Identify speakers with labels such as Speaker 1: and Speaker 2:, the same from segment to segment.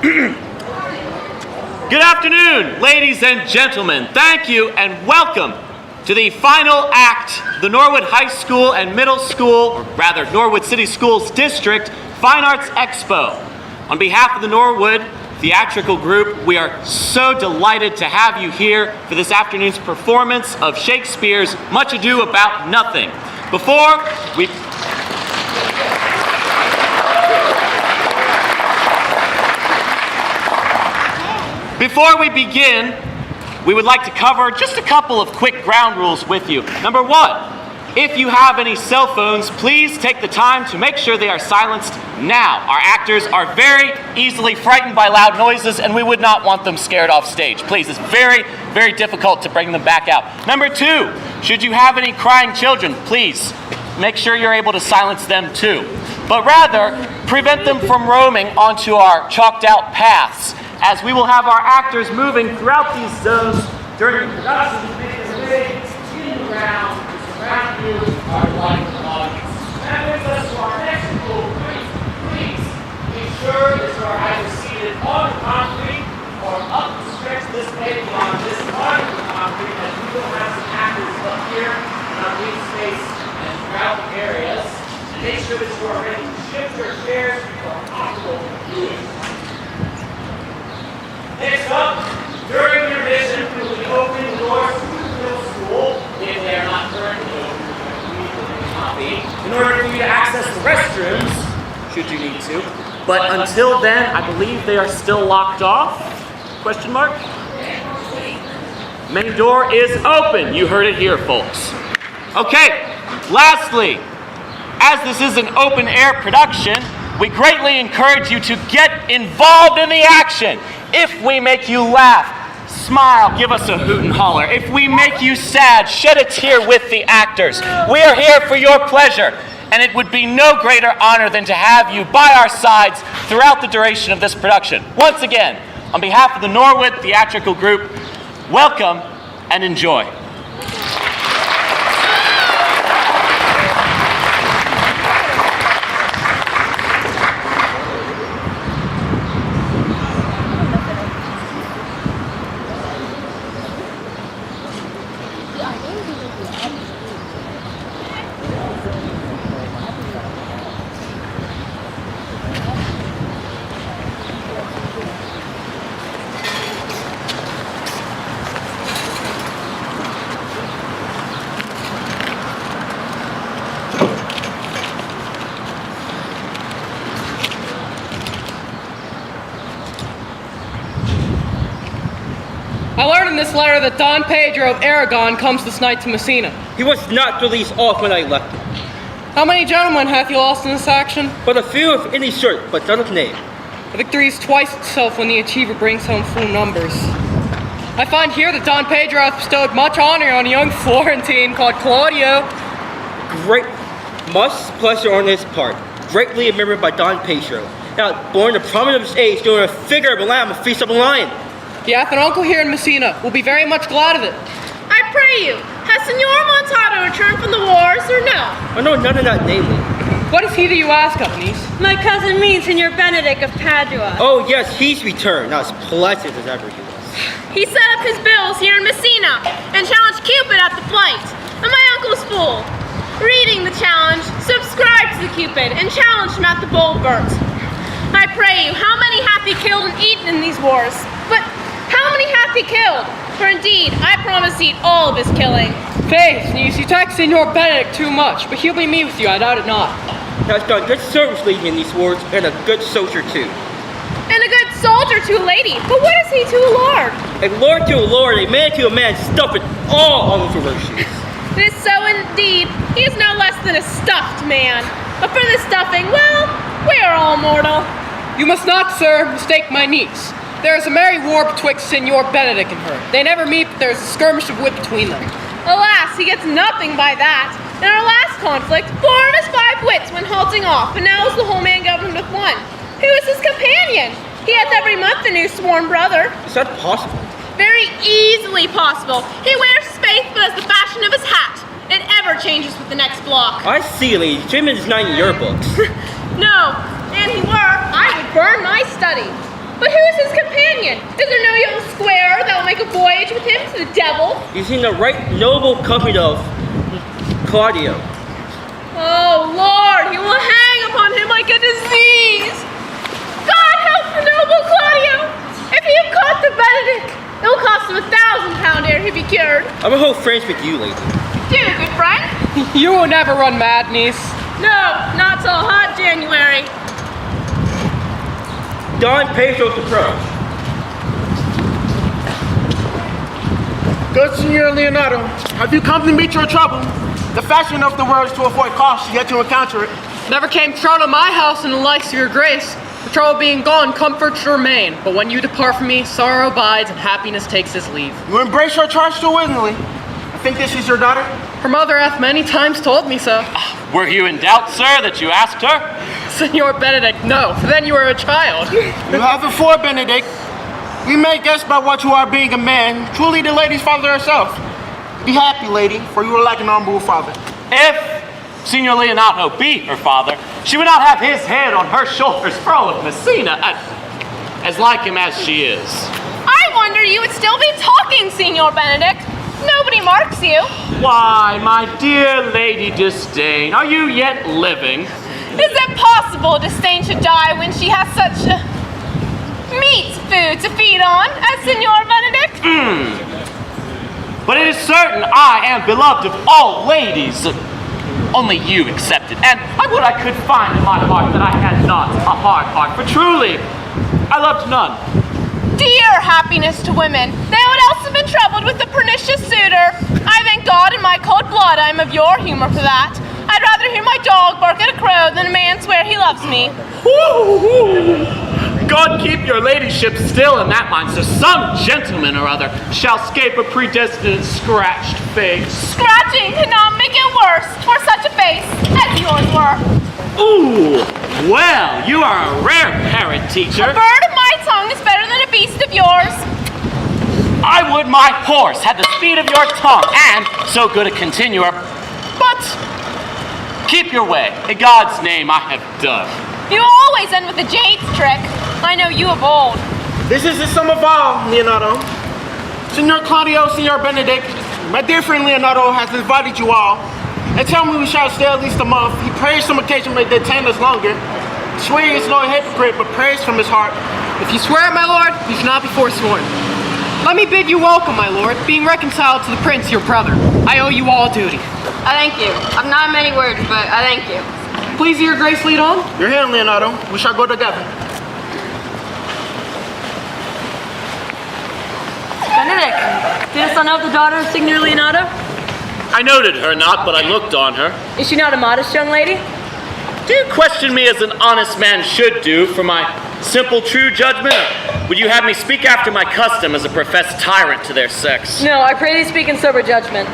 Speaker 1: Good afternoon, ladies and gentlemen. Thank you and welcome to the final act, the Norwood High School and Middle School, or rather Norwood City Schools District Fine Arts Expo. On behalf of the Norwood Theatrical Group, we are so delighted to have you here for this afternoon's performance of Shakespeare's Much Ado About Nothing. Before we begin, we would like to cover just a couple of quick ground rules with you. Number one, if you have any cell phones, please take the time to make sure they are silenced now. Our actors are very easily frightened by loud noises, and we would not want them scared off stage. Please, it's very, very difficult to bring them back out. Number two, should you have any crying children, please make sure you're able to silence them too. But rather, prevent them from roaming onto our chalked out paths, as we will have our actors moving throughout these zones during the production to make their way in the ground to surround you, our light audience. That brings us to our next rule. Please be sure that you are either seated on the concrete or up to stretch this page on this part of the concrete, as we will have some actors up here in our green space and throughout the areas. And make sure that you are ready to shift your chairs for optimal viewing. Next up, during intermission, we will be opening the doors to the middle school, if they are not currently open, they may not be, in order for you to access the restrooms, should you need to. But until then, I believe they are still locked off? Question mark? Main door is open. You heard it here, folks. Okay, lastly, as this is an open-air production, we greatly encourage you to get involved in the action. If we make you laugh, smile, give us a hoot and holler. If we make you sad, shed a tear with the actors. We are here for your pleasure, and it would be no greater honor than to have you by our sides throughout the duration of this production. Once again, on behalf of the Norwood Theatrical Group, welcome and enjoy.
Speaker 2: I learned in this letter that Don Pedro of Aragon comes this night to Messina.
Speaker 3: He was not released off when I left him.
Speaker 2: How many gentlemen hath he lost in this action?
Speaker 3: But a few of any sort, but none of name.
Speaker 2: The victory is twice itself when the achiever brings home full numbers. I find here that Don Pedro hath bestowed much honor on a young Florentine called Claudio.
Speaker 3: Much pleasure on his part. Greatly remembered by Don Pedro. Now, born to prominent of his age, doing a figure of a lamb, a feast of a lion.
Speaker 2: He hath an uncle here in Messina. Will be very much glad of it.
Speaker 4: I pray you, has Signor Montalto returned from the wars, or no?
Speaker 3: I know none of that namely.
Speaker 2: What is he that you ask of, niece?
Speaker 4: My cousin means Signor Benedict of Padua.
Speaker 3: Oh yes, he's returned, not as pleasant as ever he was.
Speaker 4: He set up his bills here in Messina and challenged Cupid at the flight, and my uncle's fool. Reading the challenge, subscribed to the Cupid and challenged him at the Bulbert. I pray you, how many hath he killed and eaten in these wars? But how many hath he killed? For indeed, I promise to eat all of his killing.
Speaker 2: Faith, niece, you tax Signor Benedict too much, but he'll be me with you, I doubt it not.
Speaker 3: He has done good service leading in these wars, and a good soldier too.
Speaker 4: And a good soldier to a lady, but what is he to a lord?
Speaker 3: A lord to a lord, a man to a man, stuff it all on the virtues.
Speaker 4: It is so indeed. He is no less than a stuffed man. But for the stuffing, well, we are all mortal.
Speaker 2: You must not, sir, mistake my niece. There is a merry war betwixt Signor Benedict and her. They never meet, but there is a skirmish of wit between them.
Speaker 4: Alas, he gets nothing by that. In our last conflict, 4 of his 5 wits went halting off, and now is the whole man governed with one. Who is his companion? He hath every month a new sworn brother.
Speaker 3: Is that possible?
Speaker 4: Very easily possible. He wears faith but as the fashion of his hat. It ever changes with the next block.
Speaker 3: I see, lady. Jim is not in your books.
Speaker 4: No, and he were, I would burn my study. But who is his companion? Is there no young square that will make a voyage with him to the devil?
Speaker 3: He's in the right noble company of Claudio.
Speaker 4: Oh, Lord, he will hang upon him like a disease. God help the noble Claudio. If he have caught the Benedict, it will cost him £1,000 ere he be cured.
Speaker 3: I'm gonna hold friends with you, lady.
Speaker 4: Do, good friend.
Speaker 2: You will never run mad, niece.
Speaker 4: No, not till hot January.
Speaker 3: Don Pedro's approach.
Speaker 5: Good Senor Leonardo, have you come to meet your trouble? The fashion of the world is to avoid cost, yet to encounter it.
Speaker 2: Never came trouble to my house in the likes of your grace. The trouble being gone, comforts remain. But when you depart from me, sorrow abides and happiness takes its leave.
Speaker 5: You embrace your charge too willingly. I think this is your daughter?
Speaker 2: Her mother hath many times told me so.
Speaker 1: Were you in doubt, sir, that you asked her?
Speaker 2: Senor Benedict, no, for then you were a child.
Speaker 5: You have it for Benedict. We may guess by what you are being a man, truly the lady's father herself. Be happy, lady, for you are like an honorable father.
Speaker 1: If Signor Leonardo be her father, she would not have his head on her shoulders for all of Messina, as like him as she is.
Speaker 4: I wonder you would still be talking, Signor Benedict. Nobody marks you.
Speaker 1: Why, my dear Lady Disdain, are you yet living?
Speaker 4: Is it possible Disdain should die when she has such meat food to feed on as Signor Benedict?
Speaker 1: But it is certain I am beloved of all ladies, only you excepted. And I would I could find in my heart that I had not a hard heart, for truly, I loved none.
Speaker 4: Dear happiness to women, they would else have been troubled with the pernicious suitor. I thank God in my cold blood I am of your humor for that. I'd rather hear my dog bark at a crow than a man swear he loves me.
Speaker 1: God keep your ladyship still in that mind, so some gentleman or other shall scape a predestined scratched face.
Speaker 4: Scratching could not make it worse for such a face as yours were.
Speaker 1: Ooh, well, you are a rare parent, teacher.
Speaker 4: A bird of my tongue is better than a beast of yours.
Speaker 1: I would my horse had the speed of your tongue and so good a continuer, but keep your way. In God's name I have done.
Speaker 4: You always end with a jade's trick. I know you of old.
Speaker 5: This is the sum of all, Leonardo. Senor Claudio, Senor Benedict, my dear friend Leonardo has invited you all. And tell me we shall stay at least a month. He prays some occasion may detain us longer. Swear he is no hypocrite, but prays from his heart.
Speaker 2: If you swear it, my lord, you should not be forsworn. Let me bid you welcome, my lord, being reconciled to the prince, your brother. I owe you all duty.
Speaker 6: I thank you. I've not many words, but I thank you.
Speaker 2: Please, your grace, lead on.
Speaker 5: You're here, Leonardo. We shall go together.
Speaker 6: Benedict, didst thou know the daughter of Signor Leonardo?
Speaker 1: I noted her not, but I looked on her.
Speaker 6: Is she not a modest young lady?
Speaker 1: Do you question me as an honest man should do for my simple true judgment? Or would you have me speak after my custom as a professed tyrant to their sex?
Speaker 6: No, I pray thee speak in sober judgment.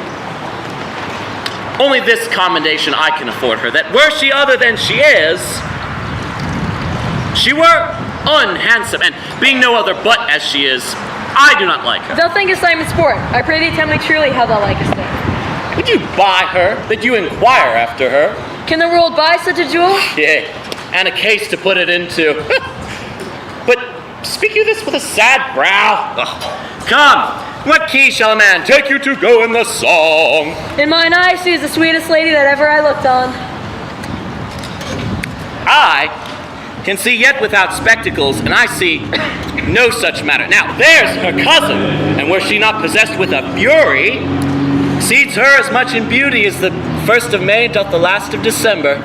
Speaker 1: Only this commendation I can afford her, that were she other than she is, she were unhandsome, and being no other but as she is, I do not like her.
Speaker 6: Thou thinkest I am in sport. I pray thee tell me truly how thou likest it.
Speaker 1: Would you buy her, that you inquire after her?
Speaker 6: Can the world buy such a jewel?
Speaker 1: Yea, and a case to put it into. But speak you this with a sad brow? Ugh. Come, what key shall a man take you to go in the song?
Speaker 6: In mine eyes she is the sweetest lady that ever I looked on.
Speaker 1: I can see yet without spectacles, and I see no such matter. Now, there's her cousin, and were she not possessed with a fury, exceeds her as much in beauty as the 1st of May doth the last of December.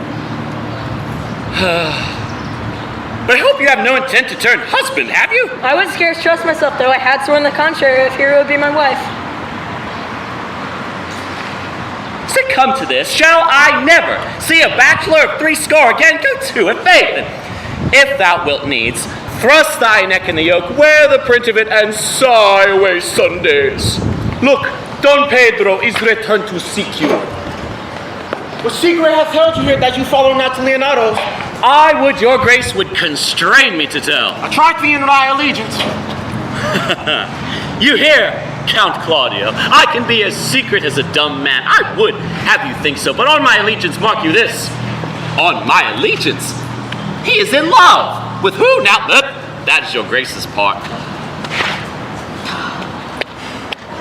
Speaker 1: But I hope you have no intent to turn husband, have you?
Speaker 6: I would scarce trust myself, though I had sworn the contrary, if Hero would be my wife.
Speaker 1: Does it come to this? Shall I never see a bachelor of 60 again? Go to it, faith, and if thou wilt needs, thrust thy neck in the yoke, wear the print of it, and sigh away Sundays. Look, Don Pedro is returned to seek you.
Speaker 5: What secret hath held you here that you follow not to Leonardo's?
Speaker 1: I would your grace would constrain me to tell.
Speaker 5: A Triclian thy allegiance.
Speaker 1: You hear, Count Claudio, I can be as secret as a dumb man. I would have you think so, but on my allegiance mark you this. On my allegiance, he is in love. With who now? That is your grace's part.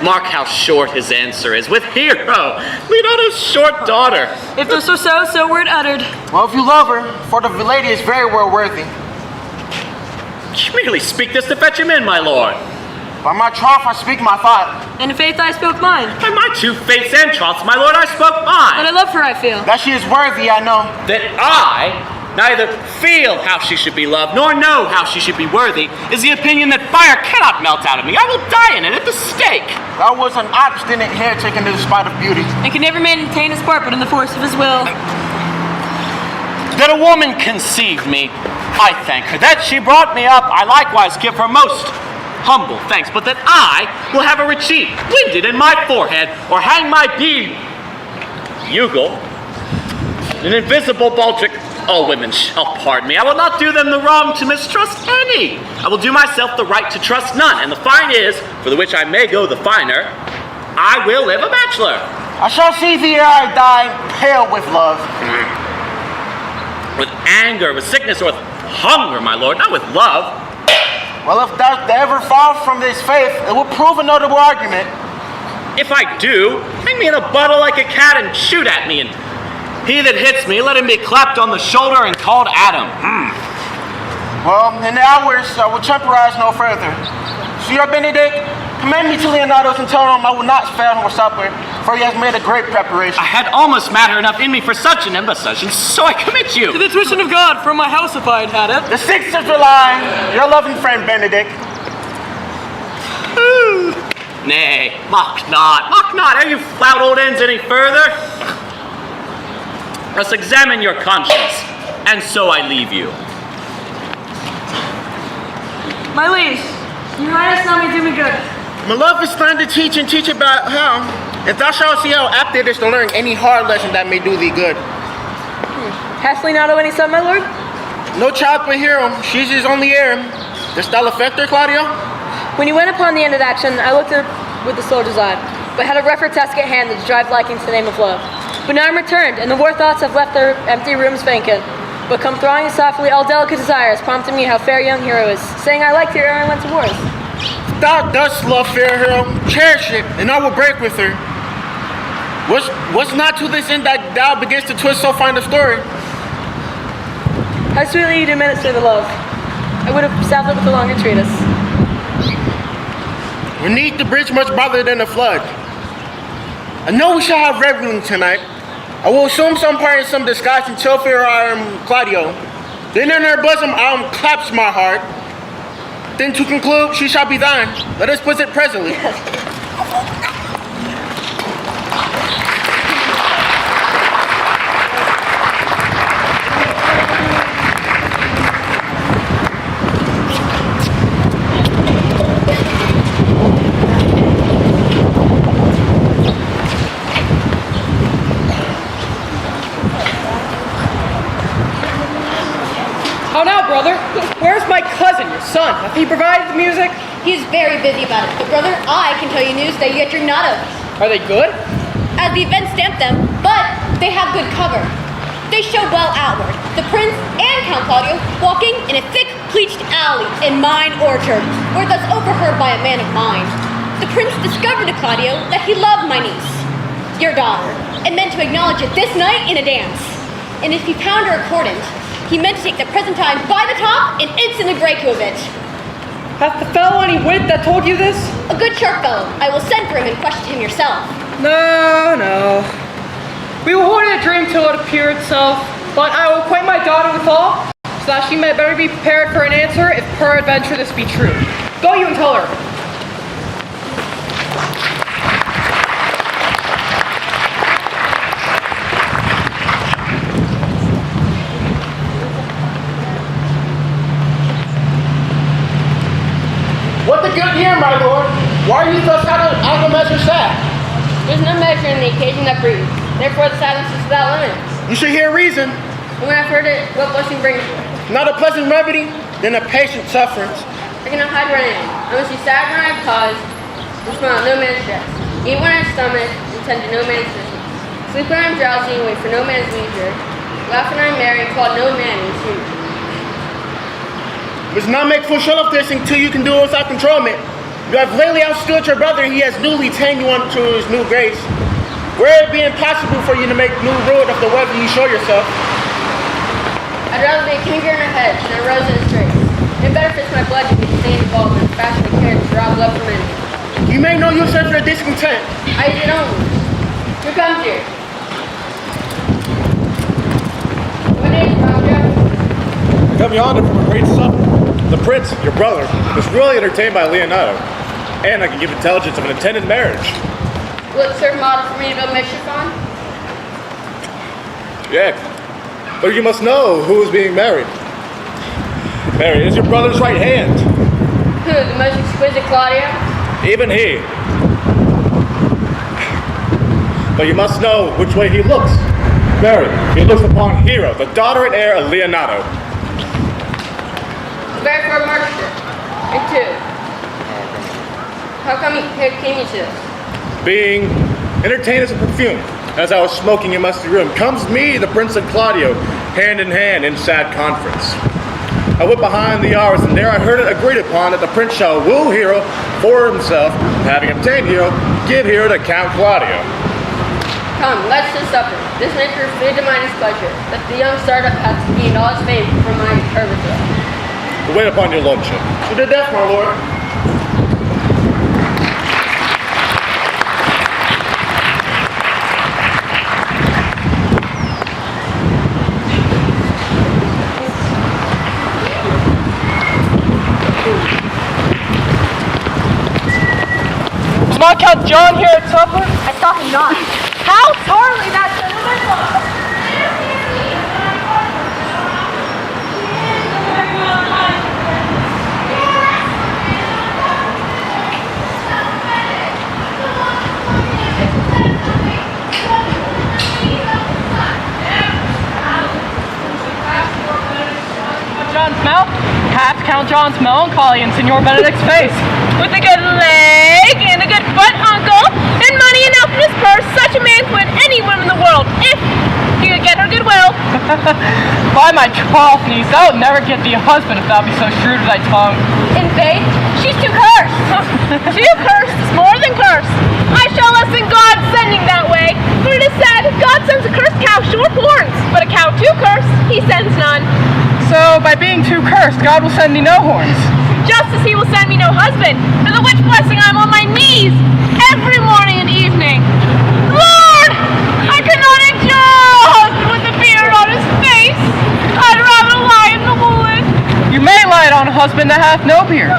Speaker 1: Mark how short his answer is. With Hero, Leonardo's short daughter.
Speaker 6: If this was so, so were it uttered.
Speaker 5: Well, if you love her, for the lady is very well worthy.
Speaker 1: You merely speak this to fetch him in, my lord.
Speaker 5: By my troth, I speak my thought.
Speaker 6: In faith, I spoke mine.
Speaker 1: By my two fates and troths, my lord, I spoke
Speaker 6: But I
Speaker 1: mine.
Speaker 6: love her, I feel.
Speaker 5: That she is worthy, I know.
Speaker 1: That I neither feel how she should be loved, nor know how she should be worthy, is the opinion that fire cannot melt out of me. I will die in it at the stake.
Speaker 5: Thou was an obstinate heretic in the spite of beauty.
Speaker 6: And can never maintain his part but in the force of his will.
Speaker 1: That a woman conceived me, I thank her. That she brought me up, I likewise give her most humble thanks. But that I will have a retreat winded in my forehead, or hang my bugle, an invisible baldric, all women shall pardon me. I will not do them the wrong to mistrust any. I will do myself the right to trust none. And the fine is, for the which I may go the finer, I will live a bachelor.
Speaker 5: I shall see thee ere I die, pale with love.
Speaker 1: With anger, with sickness, or with hunger, my lord, not with love.
Speaker 5: Well, if thou ever fall from this faith, it will prove a notable argument.
Speaker 1: If I do, hang me in a bottle like a cat and shoot at me, and he that hits me, let him be clapped on the shoulder and called Adam.
Speaker 5: Well, in the hours, I will temporize no further. Signor Benedict, commend me to Leonardo's and tell him I will not spare him for supper, for he has made a great preparation.
Speaker 1: I had almost matter enough in me for such an embassage, and so I commit you.
Speaker 6: To the tuition of God from my house if I had had it.
Speaker 5: The 6th of July, your loving friend Benedict.
Speaker 1: Nay, mock not, ere you flout old ends any further. Must examine your conscience, and so I leave you.
Speaker 6: My liege, your highness now may do me good.
Speaker 5: My love is trying to teach and teach about how, and thou shalt see how apt it is to learn any hard lesson that may do thee good.
Speaker 6: Hast Leonardo any son, my lord?
Speaker 5: No child but Hero, she's his only heir. Dost thou affect her, Claudio?
Speaker 6: When you went upon the end of action, I looked at her with the soldier's eye, but had a rougher task at hand than to drive liking to the name of love. But now I'm returned, and the war thoughts have left their empty rooms vacant. But come thronging softly, all delicate desires, prompting me how fair young Hero is, saying I liked her ere I went to wars.
Speaker 5: Thou dost love fair Hero, cherish it, and I will break with her. What's not to this end that thou begins to twist so fine a story?
Speaker 6: How sweetly you do minister the love. I would have salved it with a longer treatise.
Speaker 5: Beneath the bridge much broader than a flood. I know we shall have revelling tonight. I will assume some part in some disguise until fear I am Claudio. Then in her bosom I claps my heart. Then to conclude, she shall be thine. Let us put it presently.
Speaker 2: How now, brother? Where's my cousin, your son? Hath he provided the music?
Speaker 7: He's very busy about it. But brother, I can tell you news that you yet drink not of.
Speaker 2: Are they good?
Speaker 7: As the events stamp them, but they have good cover. They show well outward. The prince and Count Claudio walking in a thick pleached alley in mine orchard, were thus overheard by a man of mine. The prince discovered to Claudio that he loved my niece, your daughter, and meant to acknowledge it this night in a dance. And if he found her accordant, he meant to take the present time by the top and instantly break you of it.
Speaker 2: Hath the fellow any wit that told you this?
Speaker 7: A good sharp fellow. I will send for him and question him yourself.
Speaker 2: No. We will hold a dream till it appear itself, but I will acquaint my daughter with all, so that she may better be prepared for an answer if peradventure this be true. Go you and tell her.
Speaker 5: What the good here, my lord? Why are you thus out of measure sad?
Speaker 7: There's no measure in the occasion that breeds. Therefore the silence is without limit.
Speaker 5: You should hear reason.
Speaker 7: And when I've heard it, what blessing brings you?
Speaker 5: Not a pleasant remedy, then a patient sufferance.
Speaker 7: I cannot hide where I am. I must be sad when I have cause, and smile at no man's jest. Eat when I have stomach, and tend to no man's business. Sleep when I am drowsy, and wait for no man's leisure. Laugh when I am merry, and call no man in suit.
Speaker 5: You must not make full show of this until you can do it without controlment. You have lately outstood your brother. He has newly tamed you unto his new grace. Where it be impossible for you to make new rule of the whether you show yourself.
Speaker 6: I'd rather be a king in a hedge than a rose in a strait. It better fits my blood to be stained involved in a fashion of care to draw blood from enemy.
Speaker 5: You may know yourself your discontent.
Speaker 6: I did only. Who comes here? What name, Roger?
Speaker 8: Come yonder from a great supper. The prince, your brother, was really entertained by Leonardo, and I can give intelligence of an intended marriage.
Speaker 6: Will it serve model for me to build mischief on?
Speaker 8: Yeah, but you must know who is being married. Mary is your brother's right hand.
Speaker 6: Who, the most exquisite Claudio?
Speaker 8: Even he. But you must know which way he looks. Mary, he looks upon Hero, the daughter and heir of Leonardo.
Speaker 6: Very for a murder. And two. How come he came you to this?
Speaker 8: Being entertained as a perfume, as I was smoking in musty room, comes me, the Prince of Claudio, hand in hand in sad conference. I went behind the hours, and there I heard it agreed upon that the prince shall woo Hero for himself, and having obtained Hero, give Hero to Count Claudio.
Speaker 6: Come, let's to supper. This nature is free to my displeasure, that the young startup hath gained all his fame from my overthrow.
Speaker 8: Wait upon your lordship.
Speaker 5: To the death, my lord.
Speaker 2: Is not Count John here at supper?
Speaker 7: I saw him not. How sorely that gentleman looks.
Speaker 2: John's mouth? Perhaps Count John's melancholy in Signor Benedict's face.
Speaker 4: With a good leg and a good foot, uncle, and money enough in his purse, such a man could win any woman in the world, if he could get her goodwill.
Speaker 2: By my troth, niece, thou would never get thee a husband if thou be so shrewd with thy tongue.
Speaker 4: In faith, she's too cursed. Too cursed is more than cursed. I shall lessen God sending that way, for it is said, God sends a cursed cow short horns, but a cow too cursed, he sends none.
Speaker 2: So, by being too cursed, God will send thee no horns.
Speaker 4: Just as he will send me no husband, for the which blessing I'm on my knees every morning and evening. Lord, I cannot endure a husband with a beard on his face. I'd rather lie in the wood.
Speaker 2: You may light on a husband that hath no beard.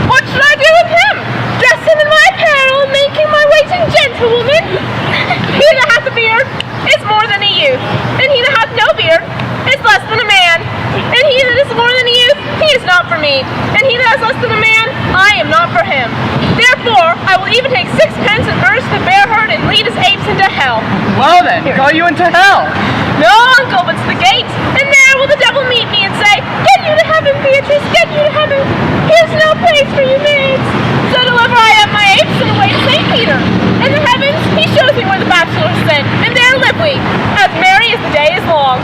Speaker 4: What should I do with him? Dress him in my apparel, making my waiting gentlewoman? He that hath a beard is more than a youth, and he that hath no beard is less than a man. And he that is more than a youth, he is not for me. And he that is less than a man, I am not for him. Therefore, I will even take sixpence and urge the bear herd and lead his apes into hell.
Speaker 2: Well then, go you into hell.
Speaker 4: No, uncle, but to the gate, and there will the devil meet me and say, Get you to heaven, Beatrice, get you to heaven. Here's no place for you maids. So deliver I up my apes and away to St. Peter. In the heavens, he shows me where the bachelors sit, and there live we, as merry as the day is long.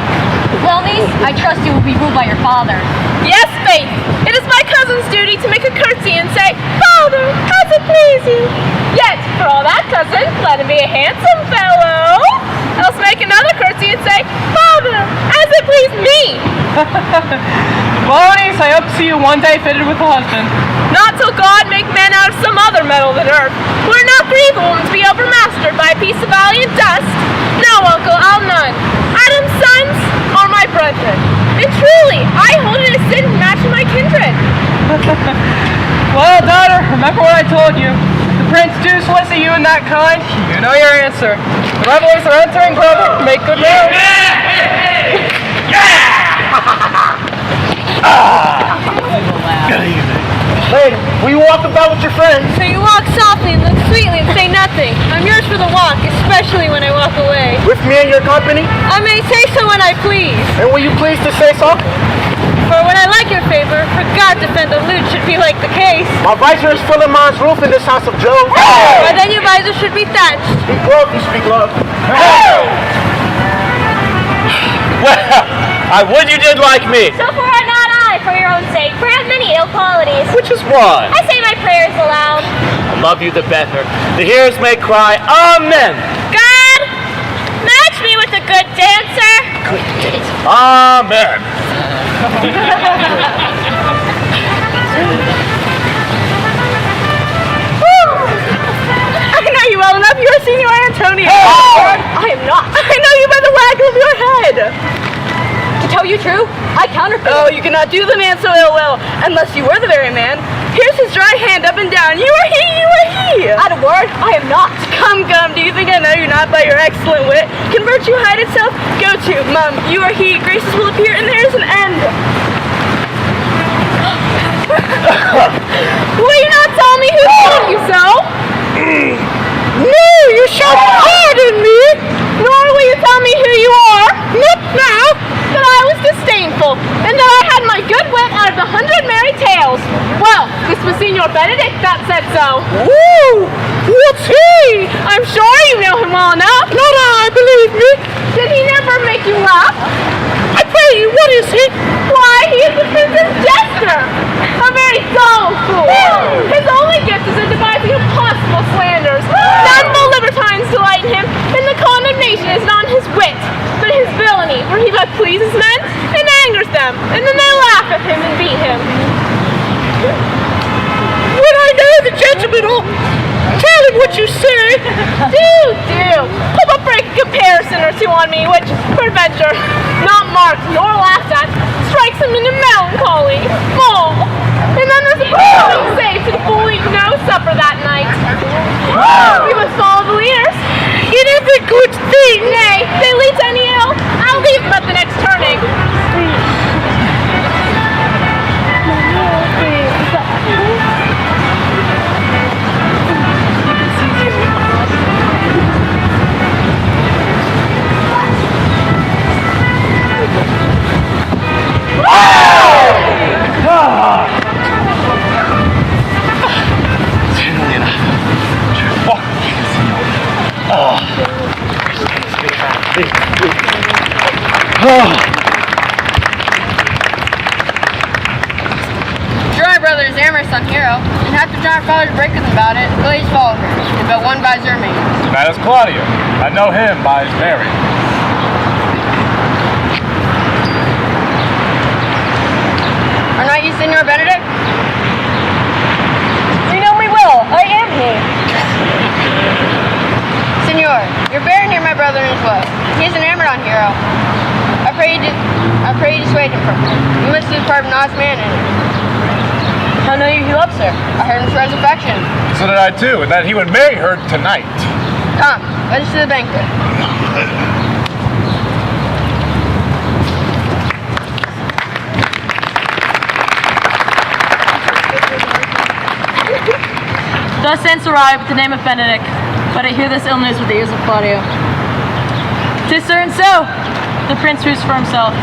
Speaker 7: Well, niece, I trust you will be ruled by your father.
Speaker 4: Yes, Faith, it is my cousin's duty to make a curtsy and say, Father, as it please you. Yet, for all that, cousin, let him be a handsome fellow. Else make another curtsy and say, Father, as it please me.
Speaker 2: Well, niece, I hope to see you one day fitted with a husband.
Speaker 4: Not till God make men out of some other metal than earth. We're not grieve women to be overmastered by a piece of valiant dust. No, uncle, I'll none. Adam's sons are my brethren. And truly, I hold it a sin to match my kindred.
Speaker 2: Well, daughter, remember what I told you. If the prince do solicit you in that kind, you know your answer. The revelers are entering, brother. Make good road.
Speaker 5: Good evening. Lady, will you walk about with your friends?
Speaker 4: So you walk softly and look sweetly and say nothing. I'm yours for the walk, especially when I walk away.
Speaker 5: With me in your company?
Speaker 4: I may say so when I please.
Speaker 5: And will you please to say so?
Speaker 4: For when I like your favor, for God defend the lute should be like the case.
Speaker 5: My visor is full of man's roof in this house of Job.
Speaker 4: Why then your visor should be thatched.
Speaker 5: Speak love, you speak love.
Speaker 1: Well, I would you did like me.
Speaker 7: So for not I, for your own sake.
Speaker 4: for I have many ill qualities.
Speaker 1: Which is one.
Speaker 4: I say my prayers aloud.
Speaker 1: The love you, the better. The hearers may cry, Amen.
Speaker 4: God, match me with a good dancer.
Speaker 8: Amen.
Speaker 6: I know you well enough. You are Senor Antonio. I am not. I know you by the waggle of your head. To tell you true, I counterfeit. Oh, you cannot do the man so ill will, unless you were the very man. Here's his dry hand up and down. You are he, you are he. At a word, I am not. Come, do you think I know you not by your excellent wit? Can virtue hide itself? Go to, mum, you are he. Graces will appear, and there's an end.
Speaker 4: Will you not tell me who told you so?
Speaker 5: No, you shall pardon me.
Speaker 4: Nor will you tell me who you are.
Speaker 5: Not now.
Speaker 4: That I was disdainful, and that I had my good wit out of 100 merry tales. Well, this was Signor Benedict that said so.
Speaker 5: Woo! What's he?
Speaker 4: I'm sure you know him well enough.
Speaker 5: Not I, believe me.
Speaker 4: Did he never make you laugh?
Speaker 5: I pray you, what is he?
Speaker 4: Why, he is the prince's jester. A very dull fool. His only gift is in devising impossible slanders. None but libertines delight in him, and the condemnation is not in his wit, but his villainy, where he both pleases men and angers them, and then they laugh at him and beat him.
Speaker 5: When I know the gentleman, I'll tell him what you say.
Speaker 4: Do. Put a break comparison or two on me, which, peradventure, not marked nor laughed at, strikes him into melancholy. Oh, and then there's a parting save to the fool eat no supper that night. We must follow the leaders.
Speaker 5: In every good thing.
Speaker 4: Nay, they lead to any ill. I'll leave them at the next turning.
Speaker 6: Sure, my brother is Amherst's son hero, and after John father's break with him about it, Blaze followed her, and but one visor remains.
Speaker 8: That is Claudio. I know him by his bearing.
Speaker 6: Are not you Senor Benedict? You know me well. I am he. Senor, you're bearing near my brother in his way. He is an Amazon hero. I pray you dissuade him from her. You must lose part of an honest man in it. How know you he loves her? I heard him swear his affection.
Speaker 8: So did I too, and that he would marry her tonight.
Speaker 6: Come, let us to the banquet. Thus hence arrived with the name of Benedict, but I hear this ill news with the ears of Claudio. 'Tis certain so, the prince rues for himself.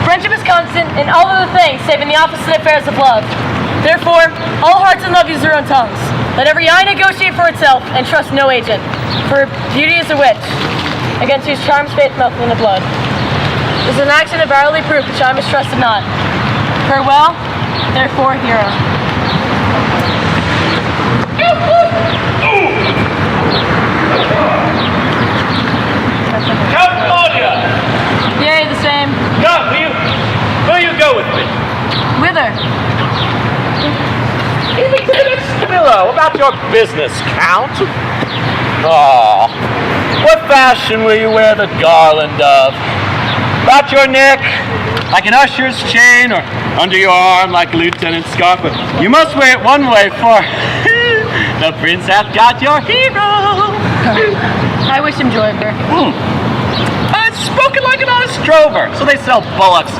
Speaker 6: Friendship is constant in all other things, save in the opposite affairs of love. Therefore, all hearts in love use their own tongues. Let every eye negotiate for itself, and trust no agent. For beauty is a witch, against whose charms faith melts in the blood. This is an action of hourly proof which I mistrusted not. Farewell, therefore, hero.
Speaker 1: Count Claudia!
Speaker 6: Yea, the same.
Speaker 1: Come, will you go with me?
Speaker 6: Whither?
Speaker 1: Even to the next pillow. About your business, Count. Oh, what fashion will you wear the garland of? About your neck, like an usher's chain, or under your arm like a lieutenant's scarf. But you must wear it one way, for the prince hath got your hero.
Speaker 6: I wish him joy, sir.
Speaker 1: Spoken like an honest drover, so they sell bullocks.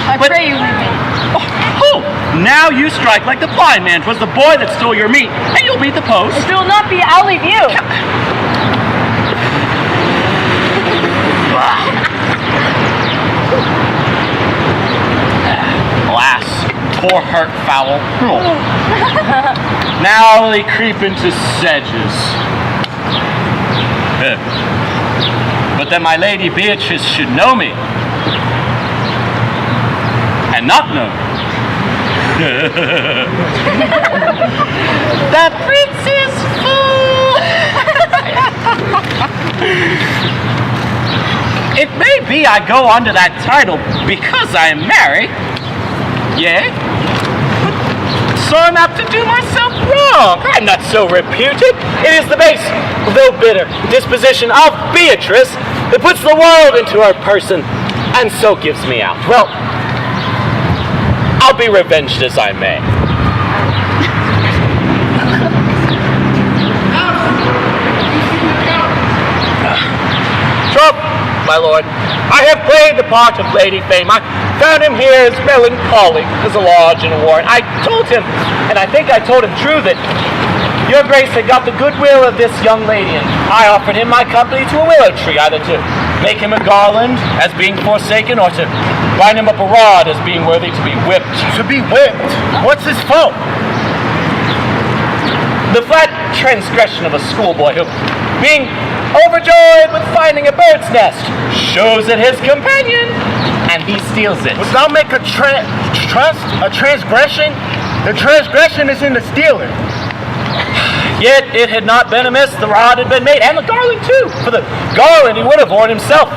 Speaker 6: I pray you leave me.
Speaker 1: Oh, now you strike like the blind man. 'Twas the boy that stole your meat, and you'll beat the post.
Speaker 6: If it will not be, I'll leave you.
Speaker 1: Alas, poor hurt fowl. Now they creep into sedges. But that my lady Beatrice should know me. and not known. The prince is full. It may be I go under that title because I am married, yea, but so I'm apt to do myself wrong. I'm not so reputed. It is the base, though bitter, disposition of Beatrice that puts the world into her person, and so gives me out. Well, I'll be revenged as I may. Trump, my lord, I have played the part of Lady Fame. I found him here as melancholy as a lodge in a warren. I told him, and I think I told him true, that your grace had got the goodwill of this young lady, and I offered him my company to a willow tree, either to make him a garland as being forsaken, or to bind him up a rod as being worthy to be whipped.
Speaker 5: To be whipped? What's his fault?
Speaker 1: The flat transgression of a schoolboy who, being overjoyed with finding a bird's nest, shows it his companion, and he steals it.
Speaker 5: Does thou make a transgression? The transgression is in the stealing.
Speaker 1: Yet it had not been amiss, the rod had been made, and the garland too. For the garland he would have worn himself.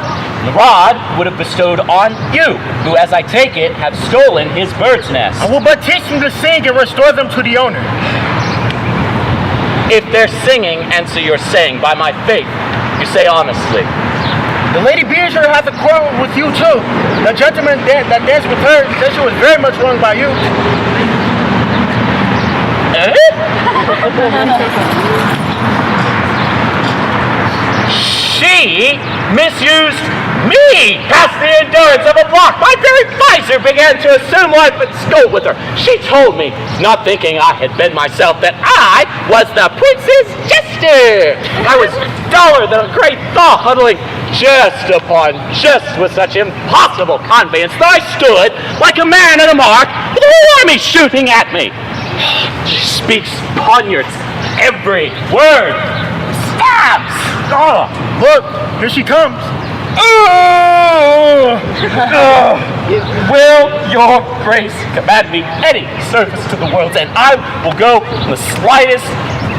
Speaker 1: The rod would have bestowed on you, who, as I take it, have stolen his bird's nest.
Speaker 5: I will but teach them to sing and restore them to the owner.
Speaker 1: If their singing answer your saying, by my faith, you say honestly.
Speaker 5: The Lady Beatrice has a quarrel with you too. The gentleman that danced with her said she was very much wronged by you.
Speaker 1: She misused me past the endurance of a block. My very visor began to assume life and scope with her. She told me, not thinking I had been myself, that I was the prince's jester. I was duller than a great thaw, huddling jest upon jest with such impossible confidence that I stood like a man at a mark with a whole army shooting at me. She speaks poniards every word. Stabs!
Speaker 5: Oh, look, here she comes.
Speaker 1: Will your grace command me any service to the world's end? I will go on the slightest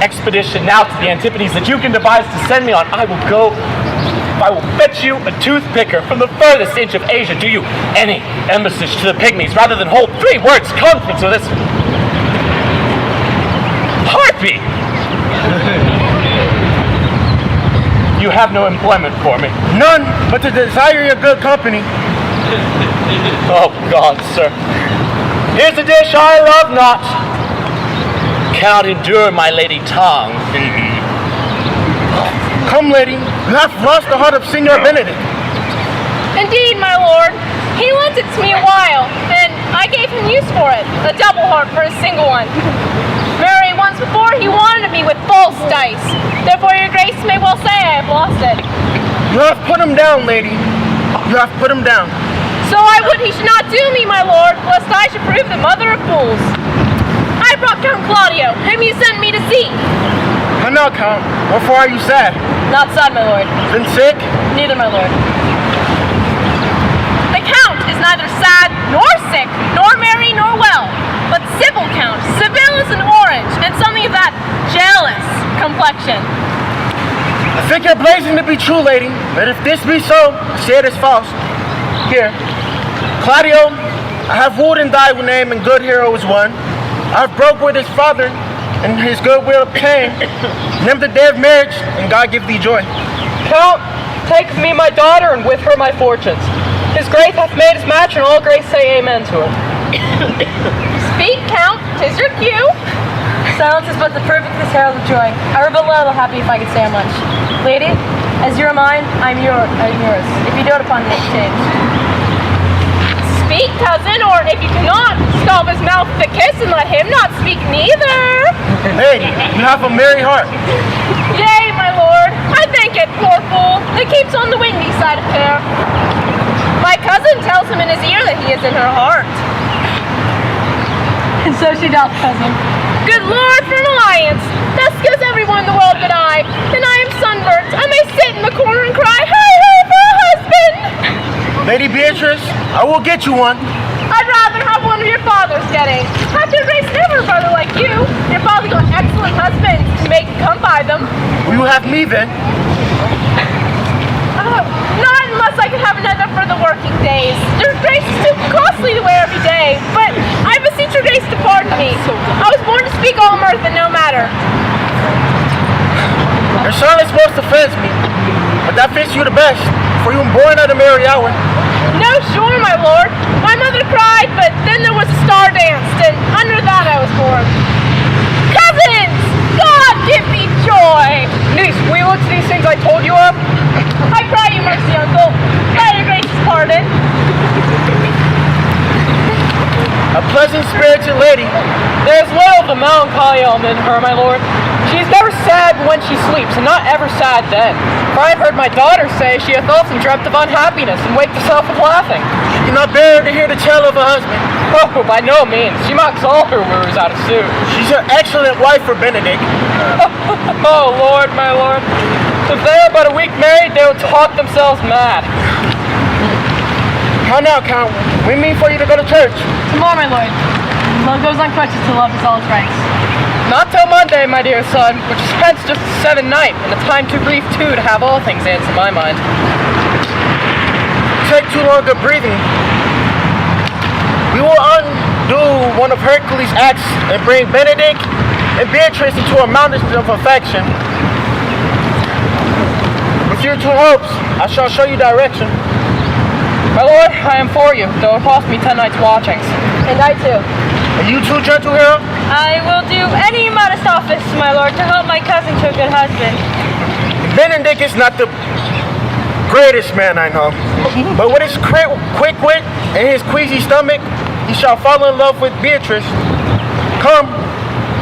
Speaker 1: expedition now to the Antipodes that you can devise to send me on. I will go. I will fetch you a toothpicker from the furthest inch of Asia. Do you any embassage to the pygmies rather than hold 3 words conference with this harpy? You have no employment for me.
Speaker 5: None but to desire your good company.
Speaker 1: Oh God, sir. Here's a dish I love not. Cannot endure my lady tongue.
Speaker 5: Come, lady, you have lost the heart of Signor Benedict.
Speaker 4: Indeed, my lord. He lent it to me a while, and I gave him use for it. A double heart for a single one. Marry, once before he wanted me with false dice. Therefore your grace may well say I have lost it.
Speaker 5: You have put him down, lady. You have put him down.
Speaker 4: So I would he should not do me, my lord, lest I should prove the mother of fools. I brought Count Claudio, whom you sent me to seek.
Speaker 5: How now, Count? Wherefore are you sad?
Speaker 6: Not sad, my lord.
Speaker 5: Been sick?
Speaker 6: Neither, my lord.
Speaker 4: The Count is neither sad, nor sick, nor merry, nor well, but Sybil Count. Sybil is an orange, and something of that jealous complexion.
Speaker 5: I think you're blazing to be true, lady. But if this be so, say it is false. Here, Claudio, I have wooed and died with name, and good hero is one. I have broke with his father, and his goodwill obtained. Name the day of marriage, and God give thee joy.
Speaker 2: Count, take of me my daughter, and with her my fortunes. His grace hath made his match, and all grace say amen to her.
Speaker 4: Speak, Count, 'tis your cue.
Speaker 6: Silence is but the perfectest herald of joy. I were but little happy if I could say how much. Lady, as you are mine, I am yours, if you dote upon the exchange.
Speaker 4: Speak, cousin, or if you cannot, stop his mouth with a kiss and let him not speak neither.
Speaker 5: Lady, you have a merry heart.
Speaker 4: Yea, my lord, I thank it, poor fool, that keeps on the windy side of fair. My cousin tells him in his ear that he is in her heart.
Speaker 6: And so she doth, cousin.
Speaker 4: Good lord, for an alliance! Thus goes everyone in the world but I. And I am sunburnt. I may sit in the corner and cry, "Hi ho for a husband!"
Speaker 5: Lady Beatrice, I will get you one.
Speaker 4: I'd rather have one of your father's getting. Have your grace never a brother like you. Your father got excellent husbands to make and come by them.
Speaker 5: Will you have me then?
Speaker 4: Not unless I can have another for the working days. Your grace is too costly to wear every day. But I beseech your grace to pardon me. I was born to speak all mirth and no matter.
Speaker 5: Your silence most offends me, but that fits you the best, for you were born at a merry hour.
Speaker 4: No, sure, my lord. My mother cried, but then there was a star danced, and under that I was born. Cousins! God give me joy!
Speaker 2: Niece, will you look to these things I told you of?
Speaker 4: I pray you mercy, uncle. By your gracious pardon.
Speaker 5: A pleasant-spirited lady.
Speaker 2: There is little of the melancholy element in her, my lord. She is never sad when she sleeps, and not ever sad then. For I have heard my daughter say she hath often dreamt of unhappiness, and waked herself with laughing.
Speaker 5: She cannot bear to hear the tale of her husband.
Speaker 2: Oh, by no means. She mocks all her wooers out of suit.
Speaker 5: She's an excellent wife for Benedict.
Speaker 2: Oh, Lord, my lord. If they are but a week married, they will talk themselves mad.
Speaker 5: How now, Count? We mean for you to go to church.
Speaker 6: Tomorrow, my lord. Love goes on crutches till love is all its ranks.
Speaker 2: Not till Monday, my dear son, which is hence just the 7th night, and a time too brief, too, to have all things answer my mind.
Speaker 5: Take too long of breathing. We will undo one of Hercules' acts and bring Benedict and Beatrice into a mountain of affection. With your two hopes, I shall show you direction.
Speaker 2: My lord, I am for you, though it cost me 10 nights' watchings.
Speaker 6: And I too.
Speaker 5: Are you too, gentle hero?
Speaker 6: I will do any modest office, my lord, to help my cousin to a good husband.
Speaker 5: Benedict is not the greatest man I know, but with his quick wit and his queasy stomach, he shall fall in love with Beatrice. Come,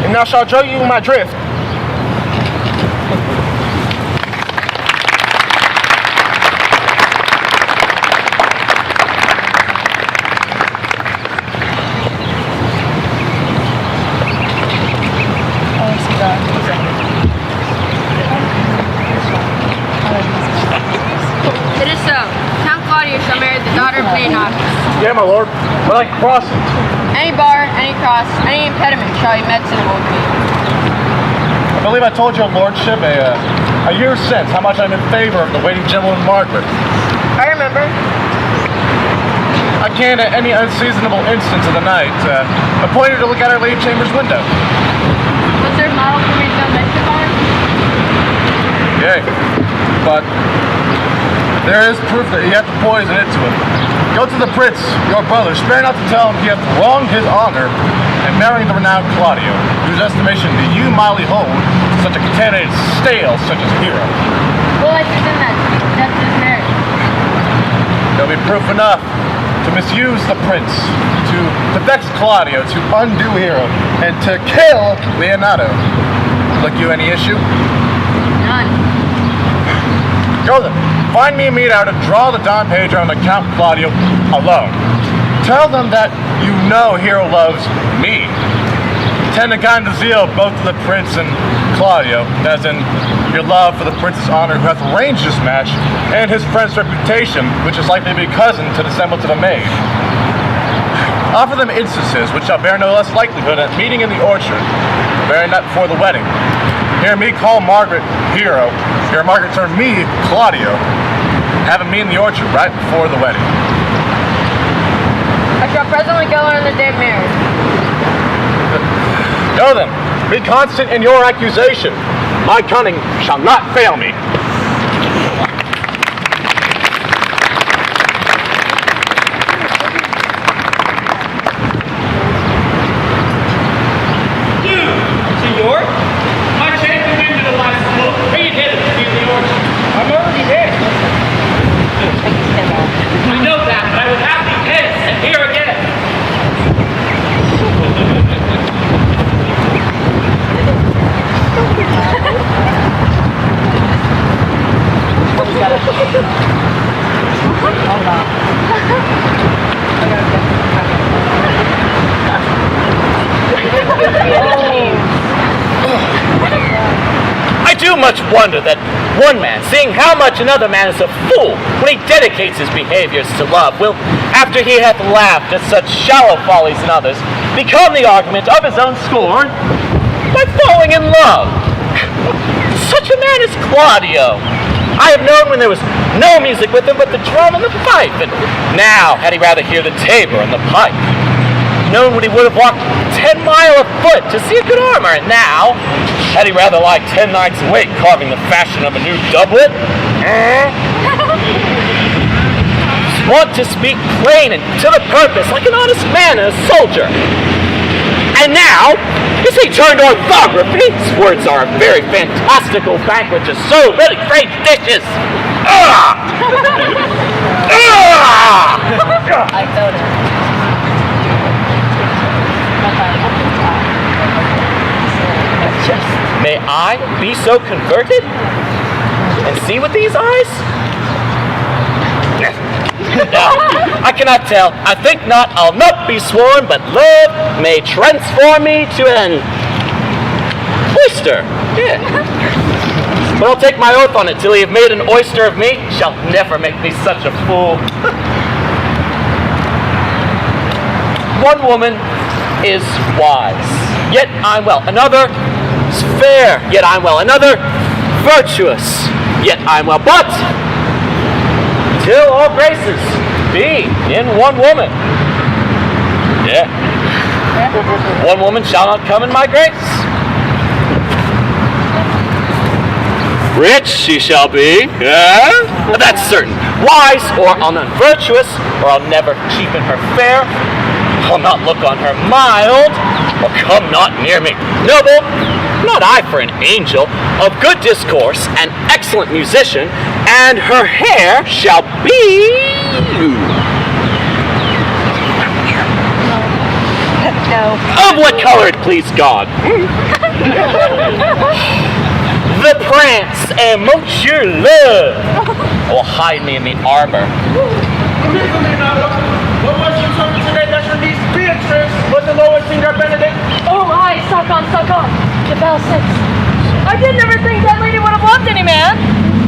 Speaker 5: and I shall show you my drift.
Speaker 6: It is so. Count Claudius shall marry the daughter of Leonard.
Speaker 8: Yeah, my lord. But I can cross it.
Speaker 6: Any bar, any cross, any impediment shall be medicinable to me.
Speaker 8: I believe I told your lordship a year since how much I'm in favor of the waiting gentleman Margaret.
Speaker 6: I remember.
Speaker 8: I can't at any unseasonable instance of the night appoint her to look out our lady chamber's window.
Speaker 6: Was there a model for me to mention on?
Speaker 8: Yay. But there is proof that you have to poison it to him. Go to the prince, your brother, spare not to tell him he hath wronged his honor and marrying the renowned Claudio, whose estimation do you mildly hold to such a contaminated stale such as hero.
Speaker 6: Well, I present that to be death of his marriage.
Speaker 8: There'll be proof enough to misuse the prince, to vex Claudio, to undo hero, and to kill Leonardo. Look you any issue?
Speaker 6: None.
Speaker 8: Go then. Find me a meet out to draw the Don Pedro and the Count Claudio alone. Tell them that you know hero loves me. Tend to kind of zeal both to the prince and Claudio, as in your love for the prince's honor who hath arranged this match, and his friend's reputation, which is likely to be cousin to the semblance of a maid. Offer them instances which shall bear no less likelihood at meeting in the orchard, the very night before the wedding. Hear me call Margaret hero, hear Margaret turn me Claudio. Have him meet in the orchard right before the wedding.
Speaker 6: I shall presently go on the day of marriage.
Speaker 8: Go then. Be constant in your accusation. My cunning shall not fail me.
Speaker 1: Senor, my champion into the last smoke. Bring it hither to be in the orchard.
Speaker 5: I'm already there.
Speaker 1: I know that, but I would have thee hence and here again.
Speaker 9: I do much wonder that one man, seeing how much another man is a fool when he dedicates his behaviors to love, will after he hath laughed at such shallow follies in others, become the argument of his own scorn by falling in love. Such a man as Claudio. I have known when there was no music with him but the drum and the pipe, and now had he rather hear the tabor and the pipe. Known when he would have walked 10 miles afoot to see a good armor, and now had he rather lie 10 nights awake carving the fashion of a new doublet. Want to speak plain and to the purpose like an honest man and a soldier. And now, is he turned orthography? His words are a very fantastical banquet of so many great dishes.
Speaker 6: I noticed.
Speaker 9: May I be so converted and see with these eyes? No, I cannot tell. I think not. I'll not be sworn, but love may transform me to an oyster. Yeah. But I'll take my oath on it till he have made an oyster of me. Shall never make me such a fool. One woman is wise, yet I'm well. Another is fair, yet I'm well. Another virtuous, yet I'm well. But till all graces be in one woman. Yeah. One woman shall not come in my grace. Rich she shall be, yeah? That's certain. Wise or I'll not virtuous, or I'll never cheapen her fair. I'll not look on her mild, or come not near me. Noble, not I for an angel, of good discourse, an excellent musician, and her hair shall be...
Speaker 6: No.
Speaker 9: Of what color it please God? The prance and monsieur love will hide me in the arbor.
Speaker 5: What was you told me today that your niece Beatrice was the lowest Senior Benedict?
Speaker 6: Oh, hi, suck on, suck on. The bell six. I did never think that lady would have loved any man.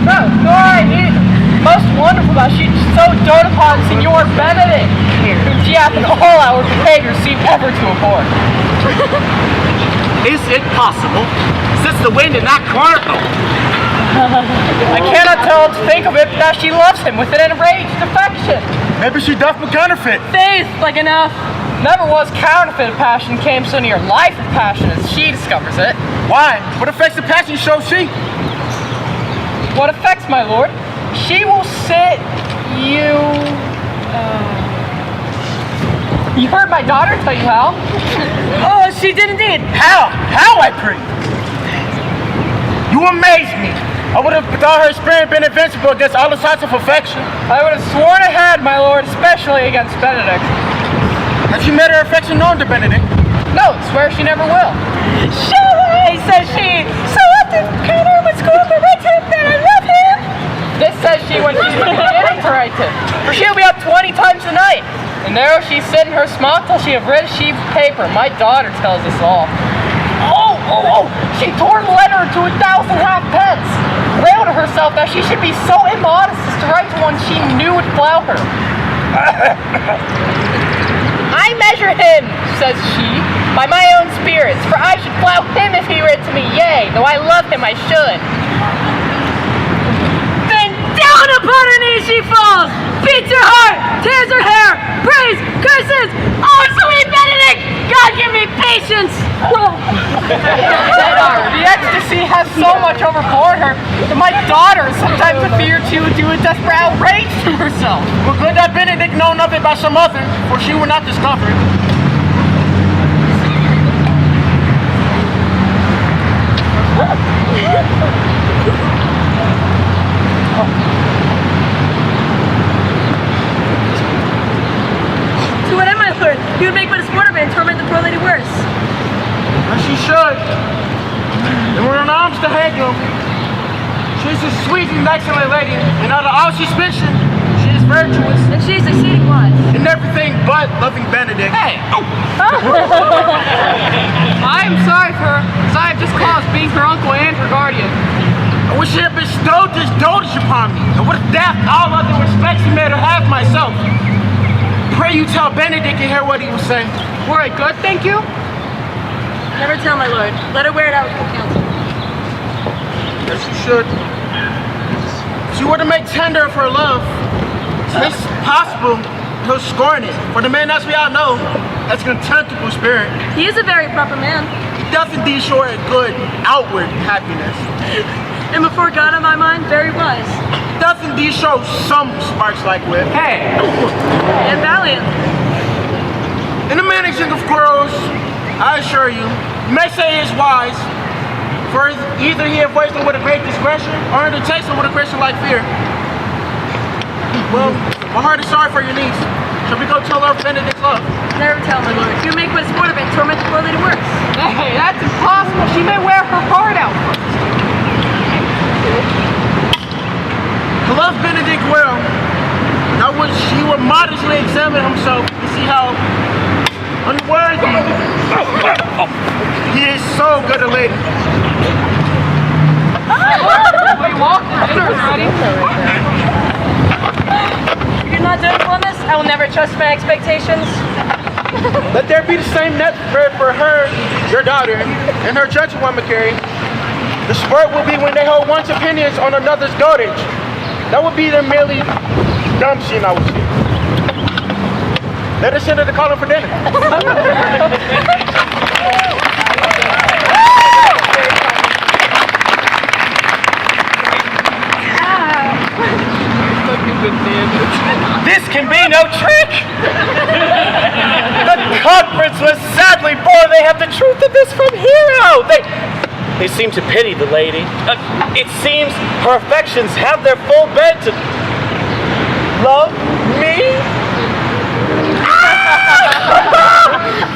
Speaker 2: No, nor I neither. Most wonderful that she so doted upon Signor Benedict, whom she hath in all our behavior seemed ever to abhor.
Speaker 1: Is it possible? Sits the wind in that cardinal.
Speaker 2: I cannot tell to think of it that she loves him with an enraged affection.
Speaker 5: Maybe she doth for counterfeit.
Speaker 6: Faith, like enough.
Speaker 2: Never was counterfeit of passion came so near life of passion as she discovers it.
Speaker 5: Why? What affects the passion shows she?
Speaker 2: What affects, my lord? She will sit you... You heard my daughter tell you how?
Speaker 6: Oh, she did indeed.
Speaker 5: How? How, I pray? You amaze me. I would have thought her spirit been invincible against all the sides of affection.
Speaker 2: I would have sworn ahead, my lord, especially against Benedict.
Speaker 5: Has she made her affection known to Benedict?
Speaker 2: No, swear she never will.
Speaker 6: Surely, says she, so often count her with scorn to write him that I love him.
Speaker 2: This says she when she's beginning to write it. For she'll be up 20 times a night. And there she sit in her smock till she have read a sheet of paper. My daughter tells us all. Oh, she tore the letter into 1,000 halfpence. Railed to herself that she should be so immodest as to write to one she knew would flout her. I measure him, says she, by my own spirits, for I should flout him if he writ to me, yea, though I love him I should.
Speaker 6: Then down upon her knees she falls, beats her heart, tears her hair, prays, curses, oh sweet Benedict, God give me patience.
Speaker 2: The ecstasy has so much overborne her that my daughter sometimes feared she would do a desperate outrage to herself.
Speaker 5: Well, good that Benedict known of it by some other, for she will not discover it.
Speaker 6: To what end, my lord? You would make but a sport of it and torment the poor lady worse.
Speaker 5: As she should. And we're in arms to hang you. She's a sweet and excellent lady, and out of all suspicion, she is virtuous.
Speaker 6: And she is exceeding wise.
Speaker 5: In everything but loving Benedict.
Speaker 1: Hey!
Speaker 2: I am sorry for her, as I have just caused being her uncle and her guardian.
Speaker 5: I wish she had bestowed this dotage upon me, and would have daffed all other respects he made her have myself. you tell Benedict and hear what he was saying.
Speaker 2: Were it good, thank you?
Speaker 6: Never tell, my lord. Let her wear it out with the council.
Speaker 5: Yes, you should. If you were to make tender of her love, it's possible he'll scorn it. For the man, as we all know, that's a contemptible spirit.
Speaker 6: He is a very proper man.
Speaker 5: He does indeed show a good outward happiness.
Speaker 6: And before God on my mind, very wise.
Speaker 5: He does indeed show some sparks like wit.
Speaker 1: Hey,
Speaker 6: And valiant.
Speaker 5: In the managing of quarrels, I assure you, you may say he is wise, for either he avoids them with a great discretion or undertakes them with a Christian-like fear. Well, my heart is sorry for your niece. Shall we go tell her of Benedict's love?
Speaker 6: Never tell, my lord. You make what is sport of it, torment the poor lady worse.
Speaker 2: Hey, that's impossible. She may wear her heart out first.
Speaker 5: To love Benedict well, now would he would modestly examine himself to see how unworthy he is so good a lady.
Speaker 2: We walk, the dinner is ready.
Speaker 6: If you're not doing on this, I will never trust my expectations.
Speaker 5: Let there be the same net spread for her, your daughter, and her gentlewoman, Carrie. The sport will be when they hold one's opinions on another's dotage. That would be their merely gumption, I would say. Let us enter the calling for dinner.
Speaker 1: this can be no trick! The conference was sadly poor. They have the truth of this from Hero. They seem to pity the lady. It seems her affections have their full bent to love me.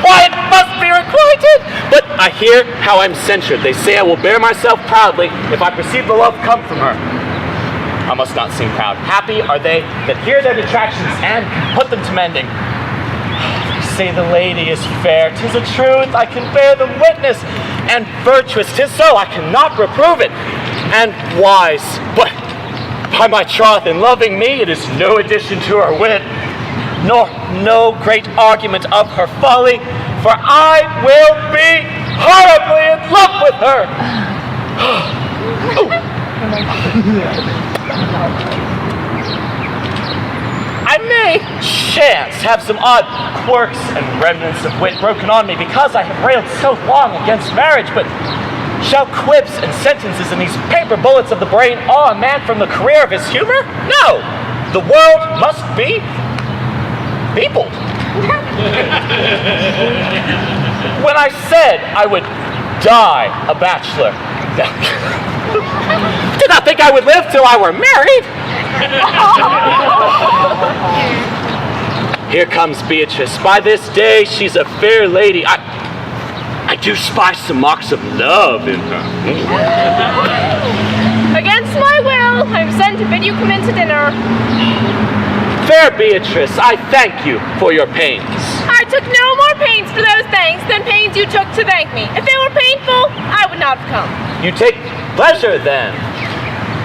Speaker 1: Why, it must be requited! But I hear how I'm censured. They say I will bear myself proudly if I perceive the love come from her. I must not seem proud. Happy are they that hear their detractions and put them to mending. They say the lady is fair. 'Tis a truth, I can bear them witness. And virtuous, 'tis so, I cannot reprove it. And wise, but by my troth, in loving me, it is no addition to her wit, nor no great argument of her folly, for I will be horribly in love with her. I may chance have some odd quirks and remnants of wit broken on me because I have railed so long against marriage, but shall quips and sentences and these paper bullets of the brain awe a man from the career of his humor? No! The world must be peopled. When I said I would die a bachelor, did not think I would live till I were married. Here comes Beatrice. By this day, she's a fair lady. I do spy some marks of love in her.
Speaker 4: Against my will, I'm sent to bid you come in to dinner.
Speaker 1: Fair Beatrice, I thank you for your pains.
Speaker 4: I took no more pains for those thanks than pains you took to thank me. If they were painful, I would not have come.
Speaker 1: You take pleasure, then,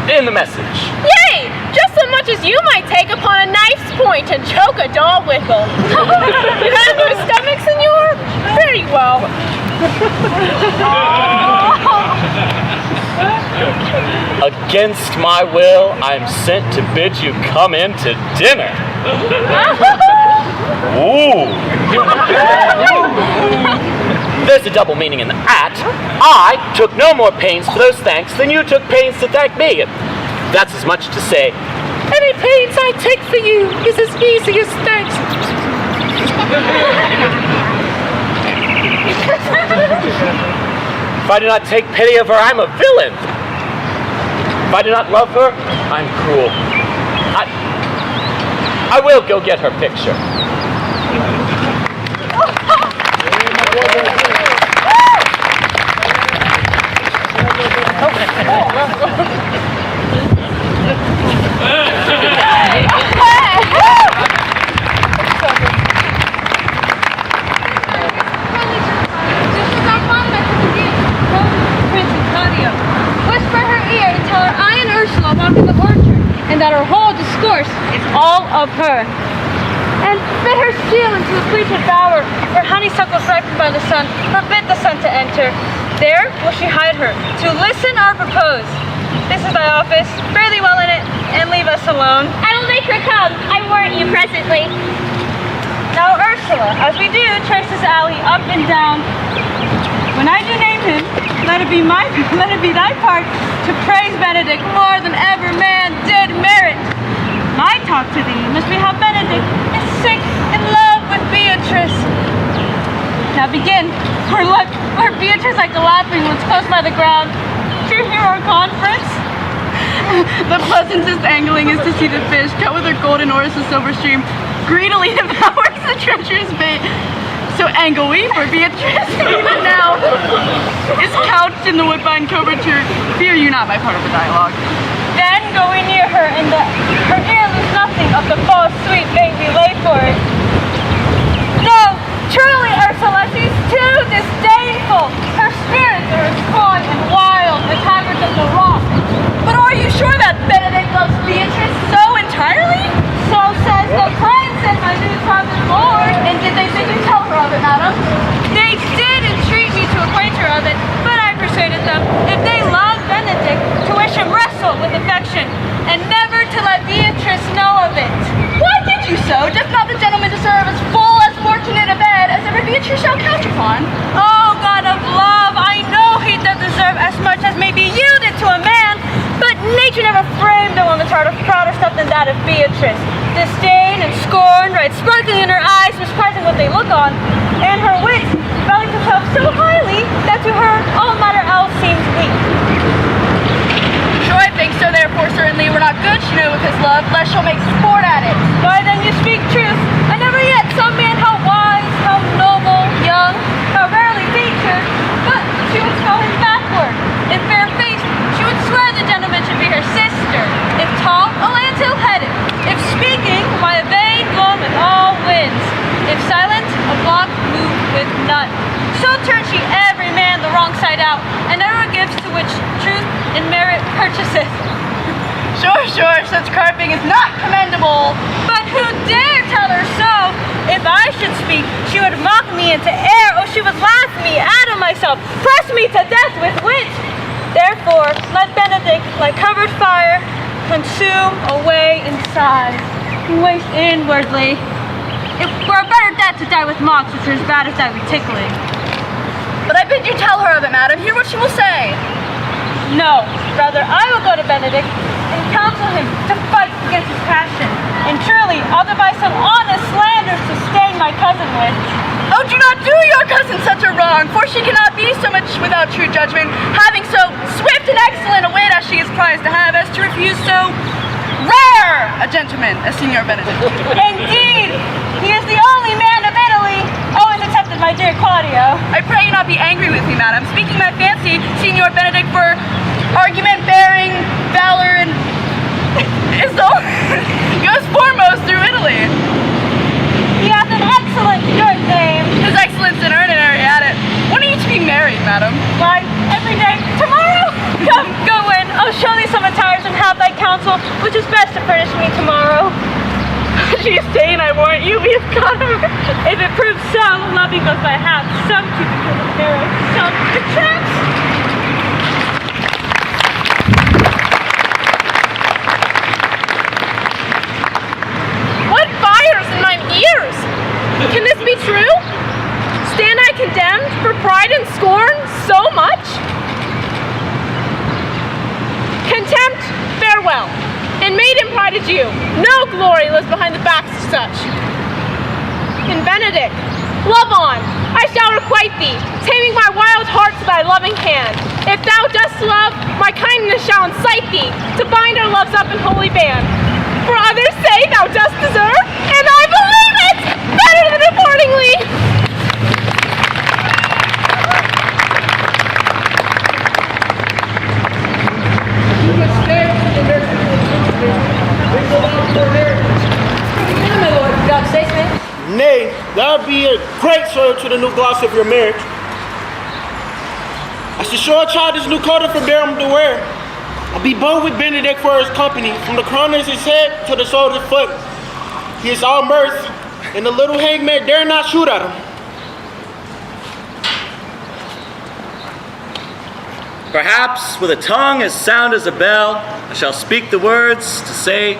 Speaker 1: in the message.
Speaker 4: Yea, just so much as you might take upon a knife's point and choke a dog whistle. You have no stomach, senor? Very well.
Speaker 1: Against my will, I'm sent to bid you come in to dinner. Ooh. There's a double meaning in the at. I took no more pains for those thanks than you took pains to thank me. That's as much to say, any pains I take for you is as easy as thanks. If I do not take pity of her, I'm a villain. If I do not love her, I'm cruel. I will go get her picture.
Speaker 7: And that our whole discourse is all of her.
Speaker 6: and bid her steal into the pleated bower, where honeysuckles ripened by the sun forbid the sun to enter. There will she hide her, to listen or propose. This is my office, fare thee well in it, and leave us alone.
Speaker 4: I will make her come. I warrant you presently.
Speaker 6: Now Ursula, as we do, trace this alley up and down. When I do name him, let it be thy part to praise Benedict more than ever man did merit. My talk to thee must be how Benedict is sick in love with Beatrice. Now begin, for Beatrice like the laughing ones close by the ground. Do you hear our conference?
Speaker 2: The pleasantest angling is to see the fish cut with her golden oars the silver stream greedily devours the treacherous bait. So angle we for Beatrice even now is couched in the woodbine coverture. Fear you not my part of the dialogue.
Speaker 6: Then go we near her, and her ear lose nothing of the false sweet bait we lay for it. No, truly Ursula, she's too disdainful. Her spirits are as coy and wild as haggard as the rock.
Speaker 2: But are you sure that Benedict loves Beatrice so entirely?
Speaker 6: So says the prince and my new father lord.
Speaker 2: And did they think you tell her of it, madam?
Speaker 6: They did entreat me to acquaint her of it, but I persuaded them, if they loved Benedict, to wish him wrestle with affection, and never to let Beatrice know of it.
Speaker 2: Why did you so? Doth not the gentleman deserve as full as fortunate a bed as ever Beatrice shall couch upon?
Speaker 6: Oh, God of love, I know he does deserve as much as may be yielded to a man, but nature never framed a woman's heart of prouder stuff than that of Beatrice. Disdain and scorn, right sparkling in her eyes, surprising what they look on, and her wit values herself so highly that to her all matter else seems weak.
Speaker 2: Sure, I think so, therefore certainly we're not good, she knew with his love, lest she'll make sport at it.
Speaker 6: Why then you speak truth. I never yet saw man how wise, how noble, young, how rarely featured, but she would spell him backward. If fair-faced, she would swear the gentleman should be her sister. If tall, a lantail-headed. If speaking, why a vein blown with all winds. If silent, a block moved with none. So turns she every man the wrong side out, and ever gives to which truth and merit purchaseth.
Speaker 2: Sure, such carping is not commendable.
Speaker 6: But who dare tell her so? If I should speak, she would mock me into air, or she would laugh me out of myself, press me to death with wit. Therefore, let Benedict, like covered fire, consume away inside, and waste inwardly. It were a better death to die with mocks, which are as bad as die with tickling.
Speaker 2: But I bid you tell her of it, madam. Hear what she will say.
Speaker 6: No, rather I will go to Benedict and counsel him to fight against his passion, and truly I'll devise some honest slanders to stain my cousin with.
Speaker 2: Oh, do not do your cousin such a wrong, for she cannot be so much without true judgment, having so swift and excellent a wit as she is prized to have, as to refuse so rare a gentleman as Signor Benedict.
Speaker 6: Indeed, he is the only man of Italy, always excepted my dear Claudio.
Speaker 2: I pray you not be angry with me, madam. Speaking my fancy, Signor Benedict, for argument bearing, valor, and is goes foremost through Italy.
Speaker 6: He hath an excellent good name.
Speaker 2: His excellence in ordinary at it. When are you to be married, madam?
Speaker 6: Why, every day. Tomorrow? Come, go in. I'll show thee some attires and have thy counsel, which is best to furnish me tomorrow. She is staying, I warrant you, we have got her. If it proves so, loving goes by half. Some keep it for the pharaoh, some the traps.
Speaker 4: What fires in mine ears? Can this be true? Stand I condemned for pride and scorn so much? Contempt, farewell. And maiden pride adieu. No glory lives behind the backs of such. And Benedict, love on. I shall requite thee, taming my wild heart to thy loving hand. If thou dost love, my kindness shall incite thee to bind our loves up in holy band. For others say thou dost deserve, and I believe it better than accordingly.
Speaker 5: Nay, that would be a great soil to the new gloss of your marriage. I should show a child this new coat for Baron to wear. I'll be bold with Benedict for his company, from the crown of his head to the sole of his foot. He is all mirth, and the little hangman dare not shoot at him.
Speaker 1: Perhaps with a tongue as sound as a bell, I shall speak the words to say,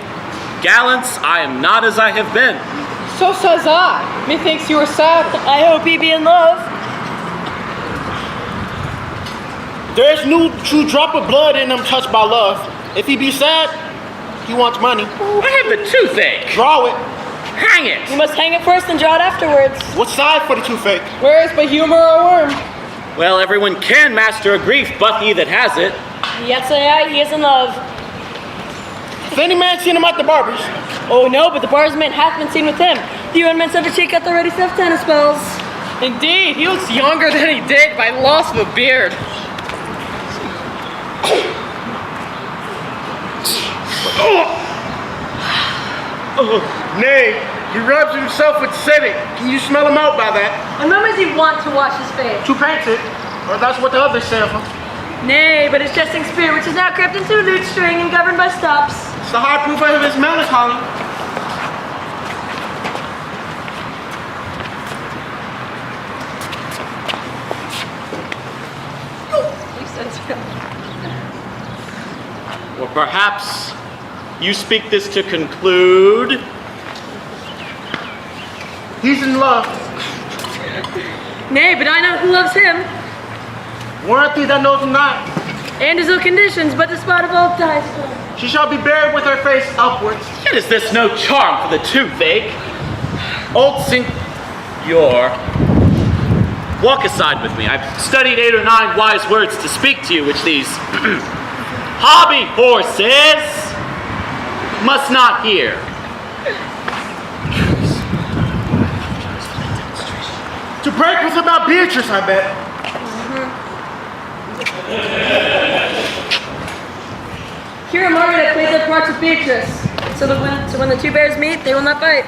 Speaker 1: Gallants, I am not as I have been.
Speaker 2: So says I. Methinks you are sad.
Speaker 6: I hope he be in love.
Speaker 5: There is no true drop of blood in him touched by love. If he be sad, he wants money.
Speaker 1: I have the toothache.
Speaker 5: Draw it.
Speaker 1: Hang it.
Speaker 6: You must hang it first and draw it afterwards.
Speaker 5: What side for the toothache?
Speaker 2: Where is but humor or worm?
Speaker 1: Well, everyone can master a grief, but he that has it.
Speaker 6: Yet say I, he is in love.
Speaker 5: If any man seen him at the barber's,
Speaker 6: Oh no, but the barsman hath been seen with him. The ornaments of a cheek hath already stuffed tennis balls.
Speaker 2: Indeed, he looks younger than he did by loss of a beard.
Speaker 5: nay, he rubs himself with civet. Can you smell him out by that?
Speaker 6: And when does he want to wash his face?
Speaker 5: To paint it, or that's what the others say of him.
Speaker 6: Nay, but his jesting spirit, which is now crept into a lute string and governed by stops.
Speaker 5: It's the hard proof of his melancholy.
Speaker 1: Or perhaps you speak this to conclude.
Speaker 5: He's in love.
Speaker 6: Nay, but I know who loves him,
Speaker 5: Warrant thee that knows him not.
Speaker 6: and his ill conditions, but the spot of all dies.
Speaker 5: She shall be buried with her face upwards.
Speaker 1: Yet is this no charm for the toothache? Old Senor, walk aside with me. I've studied 8 or 9 wise words to speak to you, which these hobby horses must not hear.
Speaker 5: To break with about Beatrice, I bet.
Speaker 6: Here am I that plays their parts with Beatrice, so when the two bears meet, they will not fight.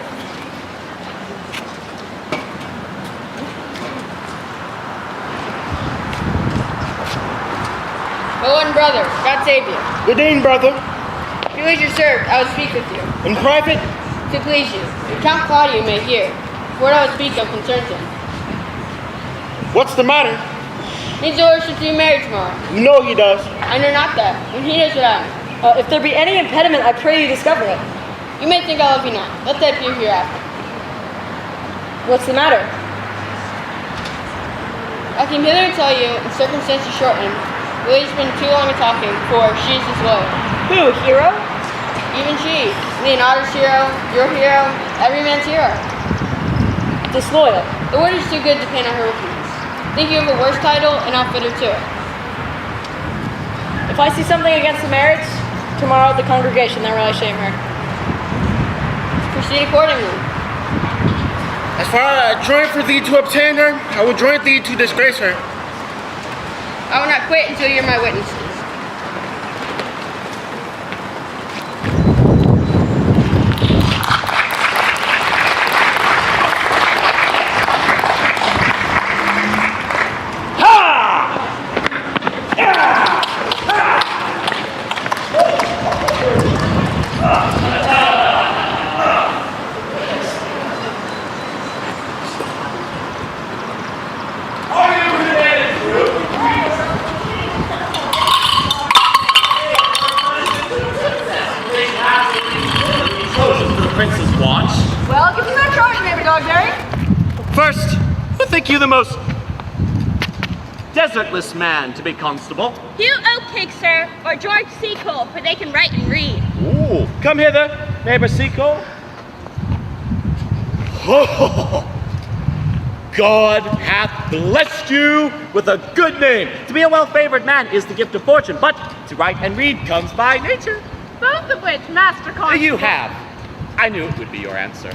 Speaker 10: My Lord and brother, God save you.
Speaker 5: Good evening, brother.
Speaker 10: If you wish to serve, I will speak with you.
Speaker 5: In private,
Speaker 10: To please you, if Count Claudio may hear, what I will speak of concerns him.
Speaker 5: what's the matter?
Speaker 10: Needs orders to be married tomorrow.
Speaker 5: You know he does.
Speaker 10: I know not that, and he knows what I am.
Speaker 6: If there be any impediment, I pray you discover it.
Speaker 10: You may think I love you not. Let that appear hereafter.
Speaker 6: What's the matter?
Speaker 10: I came hither to tell you, in circumstances shortened, Lily's been too long a talking, for she is disloyal.
Speaker 6: Who, hero?
Speaker 10: Even she, Leonardo's hero, your hero, every man's hero.
Speaker 6: Disloyal.
Speaker 10: The word is too good to paint on her wickedness. Think you have a worse title, and I'll fit her to it.
Speaker 6: If I see something against the marriage, tomorrow at the congregation, then will I shame her.
Speaker 10: Proceed accordingly.
Speaker 5: As far as I join for thee to obtain her, I will join thee to disgrace her.
Speaker 10: I will not quit until you're my witnesses.
Speaker 1: Prince's watch.
Speaker 6: Well, give me that charge, neighbor dog, Jerry.
Speaker 1: First, who think you the most desertless man to be constable?
Speaker 4: Hugh Oakcake, sir, or George Seacole, for they can write and read.
Speaker 1: Ooh, come hither, neighbor Seacole. Oh, God hath blessed you with a good name. To be a well-favored man is the gift of fortune, but to write and read comes by nature.
Speaker 4: Both of which, Master Constable.
Speaker 1: You have. I knew it would be your answer.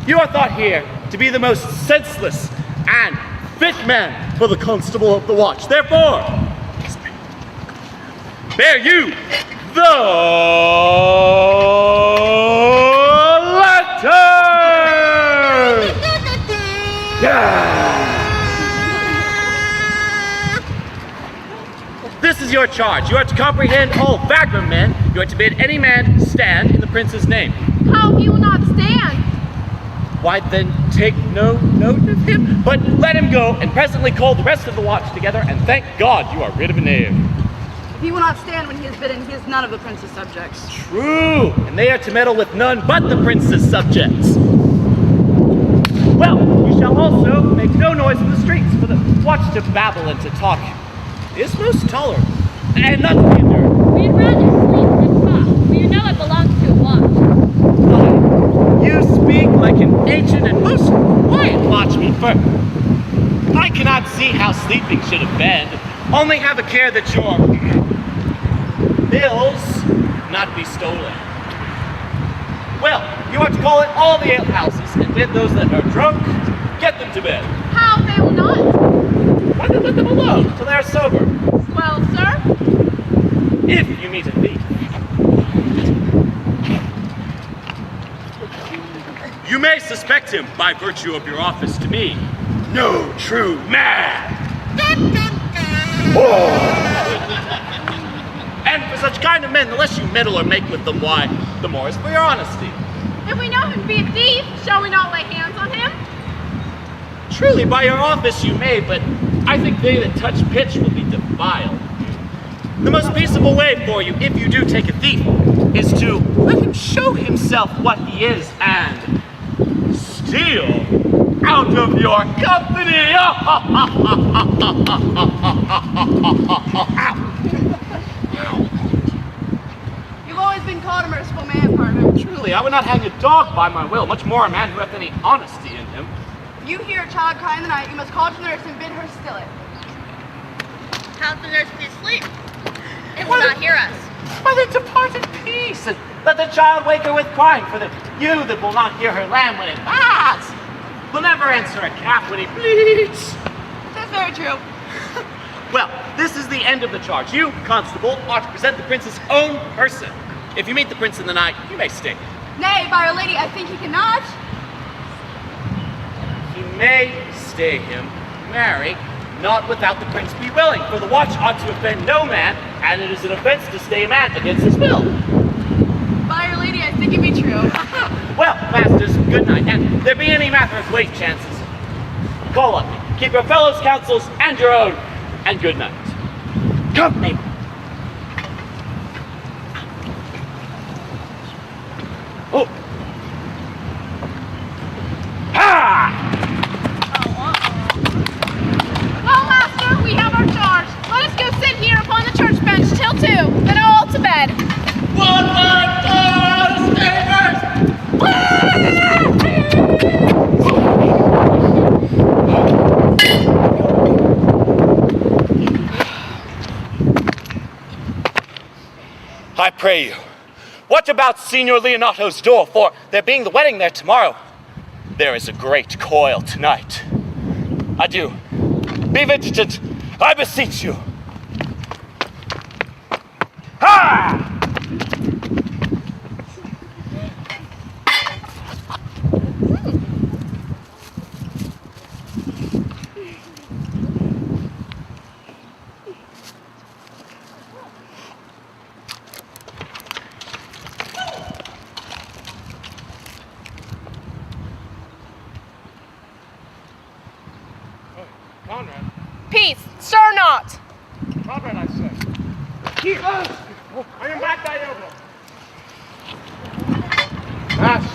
Speaker 1: You are thought here to be the most senseless and fit man for the constable of the watch. Therefore, bear you the letter! Yeah! This is your charge. You are to comprehend all vagrom men. You are to bid any man stand in the prince's name.
Speaker 4: How he will not stand.
Speaker 9: why then take no note of him? But let him go, and presently call the rest of the watch together, and thank God you are rid of a knave.
Speaker 11: If he will not stand when he is bidden, he is none of the prince's subjects.
Speaker 9: True, and they are to meddle with none but the prince's subjects. Well, you shall also make no noise in the streets, for the watch to babble and to talk is most tolerable, and not to be endured.
Speaker 6: We'd rather sleep than talk, for you know it belongs to a watch.
Speaker 9: Why, you speak like an ancient and most quiet watchman, for I cannot see how sleeping should have been. Only have a care that your bills not be stolen. Well, you are to call at all the alehouses and bid those that are drunk, get them to bed.
Speaker 4: How they will not?
Speaker 9: Why then let them alone till they are sober?
Speaker 4: Well, sir,
Speaker 9: If you meet a thief, you may suspect him by virtue of your office to me. No true man. And for such kind of men, the less you meddle or make with them, why, the more is for your honesty.
Speaker 4: if we know him to be a thief, shall we not lay hands on him?
Speaker 9: Truly, by your office you may, but I think they that touch pitch will be defiled. The most peaceable way for you, if you do take a thief, is to let him show himself what he is and steal out of your company.
Speaker 11: You've always been called a merciful man, partner.
Speaker 9: Truly, I would not hang a dog by my will, much more a man who hath any honesty in him.
Speaker 11: If you hear a child cry in the night, you must call to the nurse and bid her still it.
Speaker 7: Have the nurse please sleep. It will not hear us.
Speaker 9: Why then depart in peace, and let the child wake her with crying, for that you that will not hear her lamb when it baa's, will never answer a calf when he bleats.
Speaker 11: That's very true.
Speaker 9: Well, this is the end of the charge. You, constable, ought to present the prince's own person. If you meet the prince in the night, you may stay.
Speaker 11: Nay, by our lady, I think he cannot.
Speaker 9: He may stay him, marry, not without the prince be willing, for the watch ought to offend no man, and it is an offense to stay a man against his will.
Speaker 11: By our lady, I think it be true.
Speaker 9: Well, masters, good night, and if there be any matter of late chances, call on me. Keep your fellows' counsels and your own, and good night. Come, neighbor. Oh. Ha!
Speaker 4: Well, master, we have our charge. Let us go sit here upon the church bench till 2, then all to bed.
Speaker 9: One word, God, neighbors! I pray you, what about Signor Leonato's door? For there being the wedding there tomorrow, there is a great coil tonight. Adieu. Be vigilant, I beseech you. Ha! Conrad.
Speaker 4: Peace, stir not.
Speaker 8: Conrad, I say.
Speaker 5: I am back, thy elbow.
Speaker 8: Mash.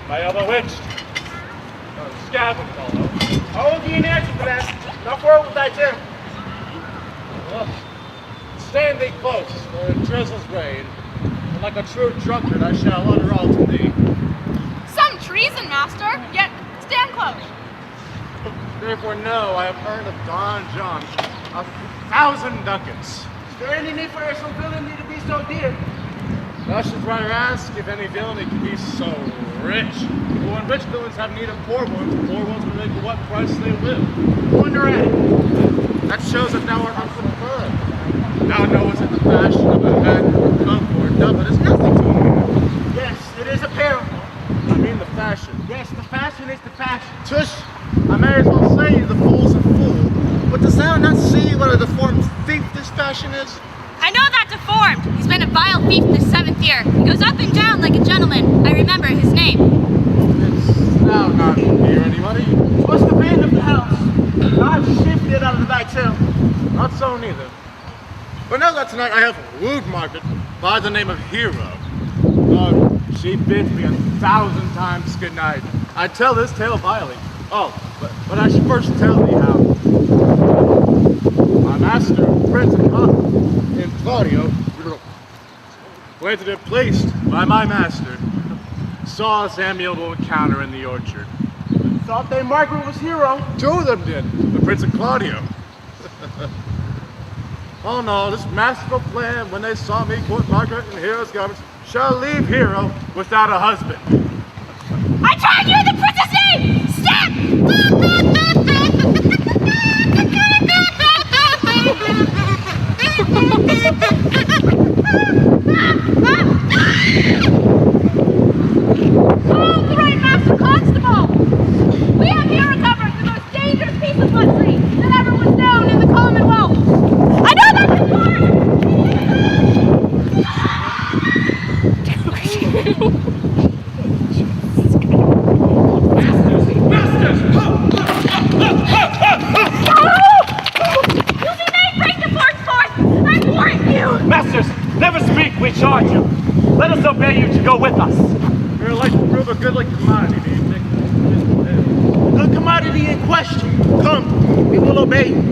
Speaker 8: My elbow witched. Scab would call though.
Speaker 5: I will give you an answer for that. Not forward with thy too.
Speaker 8: Well, stand thee close, for it drizzles rain. And like a true drunkard, I shall utter all to thee.
Speaker 4: Some treason, master, yet stand close.
Speaker 8: Therefore, know I have earned of Don John 1,000 ducats.
Speaker 5: Is there any need for some villainy to be so dear?
Speaker 8: Thou should rather ask if any villainy can be so rich. For when rich villains have need of poor ones will make what price they will.
Speaker 5: Wonder at it.
Speaker 8: That shows that thou art unconfirmed. Thou knowest that the fashion of a hat or a cup or a doublet is nothing to a man.
Speaker 5: Yes, it is apparel.
Speaker 8: I mean the fashion.
Speaker 5: Yes, the fashion is the fashion.
Speaker 8: Tush, I may as well say the fool's a fool. But dost thou not see what a deformed thief this fashion is?
Speaker 7: I know that deformed. He's been a vile thief this 7th year. He goes up and down like a gentleman. I remember his name.
Speaker 8: Didst thou don't either. But now that tonight I have wooed Margaret by the name of Hero. She bids me 1,000 times good night. I tell this tale vilely. Oh, but I should first tell thee how my master, Prince and Claudio, planted and placed by my master, saw this amiable encounter in the orchard.
Speaker 5: Thought they Margaret was Hero.
Speaker 8: Two of them did, the Prince and Claudio. Oh no, this masterful plan, when they saw me court Margaret in Hero's garments, shall leave Hero without a husband.
Speaker 4: I tried you the princess name! Step! Oh, the right master constable! We have here recovered the most dangerous piece of luxury that ever was known in the Commonwealth. I know that's important!
Speaker 9: Masters, never speak, we charge you. Let us obey you to go with us.
Speaker 8: Your life will prove a goodly commodity, do you think?
Speaker 5: Good commodity in question. Come, we will obey you.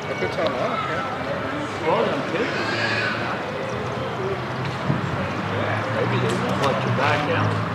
Speaker 8: If it's unlocked,
Speaker 9: Maybe they won't let you back out.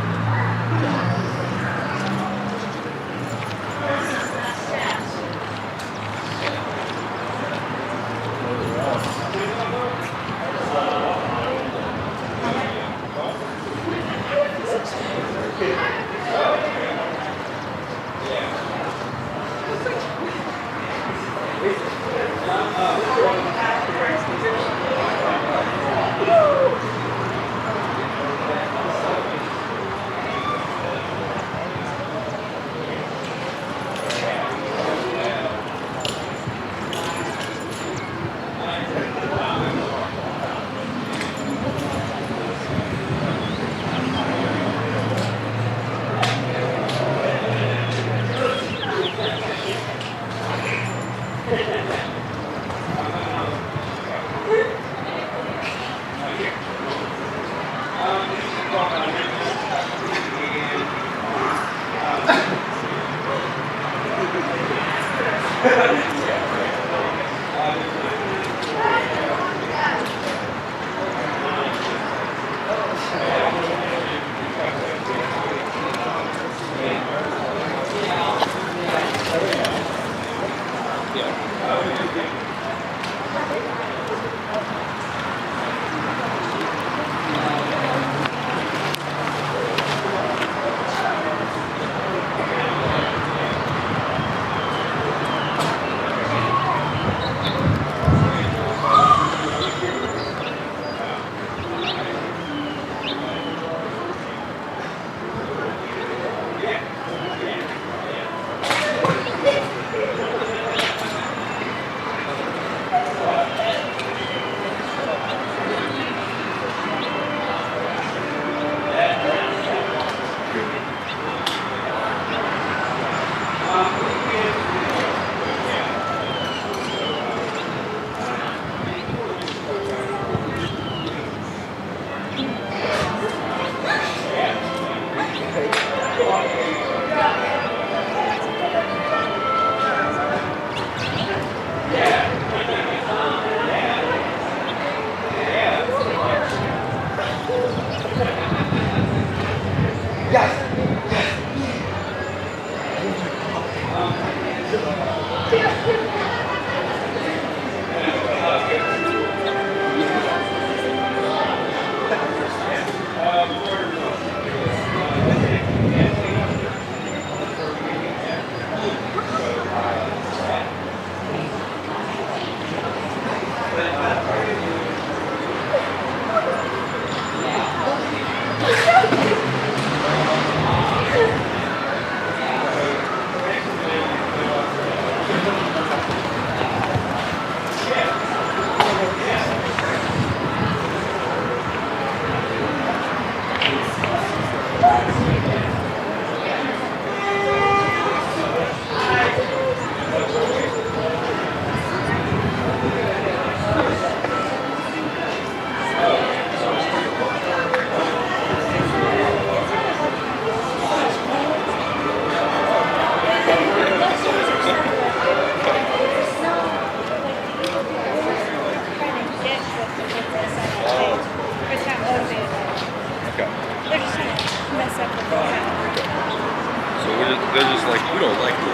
Speaker 12: They're just like, we don't like you.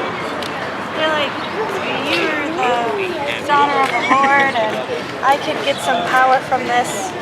Speaker 13: They're like, you're the daughter of a lord, and I could get some power from this.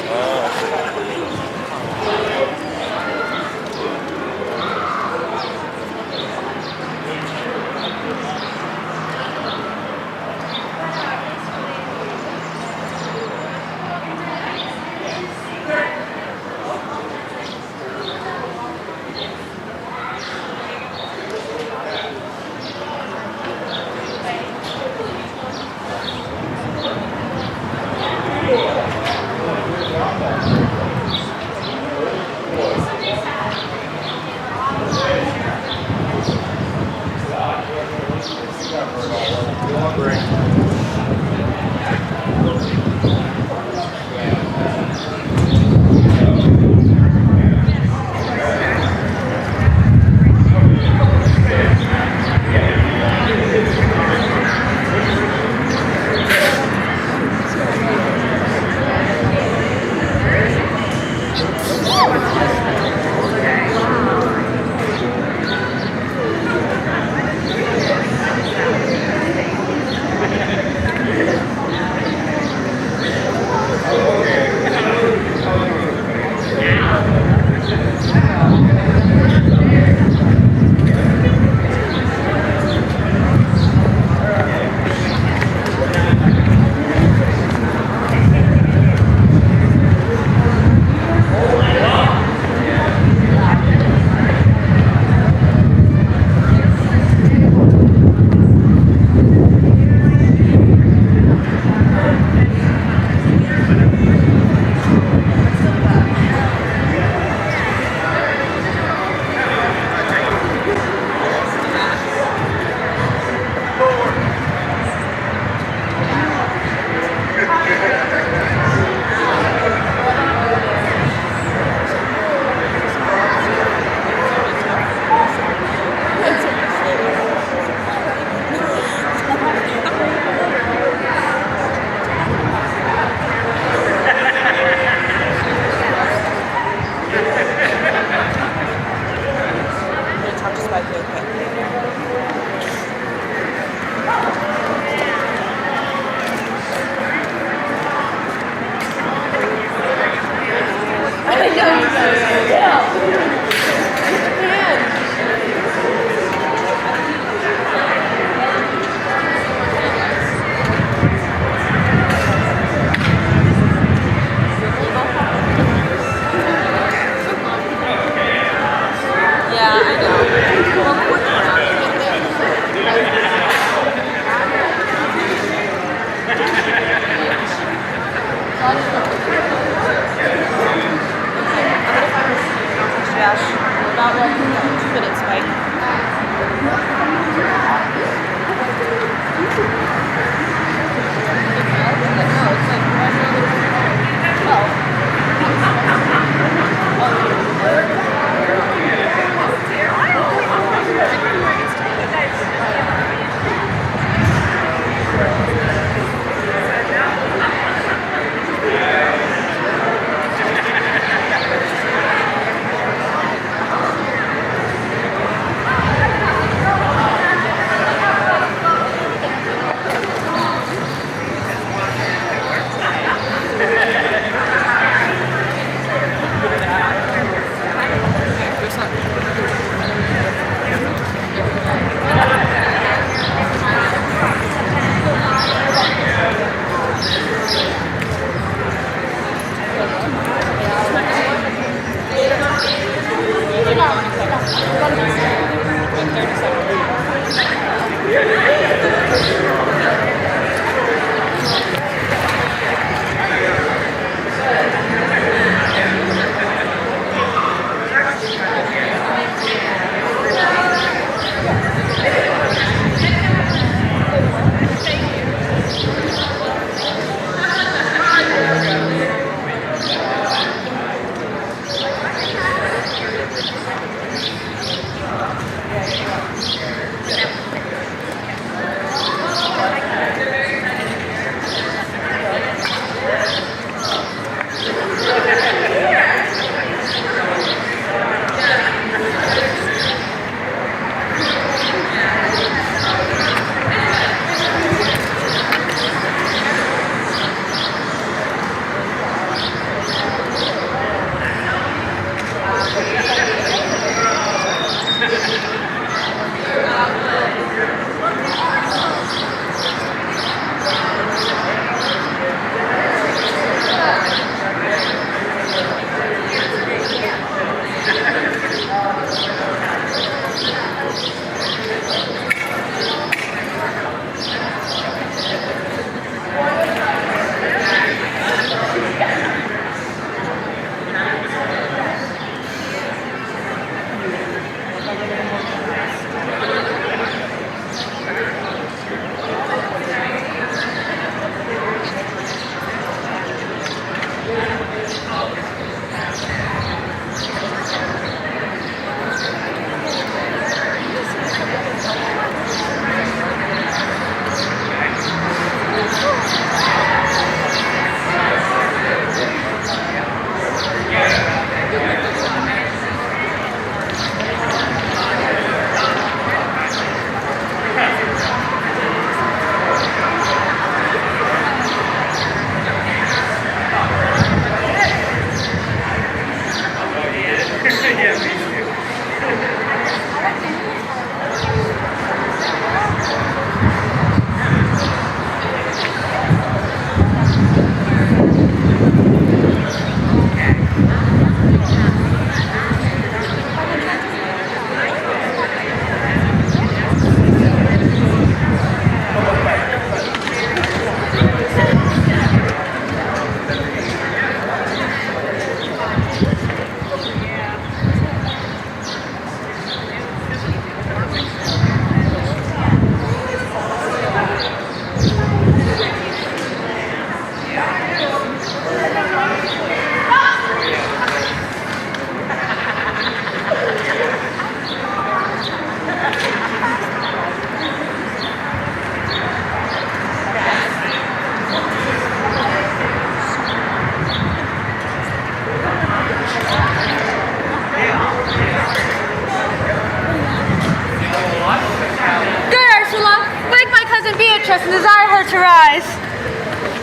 Speaker 13: Beatrice and desire her to rise.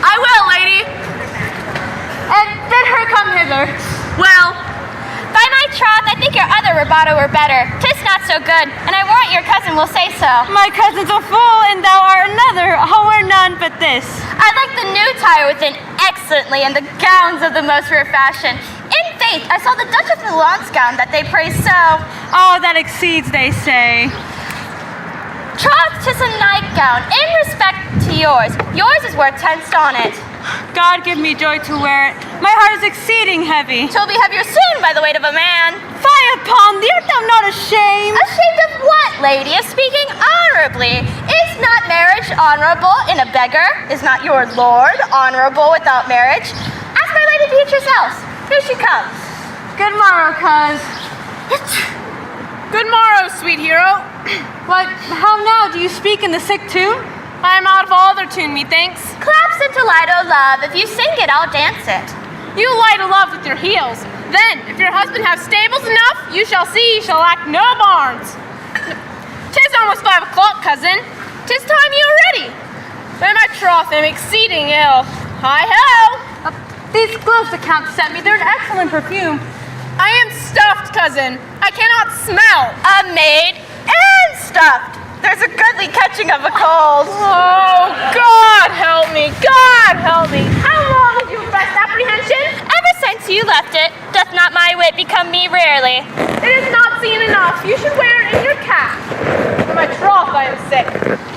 Speaker 4: I will, lady.
Speaker 13: And bid her come hither.
Speaker 4: Well,
Speaker 14: troth, I think your other rubato were better. 'Tis not so good, and I warrant your cousin will say so.
Speaker 6: My cousin's a fool, and thou art another. I'll wear none but this.
Speaker 14: I like the new tire within excellently, and the gowns of the most rare fashion. In faith, I saw the Duchess of Milan's gown that they praise so.
Speaker 6: Oh, that exceeds, they say.
Speaker 14: Troth, 'tis a nightgown, in respect to yours. Yours is worth 10 sonnet.
Speaker 6: God give me joy to wear it. My heart is exceeding heavy.
Speaker 14: 'Twill be heavier soon by the weight of a man.
Speaker 6: Fie upon thee, art thou not ashamed?
Speaker 14: Ashamed of what, lady? Of speaking honorably. Is not marriage honorable in a beggar? Is not your lord honorable without marriage? Ask my Lady Beatrice's house. Here she comes.
Speaker 6: Good morrow, cuz.
Speaker 4: Good morrow, sweet hero.
Speaker 6: What, how now? Do you speak in the sick tune?
Speaker 4: I am out of all other tune, methinks.
Speaker 14: Claps it to light, oh love. If you sing it, I'll dance it.
Speaker 4: You light a love with your heels. Then, if your husband have stables enough, you shall see he shall lack no barns. 'Tis almost 5 o'clock, cousin. 'Tis time you were ready. By my troth, I'm exceeding ill. Hi-ho!
Speaker 6: These gloves the Count sent me, they're an excellent perfume.
Speaker 4: I am stuffed, cousin. I cannot smell.
Speaker 14: A maid and stuffed. There's a goodly catching of a cold.
Speaker 4: Oh, God help me. God help me. How long have you rest apprehension?
Speaker 14: Ever since you left it, doth not my wit become me rarely.
Speaker 4: It is not seen enough. You should wear it in your cap. For my troth, I am sick.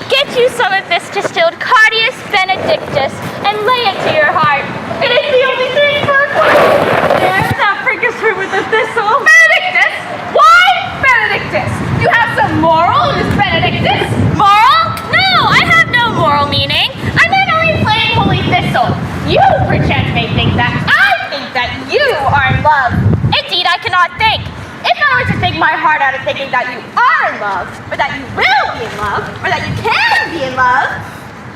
Speaker 14: Get you some of this distilled Cardius Benedictus and lay it to your heart. It is the only thing for a queen.
Speaker 6: There, thou prickest her with a thistle.
Speaker 4: Benedictus? Why Benedictus? You have some moral in this Benedictus?
Speaker 14: Moral? No, I have no moral meaning. I meant only plain holy thistle. You, perchance, may think that I think that you are in love. Indeed, I cannot think. If I were to think my heart out of thinking that you are in love, or that you will be in love, or that you can be in love,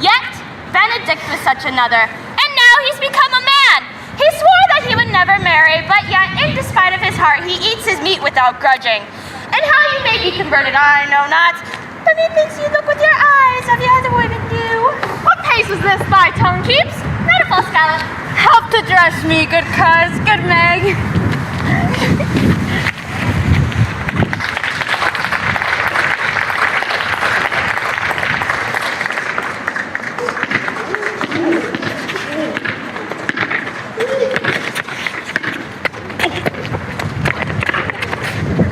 Speaker 14: yet Benedict was such another, and now he's become a man. He swore that he would never marry, but yet, in despite of his heart, he eats his meat without grudging. And how you may be converted, I know not, but methinks you look with your eyes of the other women do.
Speaker 4: What pace is this thy tongue keeps?
Speaker 14: Not a false scallop.
Speaker 6: Help to dress me, good cuz, good Meg.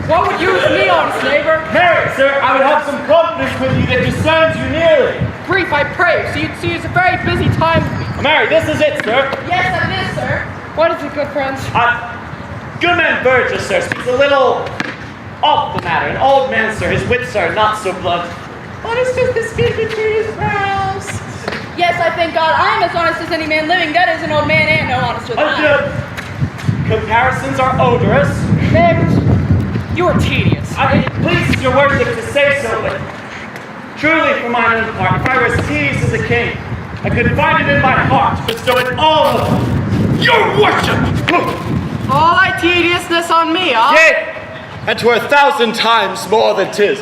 Speaker 2: What would you with me, honest neighbor?
Speaker 9: Mary, sir, I would have some confidence with you that discerns you nearly.
Speaker 2: Brief, I pray. See, it's a very busy time with me.
Speaker 9: Mary, this is it, sir.
Speaker 2: Yes, that it is, sir. What is it, good friends?
Speaker 9: Good man Burgess, sir, speaks a little off the matter. An old man, sir, his wits are not so blunt. Honest as the skin between his brows.
Speaker 2: Yes, I thank God I am as honest as any man living. That is an old man and no honester than I.
Speaker 9: Comparisons are odorous.
Speaker 2: You are tedious.
Speaker 9: It pleases your worship to say so, but truly for mine own part, if I were as tedious as a king, I could find it in my heart to bestow it all upon your worship.
Speaker 2: All thy tediousness on me, huh?
Speaker 9: Yea, and 1,000 times more than 'tis.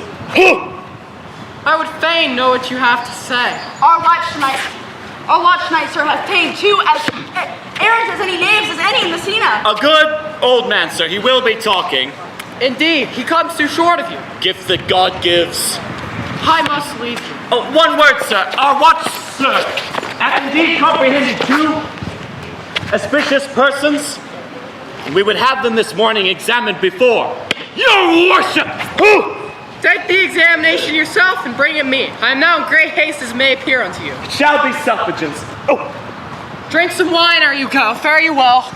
Speaker 2: I would fain know what you have to say.
Speaker 11: Our watch knight, sir, hath paid two as errands as any knaves as any in Messina.
Speaker 1: A good old man, sir. He will be talking.
Speaker 2: Indeed, he comes too short of you.
Speaker 1: Gift that God gives.
Speaker 2: I must leave you.
Speaker 1: Oh, one word, sir. Our watch, sir. And indeed comprehended two auspicious persons. We would have them this morning examined before your worship.
Speaker 2: Take the examination yourself and bring it me. I am now in great haste as may appear unto you.
Speaker 1: It shall be suffragans. Oh.
Speaker 2: Drink some wine ere you go. Fare you well.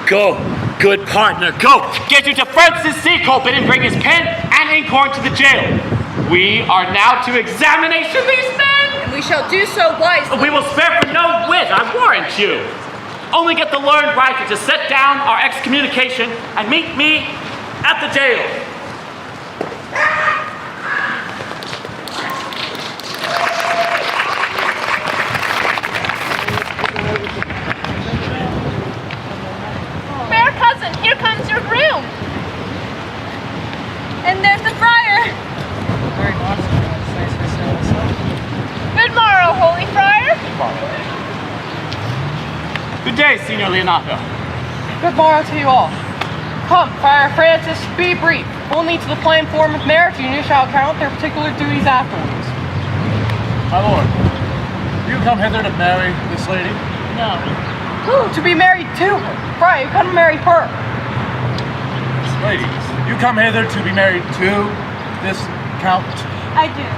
Speaker 1: Go, good partner, go. Get you to Francis C. Colbert and bring his pen and inkhorn to the jail. We are now to examination these men.
Speaker 2: And we shall do so wisely.
Speaker 1: We will spare for no wit, I warrant you. Only get the learned writer to set down our excommunication and meet me at the jail.
Speaker 4: Fair cousin, here comes your groom.
Speaker 9: Signor Leonato.
Speaker 2: Good morrow to you all. Come, Friar Francis, be brief. Only to the plain form of marriage, and you shall count their particular duties afterwards.
Speaker 8: My lord, you come hither to marry this lady?
Speaker 2: No. To be married to her. Friar, you come to marry her.
Speaker 8: Ladies, you come hither to be married to this count?
Speaker 13: I do.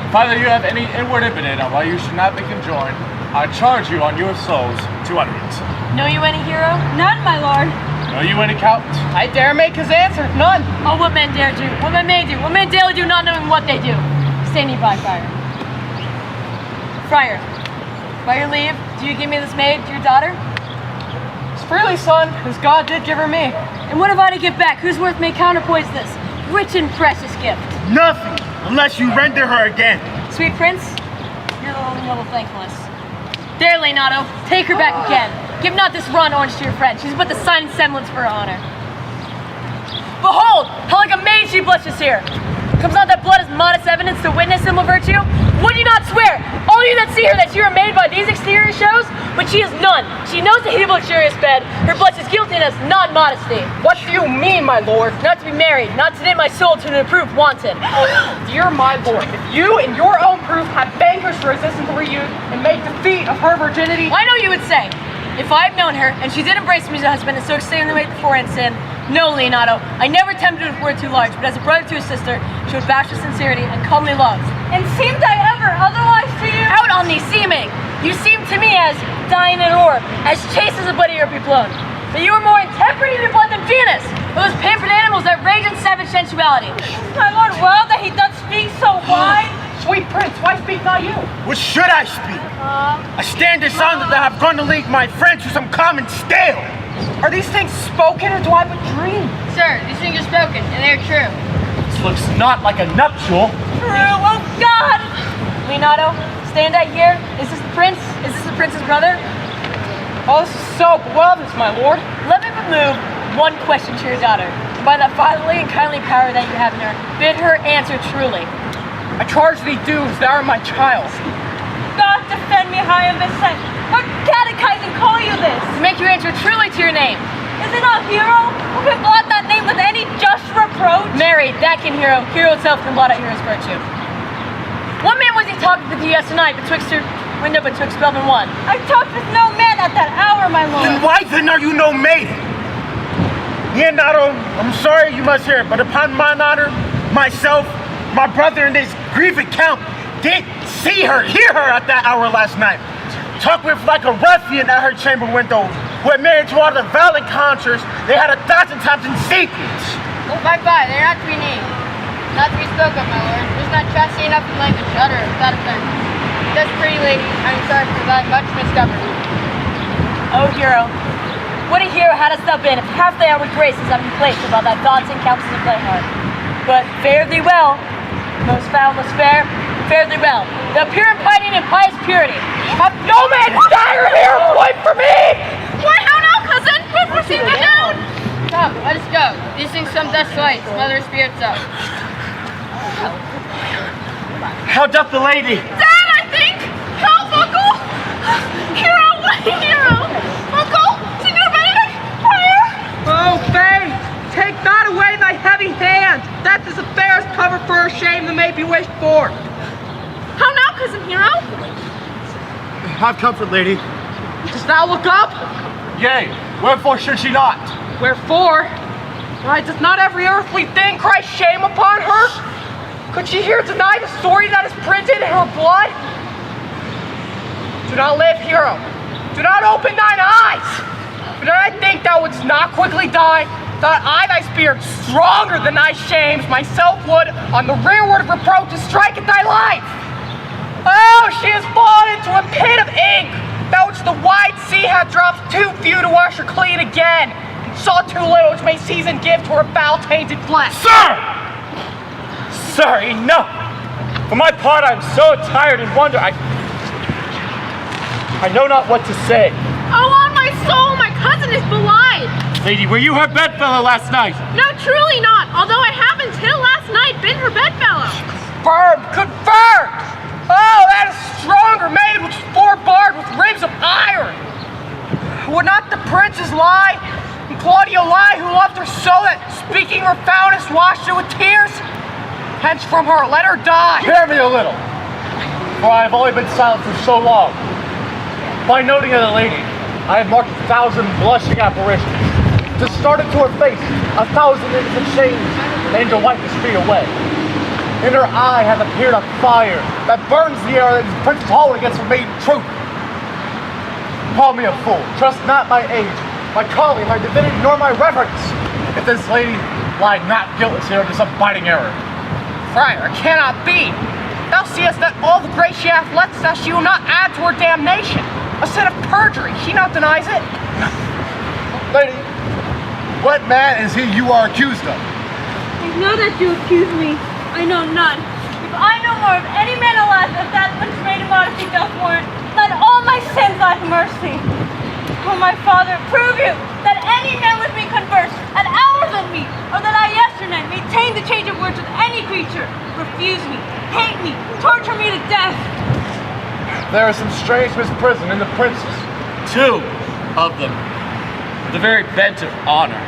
Speaker 8: If either you have any inward impediment on why you should not be conjoined, I charge you on your souls to utterance.
Speaker 6: Know you any hero?
Speaker 13: None, my lord.
Speaker 8: Know you any count?
Speaker 2: I dare make his answer. None.
Speaker 6: Oh, what men dare do, what men may do, what men daily do, not knowing what they do. Standing by, Friar. Friar, by your leave, do you give me this maid, your daughter?
Speaker 2: Freely, son, as God did give her me.
Speaker 6: And what have I to give back? Whose worth may counterpoise this rich and precious gift?
Speaker 5: Nothing, unless you render her again.
Speaker 6: Sweet prince, your only noble thankfulness. There, Leonato, take her back again. Give not this raw orange to your friend. She's but the sign and semblance for her honor. Behold, how like a maid she blushes here. Comes not that blood as modest evidence to witness simple virtue? Would you not swear, all you that see her, that you are made by these exterior shows? But she is none. She knows the heat of luxurious bed. Her blush is guiltiness, not modesty.
Speaker 2: What do you mean, my lord?
Speaker 6: Not to be married, not to knit my soul to an approved wanton.
Speaker 2: Dear my lord, if you in your own proof have vanquished the resistance of her youth and made defeat of her virginity,
Speaker 6: I know you would say, if I have known her, and she did embrace me as a husband and so exceedingly wait before in sin, no, Leonato, I never tempted with word too large, but as a brother to a sister, showed bashful sincerity and comely love.
Speaker 13: And seemed I ever otherwise to you?
Speaker 6: Out on thee seeming! You seem to me as dying in ore, as chaste as a buddy be blown. But you are more intemperate in your blood than Venus, those pampered animals that rage in savage sensuality.
Speaker 13: My lord, well that he doth speak so wide.
Speaker 2: sweet prince, why speak not you?
Speaker 5: What should I speak? I stand dishonored that I've gone to lead my friends to some common stale.
Speaker 2: Are these things spoken or do I but dream?
Speaker 10: Sir, these things are spoken, and they're true.
Speaker 9: This looks not like a nuptial.
Speaker 6: True, oh God! Leonato, stand I here? Is this the prince? Is this the prince's brother?
Speaker 2: Oh, this is so beloved, my lord.
Speaker 6: Let me remove one question to your daughter. By that fatherly and kindly power that you have in her, bid her answer truly.
Speaker 2: I charge thee dues, thou art my child.
Speaker 13: God defend me high in this sense. What catechizing call you this?
Speaker 6: To make you answer truly to your name.
Speaker 13: Is it not hero? Who can blot that name with any just reproach?
Speaker 6: Married, that can hero. Hero itself can blot out hero's virtue. What man was he talking with you yesternight betwixt your window betwixt 12 and 1?
Speaker 13: I talked with no man at that hour, my lord.
Speaker 5: Then why then are you no maiden? Leonato, I'm sorry you must hear it, but upon mine honor, myself, my brother, and this grieved count did see her, hear her at that hour last night. Talk with like a ruffian at her chamber window, who had married to all the valiant conjurers they had 1,000 times in secrets.
Speaker 10: Oh, bye-bye, they're not to be named. Not to be spoke of, my lord. There's not trusty enough in language to utter without offense. This pretty lady, I'm sorry for that much misgoverned.
Speaker 6: Oh, hero. What a hero hadst thou been if half thy outward graces had been placed about thy thoughts and counsels of thy heart. But fare thee well, most foul, most fair, fare thee well. Thou pure and piety and pious purity.
Speaker 2: Have no man dire here, wife for me!
Speaker 4: Why, how now, cousin? We'll proceed to down.
Speaker 10: Come, let us go. These things some dust light, smother spirits up.
Speaker 5: How doth the lady?
Speaker 4: Dad, I think! Help, uncle! Hero, what hero? Uncle, Signor Benedict, fire!
Speaker 2: Oh, Faye, take not away thy heavy hand. That is the fairest cover for her shame that may be wished for.
Speaker 4: How now, cousin Hero?
Speaker 5: Have comfort, lady.
Speaker 2: Dost thou look up?
Speaker 8: Yea, wherefore should she not?
Speaker 2: Wherefore? Why, does not every earthly thing cry shame upon her? Could she here deny the story that is printed in her blood? Do not live, hero. Do not open thine eyes. For did I think thou wouldst not quickly die, thought I thy spirit stronger than thy shames, myself would, on the rearward of reproaches, strike at thy life. Oh, she has fallen into a pit of ink, that which the wide sea hath dropped too few to wash her clean again, and saw too little which may season give to her foul-tainted flesh.
Speaker 9: Sir! Sir, enough! For my part, I am so tired and wonder, I know not what to say.
Speaker 4: Oh, on my soul, my cousin is belied.
Speaker 9: Lady, were you her bedfellow last night?
Speaker 4: No, truly not, although I have until last night been her bedfellow.
Speaker 2: Confirmed! Confirmed! Oh, that is stronger, made which is four-barred with ribs of iron. Would her foulness washed it with tears? Hence from her, let her die.
Speaker 8: Hear me a little, for I have only been silent for so long. By noting of the lady, I have marked 1,000 blushing apparitions. To start into her face, 1,000 innocent shames, the angel wiped the street away. In her eye hath appeared a fire that burns the air that is Princess Hall against her maiden truth. Call me a fool, trust not my age, my calling, my divinity, nor my reverence, if this lady lie not guiltless here of this abiding error.
Speaker 2: Friar, it cannot be. Thou seest that all the grace she hath left us, she will not add to her damnation. A sin of perjury, she not denies it.
Speaker 8: Lady, what man is he you are accused of?
Speaker 7: I know that you accuse me. I know none. If I know more of any man alive than that which made a modesty doth warrant, let all my sins lack mercy. Oh, my Father, prove you that any man with me converse at hours with me, or that I yesternight maintained the change of words with any creature, refuse me, hate me, torture me to death.
Speaker 8: There is some strange misprison in the princes.
Speaker 1: 2 of them, the very bent of honor.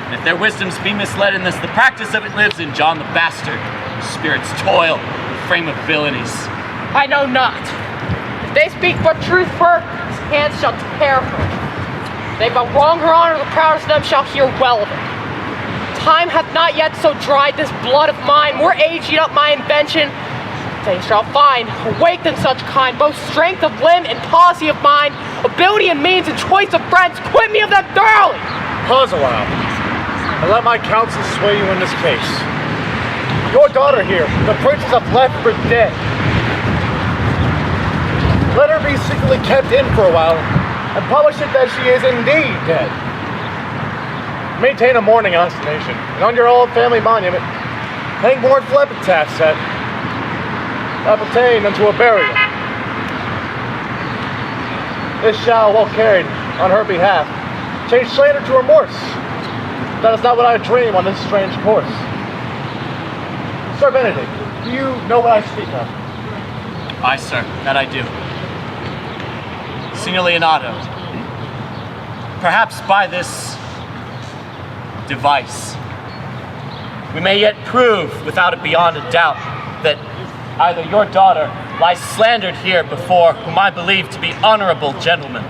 Speaker 1: And if their wisdoms be misled in this, the practice of it lives in John the Bastard. Spirits toil, the frame of villainies.
Speaker 2: I know not. If they speak but truth, her hands shall tear her. If they but wrong her honor, the proudest of them shall hear well of it. Time hath not yet so dried this blood of mine, more age eat up my invention. They shall find, awaked in such kind, both strength of limb and policy of mind, ability and means and choice of friends, quit me of them thoroughly.
Speaker 8: Pause a while, and let my counsel sway you in this case. Your daughter here, the princess hath left for dead. Let her be secretly kept in for a while, and publish it that she is indeed dead. Maintain a mourning consternation, and on your old family monument, hang mournful epitaphs that appertain unto a burial. This shall, well carried on her behalf, change slander to remorse. That is not what I dream on this strange course. Sir Benedict, do you know what I speak of?
Speaker 1: Aye, sir, that I do. Signor Leonardo, perhaps by this device, we may yet prove, without it beyond a doubt, that either your daughter lies slandered here before whom I believe to be honorable gentlemen,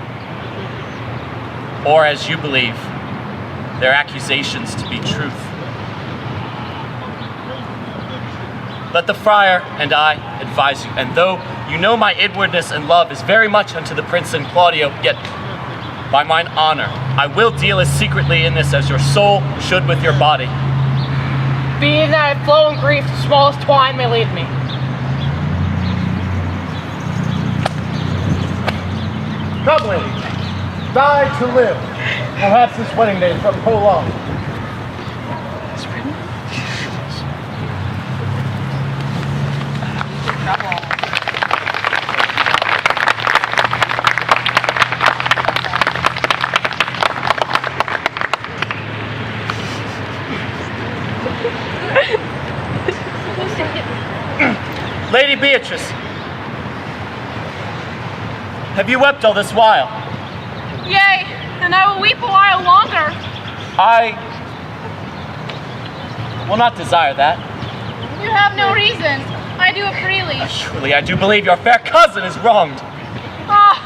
Speaker 1: or as you believe, their accusations to be truth. Let the friar and I advise you, and though you know my inwardness and love is very much unto the Prince and Claudio, yet by mine honor, I will deal as secretly in this as your soul should with your body.
Speaker 2: Being that I flow in grief, the smallest twine may lead me.
Speaker 8: Come, lady, die to live. Perhaps this wedding day is but prolonged.
Speaker 1: Lady Beatrice, have you wept all this while?
Speaker 4: Yea, and I will weep a while longer.
Speaker 1: I will not desire that.
Speaker 4: You have no reason. I do it freely.
Speaker 1: Surely I do believe your fair cousin is wronged.
Speaker 4: Ah,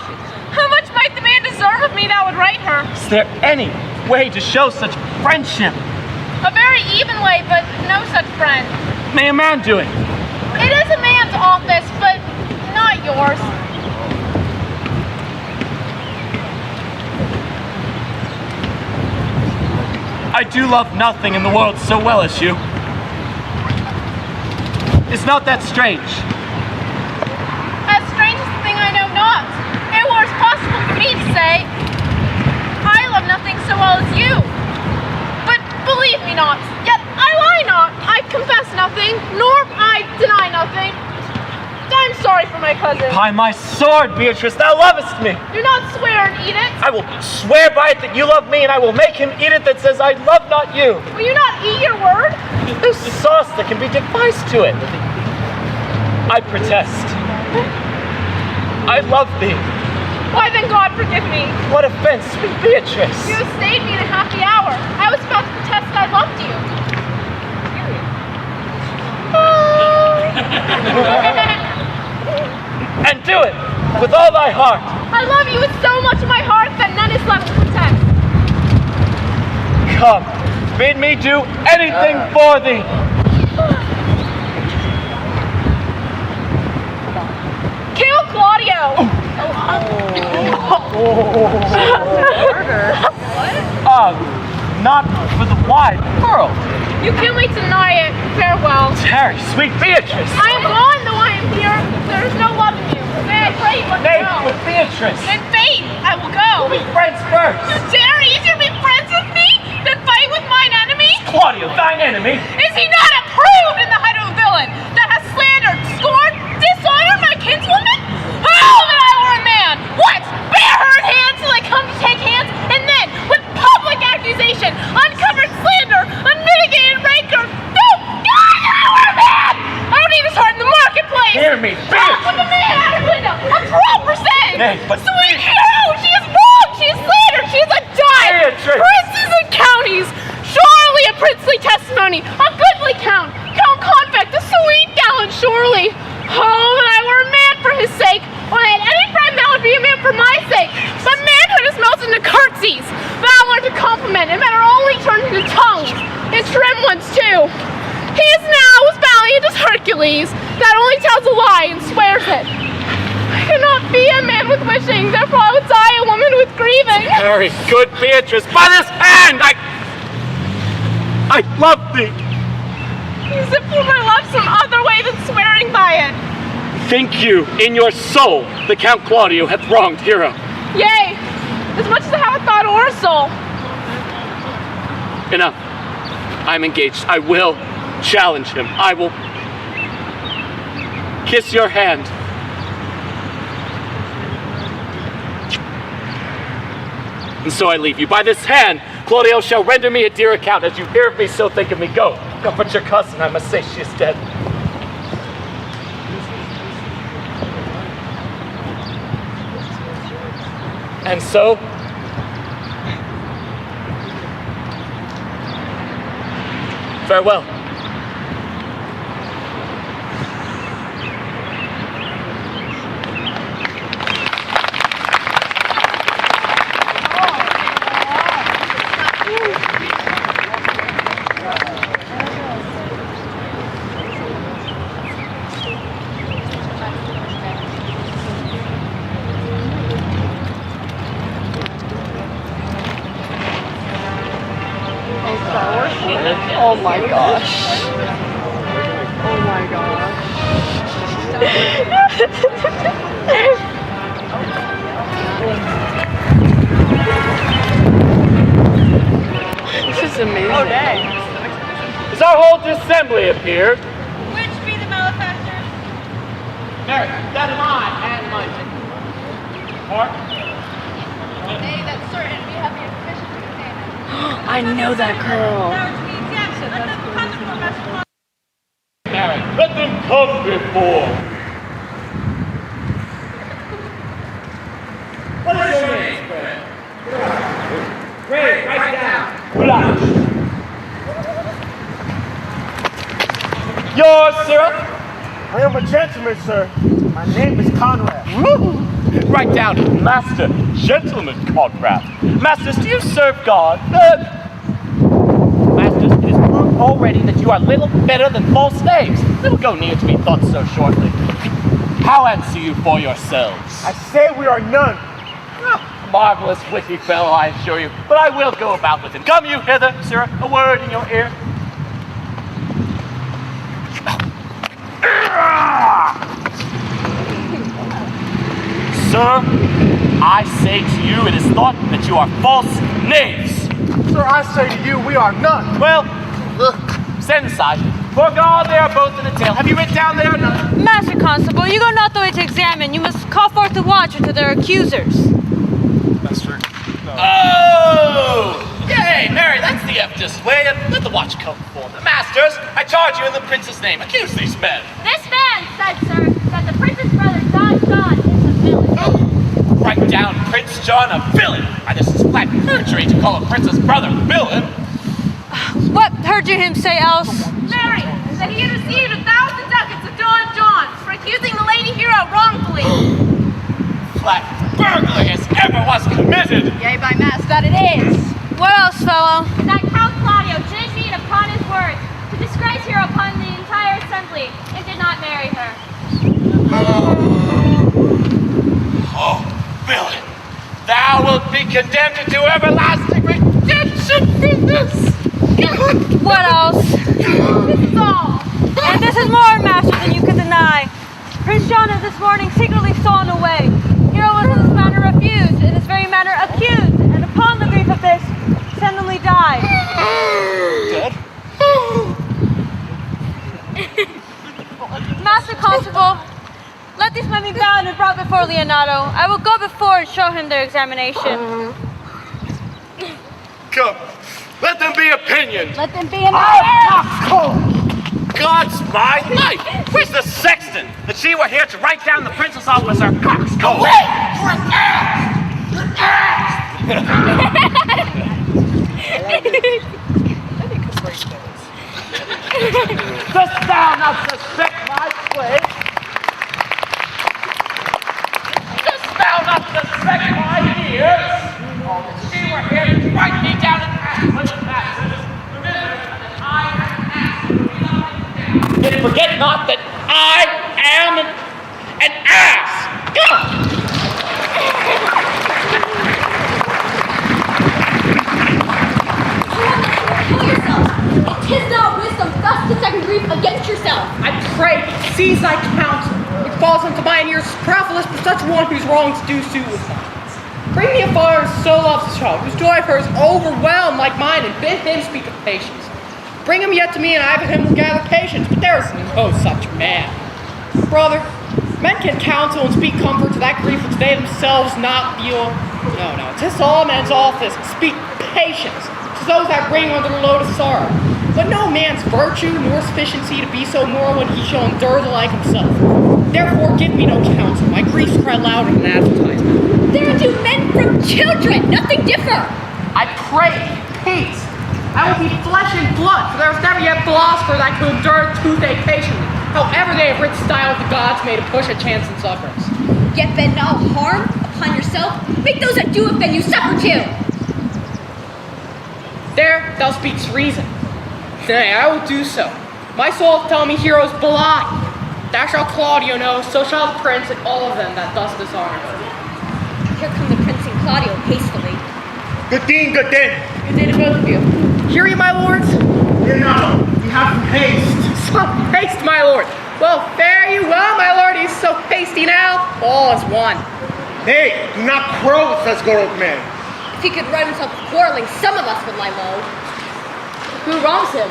Speaker 4: how much might the man deserve of me that would right her?
Speaker 1: Is there any way to show such friendship?
Speaker 4: A very even way, but no such friend.
Speaker 1: May a man do it?
Speaker 4: It is a man's office, but not yours.
Speaker 1: I do love nothing in the world so well as you. Is not that strange?
Speaker 4: As strange as the thing I know not. It were possible for me to say, I love nothing so well as you. But believe me not, yet I lie not. I confess nothing, nor I deny nothing. I'm sorry for my cousin.
Speaker 1: By my sword, Beatrice, thou lovest me.
Speaker 4: Do not swear and eat it.
Speaker 1: I will swear by it that you love me, and I will make him eat it that says I love not you.
Speaker 4: Will you not eat your word?
Speaker 1: There's sauce that can be devised to it. I protest. I love thee.
Speaker 4: Why then God forgive me.
Speaker 1: What offense, sweet Beatrice?
Speaker 4: You have stayed me in a happy hour. I was about to protest protested I loved you.
Speaker 9: And do it with all thy heart.
Speaker 4: I love you with so much of my heart that none is left to protect.
Speaker 9: Come, bid me do anything for thee.
Speaker 4: Kill Claudio!
Speaker 9: Not for the wide world.
Speaker 4: You kill me tonight. Farewell.
Speaker 9: Tarry, sweet Beatrice.
Speaker 4: I am gone, though I am here. There is no love in you. May I pray you let me
Speaker 9: Nay,
Speaker 4: go?
Speaker 9: with Beatrice.
Speaker 4: In faith, I will go.
Speaker 9: We'll be friends first.
Speaker 4: You dare easier be friends with me than fight with mine enemy?
Speaker 9: Claudio, thine enemy.
Speaker 4: Is he not approved in the height of a villain that has slandered, scorned, dishonored my kinswoman? Oh, that I were a man! What? Bear her in hand till I come to take hands, and then, with public accusation, uncovered slander, unmitigated rancor, no! God, that I were a man! I don't need his heart in the marketplace!
Speaker 9: Hear me,
Speaker 4: Drop with the man out of window! A 12%!
Speaker 9: Nay, but
Speaker 4: Sweet hero! She is wrong! She is slandered! She is a dime!
Speaker 9: Beatrice!
Speaker 4: Princes and counties! Surely a princely testimony! A goodly count! Count Confect, a sweet gallant, surely! Oh, that I were a man for his sake! Or that any friend that would be a man for my sake! But manhood is melted into curtsies! Valor to compliment, and men are only turned into tongues! And trim ones, too! He is now as valiant as Hercules, that only tells a lie and swears it! I cannot be a man with wishing, therefore I would die a woman with grieving!
Speaker 9: Very good, Beatrice. By this hand, I love thee.
Speaker 4: Use it for my love some other way than swearing by it.
Speaker 9: Think you, in your soul, the Count Claudio hath wronged Hero?
Speaker 4: Yea, as much as I have a thought or a soul.
Speaker 9: Enough. I'm engaged. I will challenge him. I will kiss your hand. And so I leave you. By this hand, Claudio shall render me a dear account. As you hear of me, so think of me. Go. Comfort your cousin. I must say she is dead. And so, farewell.
Speaker 2: Oh my gosh. Oh my gosh. This is amazing.
Speaker 9: Oh, dang. As our whole assembly appeared,
Speaker 4: Which be the malefactors?
Speaker 9: Mary, that am I, and my Mark.
Speaker 4: Nay, that's certain. We have the official to examine.
Speaker 2: I know that girl.
Speaker 9: Mary, let them come before. What is your name, friend? Ray, write down. Blanche. Yours, sir?
Speaker 5: I am a gentleman, sir. My name is Conrad.
Speaker 9: Woo! Write down, Master, Gentleman Conrad. Masters, do you serve God? Masters, it is proved already that you are little better than false knaves. They will go near to be thought so shortly. How answer you for yourselves?
Speaker 5: I say we are none.
Speaker 9: Marvelous witty fellow, I assure you. But I will go about with him. Come you hither, sir, a word in your ear. Sir, I say to you, it is thought that you are false knaves.
Speaker 5: Sir, I say to you, we are none.
Speaker 9: Well, stand aside. For God, they are both in the tail. Have you written down there? No.
Speaker 6: Master Constable, you go not the way to examine. You must call forth the watcher to their accusers.
Speaker 12: That's true.
Speaker 9: Oh! Yay, Mary, that's the eftest way. Let the watch come before them. Masters, I charge you in the prince's name. Accuse these men.
Speaker 14: This man said, sir, that the prince's brother, John, is a villain.
Speaker 9: Write down Prince John a villain. Why, this is flat perjury to call a prince's brother a villain.
Speaker 6: What heard you him say else?
Speaker 4: Mary, that he had received 1,000 ducats of Don John for accusing the lady hero wrongfully.
Speaker 9: Flat burglary as ever was committed.
Speaker 10: Yea, by mass, that it is.
Speaker 6: What else, fellow?
Speaker 14: That Count Claudio did indeed upon his word to disgrace her upon the entire assembly and did not marry her.
Speaker 9: Oh, villain, thou wilt be condemned to everlasting redemption for this.
Speaker 6: What else?
Speaker 14: This is all.
Speaker 6: And this is more, master, than you can deny. Prince John has this morning secretly stolen away. Hero was in this manner refused, in this very manner accused, and upon the grief of this, suddenly died.
Speaker 9: Dead?
Speaker 6: Master Constable, let these men be bound and brought before Leonardo. I will go before and show him their examination.
Speaker 8: Come, let them be opinioned.
Speaker 10: Let them be in my
Speaker 9: God's my life! Where's the sexton? That she were here to write down the prince's officer coxcomb.
Speaker 8: Away! You're an ass! You're an ass!
Speaker 9: Dost thou not suspect my play? Dost thou not suspect my ears? Oh, that she were here to write me down an ass with the masses. Remember that I am an ass. And forget not that I am an ass. Go!
Speaker 7: Kill yourself. It is not wisdom thus to second grief against yourself.
Speaker 2: I pray, seize thy counsel, which falls unto mine ears superfluous for such one whose wrongs do suit with mine. Bring me a father who so loves his child, whose joy for her is overwhelmed like mine, and bid him speak of patience. Bring him yet to me, and I of him will gather patience, but there is no such man. Brother, men can counsel and speak comfort to that grief which they themselves not feel. No, 'tis all men's office, speak patience to those that bring under the load of sorrow. But no man's virtue nor sufficiency to be so moral when he shall endure the like himself. Therefore give me no counsel, my griefs cry louder than advertisement.
Speaker 7: There do men from children, nothing differ.
Speaker 2: I pray, peace. I will be flesh and blood, for there was never yet philosopher that could endure toothache patiently. However they have writ style of the gods made to push a chance in sufferance.
Speaker 7: Yet bend not harm upon yourself. Make those that do offend you suffer too.
Speaker 2: There thou speaks reason. Nay, I will do so. My soul tell me heroes belie. That shall Claudio know, so shall the prince and all of them that thus dishonor her.
Speaker 7: Here come the prince and Claudio hastily.
Speaker 5: Good thing, good thing.
Speaker 2: Good day to both of you. Hear ye, my lords?
Speaker 5: Leonardo, you have some haste.
Speaker 2: Some haste, my lord. Well, fare you well, my lord. He's so hasty now. All is one.
Speaker 5: Hey, do not quarrel with such good old men.
Speaker 7: If he could right himself with quarreling, some of us would lie low. Who wrongs him?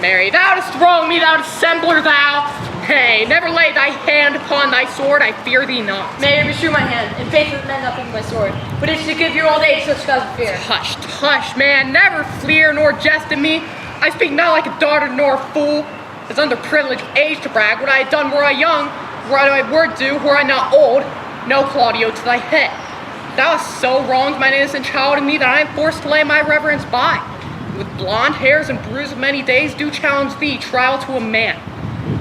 Speaker 2: Mary, thou dost wrong me, thou dissembler, thou. Hey, never lay thy hand upon thy sword, I fear thee not.
Speaker 6: May I bestrue my hand, in faith of the men not with my sword, but it should give your old age such cause of fear.
Speaker 2: Hush, hush, man, never fleer nor jest at me. I speak not like a daughter nor a fool. It's under privilege of age to brag what I had done were I young, what I would do were I not old. No, Claudio, to thy head. Thou hast so wronged mine innocent child in me that I am forced to lay my reverence by. With blonde hairs and bruise of many days do challenge thee, trial to a man.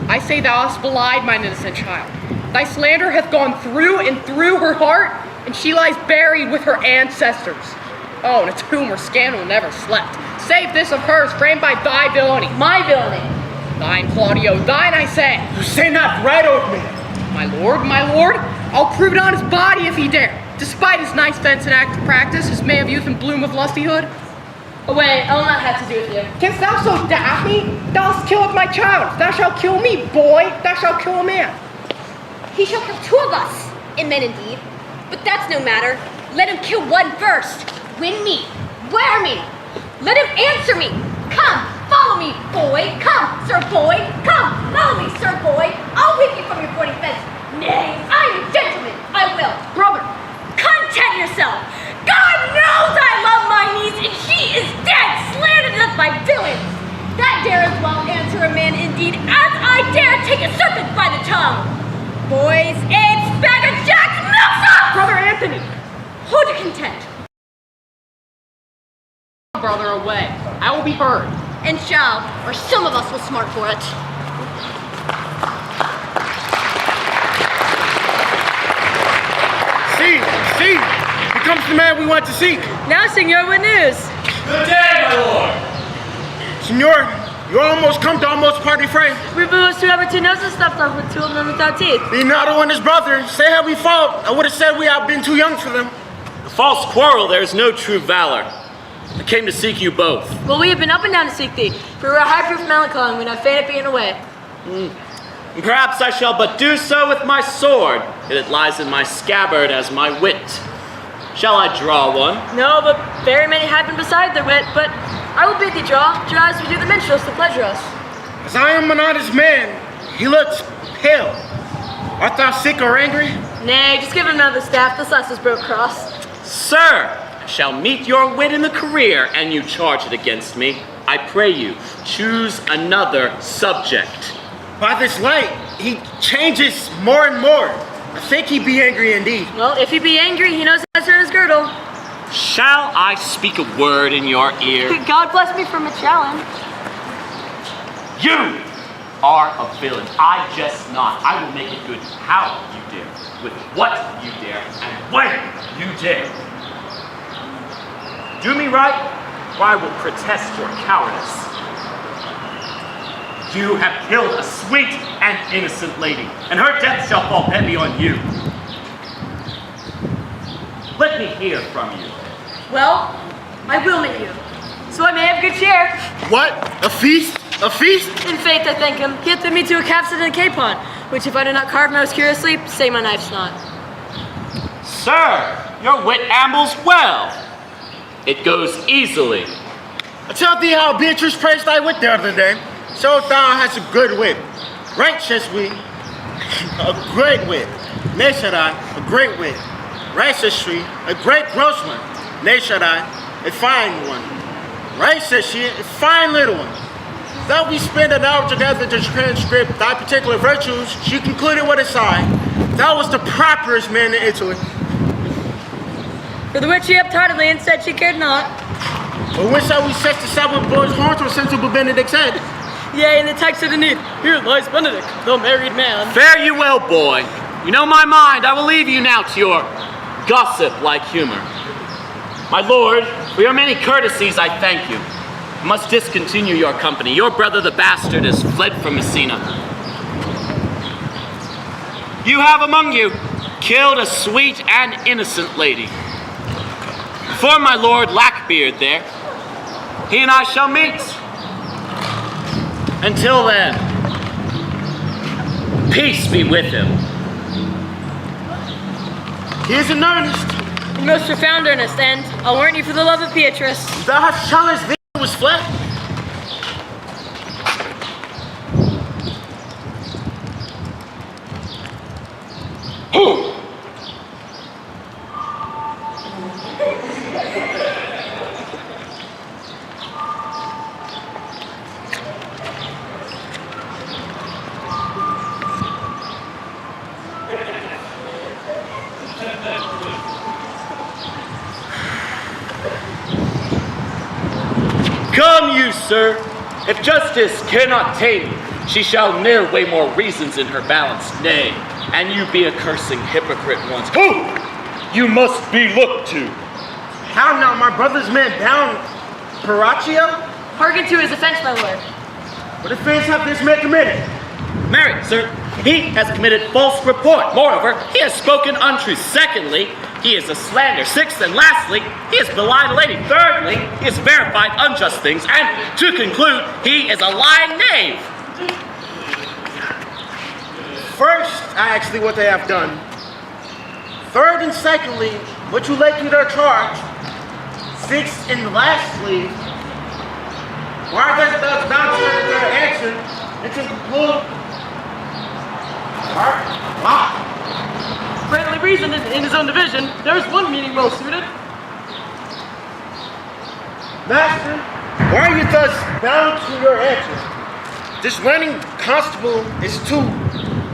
Speaker 2: I say thou hast belied mine innocent child. Thy slander hath gone through and through her heart, and she lies buried with her ancestors. Oh, in a tomb where scandal never slept. Save this of hers, framed by thy villainy.
Speaker 6: My villainy.
Speaker 2: Thine, Claudio, thine, I say.
Speaker 5: You say not right, old man.
Speaker 2: My lord, I'll prove it on his body if he dare. Despite his nice fence and active practice, his May of youth and bloom of lustihood.
Speaker 6: Away, I will not have to do with you.
Speaker 2: Canst thou so daff me? Thou hast killed my child. If thou shalt kill me, boy, thou shalt kill a man.
Speaker 7: He shall kill two of us, in men indeed. But that's no matter. Let him kill one first. Win me. Wear me. Let him answer me. Come, follow me, boy. Come, sir boy. Come, follow me, sir boy. I'll whip you from your boarding fence. Nay, I'm a gentleman. I will.
Speaker 2: Brother.
Speaker 7: Content yourself. God knows I love my niece, and she is dead, slandered us by villains. That dare as well answer a man indeed, as I dare take a serpent by the tongue. Boys, apes, beggar jacks, milksop!
Speaker 2: Brother Anthony.
Speaker 7: Hold your content.
Speaker 2: Brother. another away. I will be heard.
Speaker 7: And shall, or some of us will smart for it.
Speaker 5: See, here comes the man we want to seek.
Speaker 6: Now, Senor, what news?
Speaker 9: Good day, my lord.
Speaker 5: Senor, you almost come to almost party frame.
Speaker 6: We both to have our two noses stopped off with two of them without teeth.
Speaker 5: Leonardo and his brother, say how we fought. I would have said we have been too young for them.
Speaker 1: The false quarrel, there is no true valor. I came to seek you both.
Speaker 6: Well, we have been up and down to seek thee, for we are high-proof melancholy and we not fain at being away.
Speaker 1: And perhaps I shall but do so with my sword, and it lies in my scabbard as my wit. Shall I draw one?
Speaker 6: No, but very many have been beside their wit, but I will bid thee draw as we do the minstrels to pleasure us.
Speaker 5: As I am an honest man, he looks pale. Art thou sick or angry?
Speaker 6: Nay, just give him another staff, this last is broke cross.
Speaker 1: Sir, I shall meet your wit in the career, and you charge it against me. I pray you, choose another subject.
Speaker 5: By this light, he changes more and more. I think he be angry indeed.
Speaker 6: Well, if he be angry, he knows how to turn his girdle.
Speaker 1: Shall I speak a word in your ear?
Speaker 6: God bless me from a challenge.
Speaker 1: You are a villain. I jest not. I will make it good how you dare, with what you dare, and when you dare. Do me right, or I will protest your cowardice. You have killed a sweet and innocent lady, and her death shall fall heavy on you. Let me hear from you.
Speaker 6: Well, I will meet you, so I may have good cheer.
Speaker 5: What? A feast? A feast?
Speaker 6: In faith, I thank him. He hath bid me to a capstan and a capon, which if I do not carve most curiously, say my knife's not.
Speaker 1: Sir, your wit ambles well. It goes easily.
Speaker 5: I tell thee how Beatrice praised thy wit the other day. So thou hast a good wit. Right, says we. A great wit. Nay, said I, a great wit. Right, says she, a great gross one. Nay, said I, a fine one. Right, says she, a fine little one. That we spend an hour together to transcribe thy particular virtues, she concluded with a sigh. Thou was the properest man in Italy.
Speaker 6: For the which she upped heartedly and said she cared not.
Speaker 5: But when shall we set the Sabbath boy's horns or sensible Benedict's head?
Speaker 6: Yea, in the text underneath, here lies Benedict, the married man.
Speaker 1: Fare you well, boy. You know my mind. I will leave you now to your gossip-like humor. My lord, for your many courtesies, I thank you. I must discontinue your company. Your brother, the bastard, has fled from Messina. You have among you killed a sweet and innocent lady. Before my lord Lackbeard there, he and I shall meet. Until then, peace be with him.
Speaker 5: He is in earnest.
Speaker 6: In most profound earnest, and I'll warrant you for the love of Beatrice.
Speaker 5: Thou hast challenged thee was fled.
Speaker 1: Come you, sir. If justice cannot tame you, she shall ne'er weigh more reasons in her balance. Nay, and you be a cursing hypocrite once. Who? You must be looked to.
Speaker 5: How now, my brother's man down, Paraccio?
Speaker 6: Hearken to his offense, my lord.
Speaker 5: What offense have this man committed?
Speaker 1: Marry, sir, he has committed false report. Moreover, he has spoken untruth. Secondly, he is a slander. Sixth and lastly, he has belied a lady. Thirdly, he has verified unjust things. And to conclude, he is a lying knave.
Speaker 5: First, I ask thee what they have done. Third and secondly, what you lay to their charge. Sixth and lastly, why does thou not turn their answer and to conclude? Wow.
Speaker 6: Rightly reasoned in his own division, there is one meaning well suited.
Speaker 5: Master, why are you thus bound to your answer? This reigning constable is too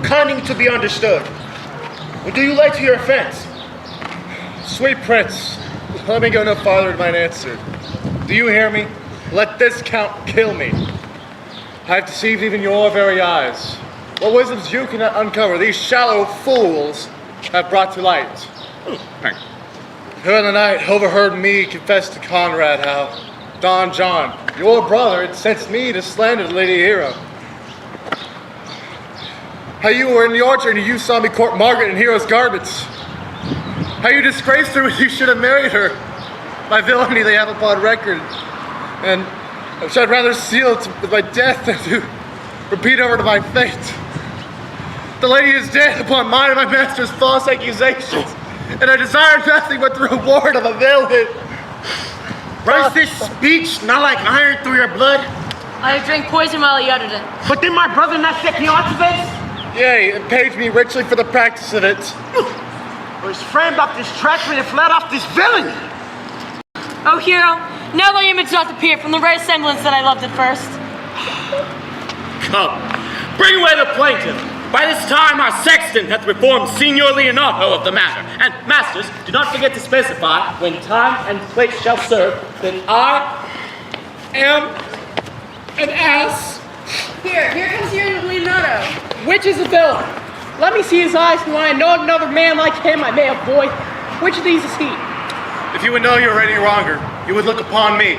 Speaker 5: cunning to be understood. What do you lay to your offense?
Speaker 8: Sweet prince, let me go no farther in mine answer. Do you hear me? Let this count kill me. I have deceived even your very eyes. What wisdoms you cannot uncover, these shallow fools have brought to light. Who in the night overheard me confess to Conrad how Don John, your brother, had sent me to slander the Lady Hero. How you were in the orchard and you saw me court Margaret in Hero's garments. How you disgraced her when you should have married her. My villainy they have upon record. And which I'd rather seal with my death than to repeat over to my fate. The lady is dead upon mine and my master's false accusations, and I desire nothing but the reward of a villain.
Speaker 5: Runs this speech not like iron through your blood?
Speaker 6: I drank poison while he uttered it.
Speaker 5: But did my brother not set me onto this?
Speaker 8: Yea, and paid me richly for the practice of it.
Speaker 5: Or his framed up this treachery and fled off this villainy?
Speaker 6: Oh, hero, now thy image doth appear from the very semblance that I loved at first.
Speaker 1: Come, bring away the plaintiff. By this time, our sexton hath reformed Signor Leonato of the matter. And masters, do not forget to specify, when time and place shall serve, that I am an ass.
Speaker 11: Here comes your Leonardo.
Speaker 2: Which is a villain? Let me see his eyes, and when I know another man like him, I may avoid. Which of these is he?
Speaker 8: If you would know you were any wronger, you would look upon me.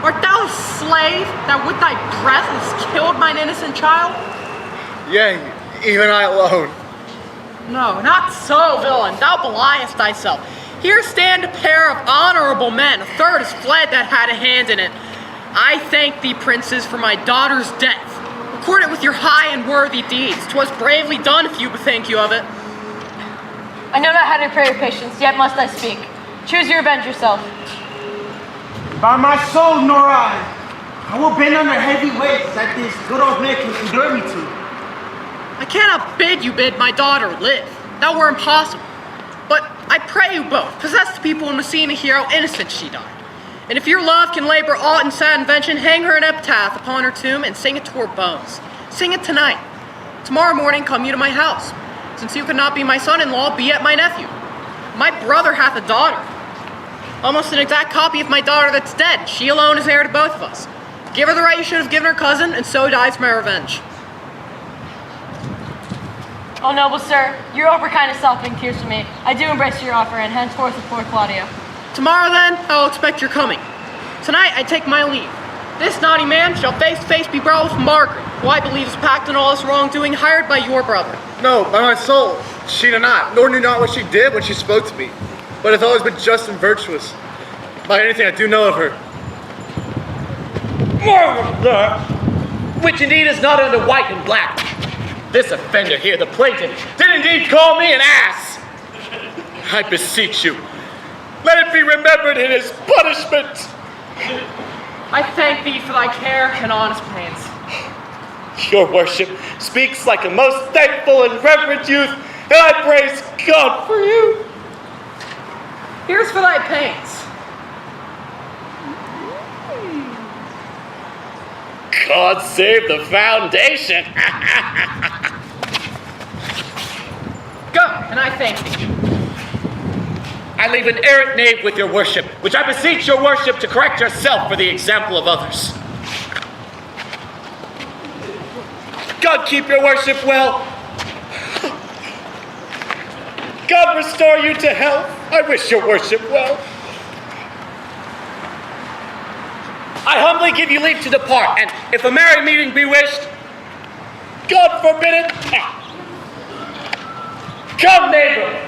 Speaker 2: Art thou a slave that with thy breath hast killed mine innocent child?
Speaker 8: Yea, even I alone.
Speaker 2: No, not so, villain. Thou beliest thyself. Here stand a pair of honorable men. A third is fled that had a hand in it. I thank thee, princes, for my daughter's death. Record it with your high and worthy deeds. 'Twas bravely done if you bethink you of it.
Speaker 6: I know not how to pray your patience, yet must I speak. Choose your revenge yourself.
Speaker 5: By my soul, nor I will bend under heavy weights that this good old man can endure me to.
Speaker 2: I cannot bid you bid my daughter live. That were impossible. But I pray you both, possess the people in Messina here how innocent she died. And if your love can labor aught in sad invention, hang her an epitaph upon her tomb and sing it to her bones. Sing it tonight. Tomorrow morning come you to my house. Since you could not be my son-in-law, be yet my nephew. My brother hath a daughter. Almost an exact copy of my daughter that's dead. She alone is heir to both of us. Give her the right you should have given her cousin, and so dies my revenge.
Speaker 6: Oh, noble sir, your overkind is softening tears to me. I do embrace your offer, and henceforth with poor Claudio.
Speaker 2: Tomorrow, then, I will expect your coming. Tonight, I take my leave. This naughty man shall face to face be brought with Margaret, who I believe is packed in all this wrongdoing, hired by your brother.
Speaker 8: No, by my soul, she did not, nor knew not what she did when she spoke to me, but hath always been just and virtuous. By anything I do know of her.
Speaker 1: Moreover, which indeed is not under white and black. This offender here, the plaintiff, did indeed call me an ass. I beseech you, let it be remembered in his punishment.
Speaker 2: I thank thee for thy care and honest pains.
Speaker 1: Your worship speaks like a most thankful and reverent youth, and I praise God for you.
Speaker 2: Here's for thy pains.
Speaker 1: God save the foundation.
Speaker 2: Go, and I thank thee.
Speaker 1: I leave an errant knave with your worship, which I beseech your worship to correct yourself for the example of others. God keep your worship well. God restore you to health. I wish your worship well. I humbly give you leave to depart, and if a merry meeting be wished, God forbid it. Come, neighbor.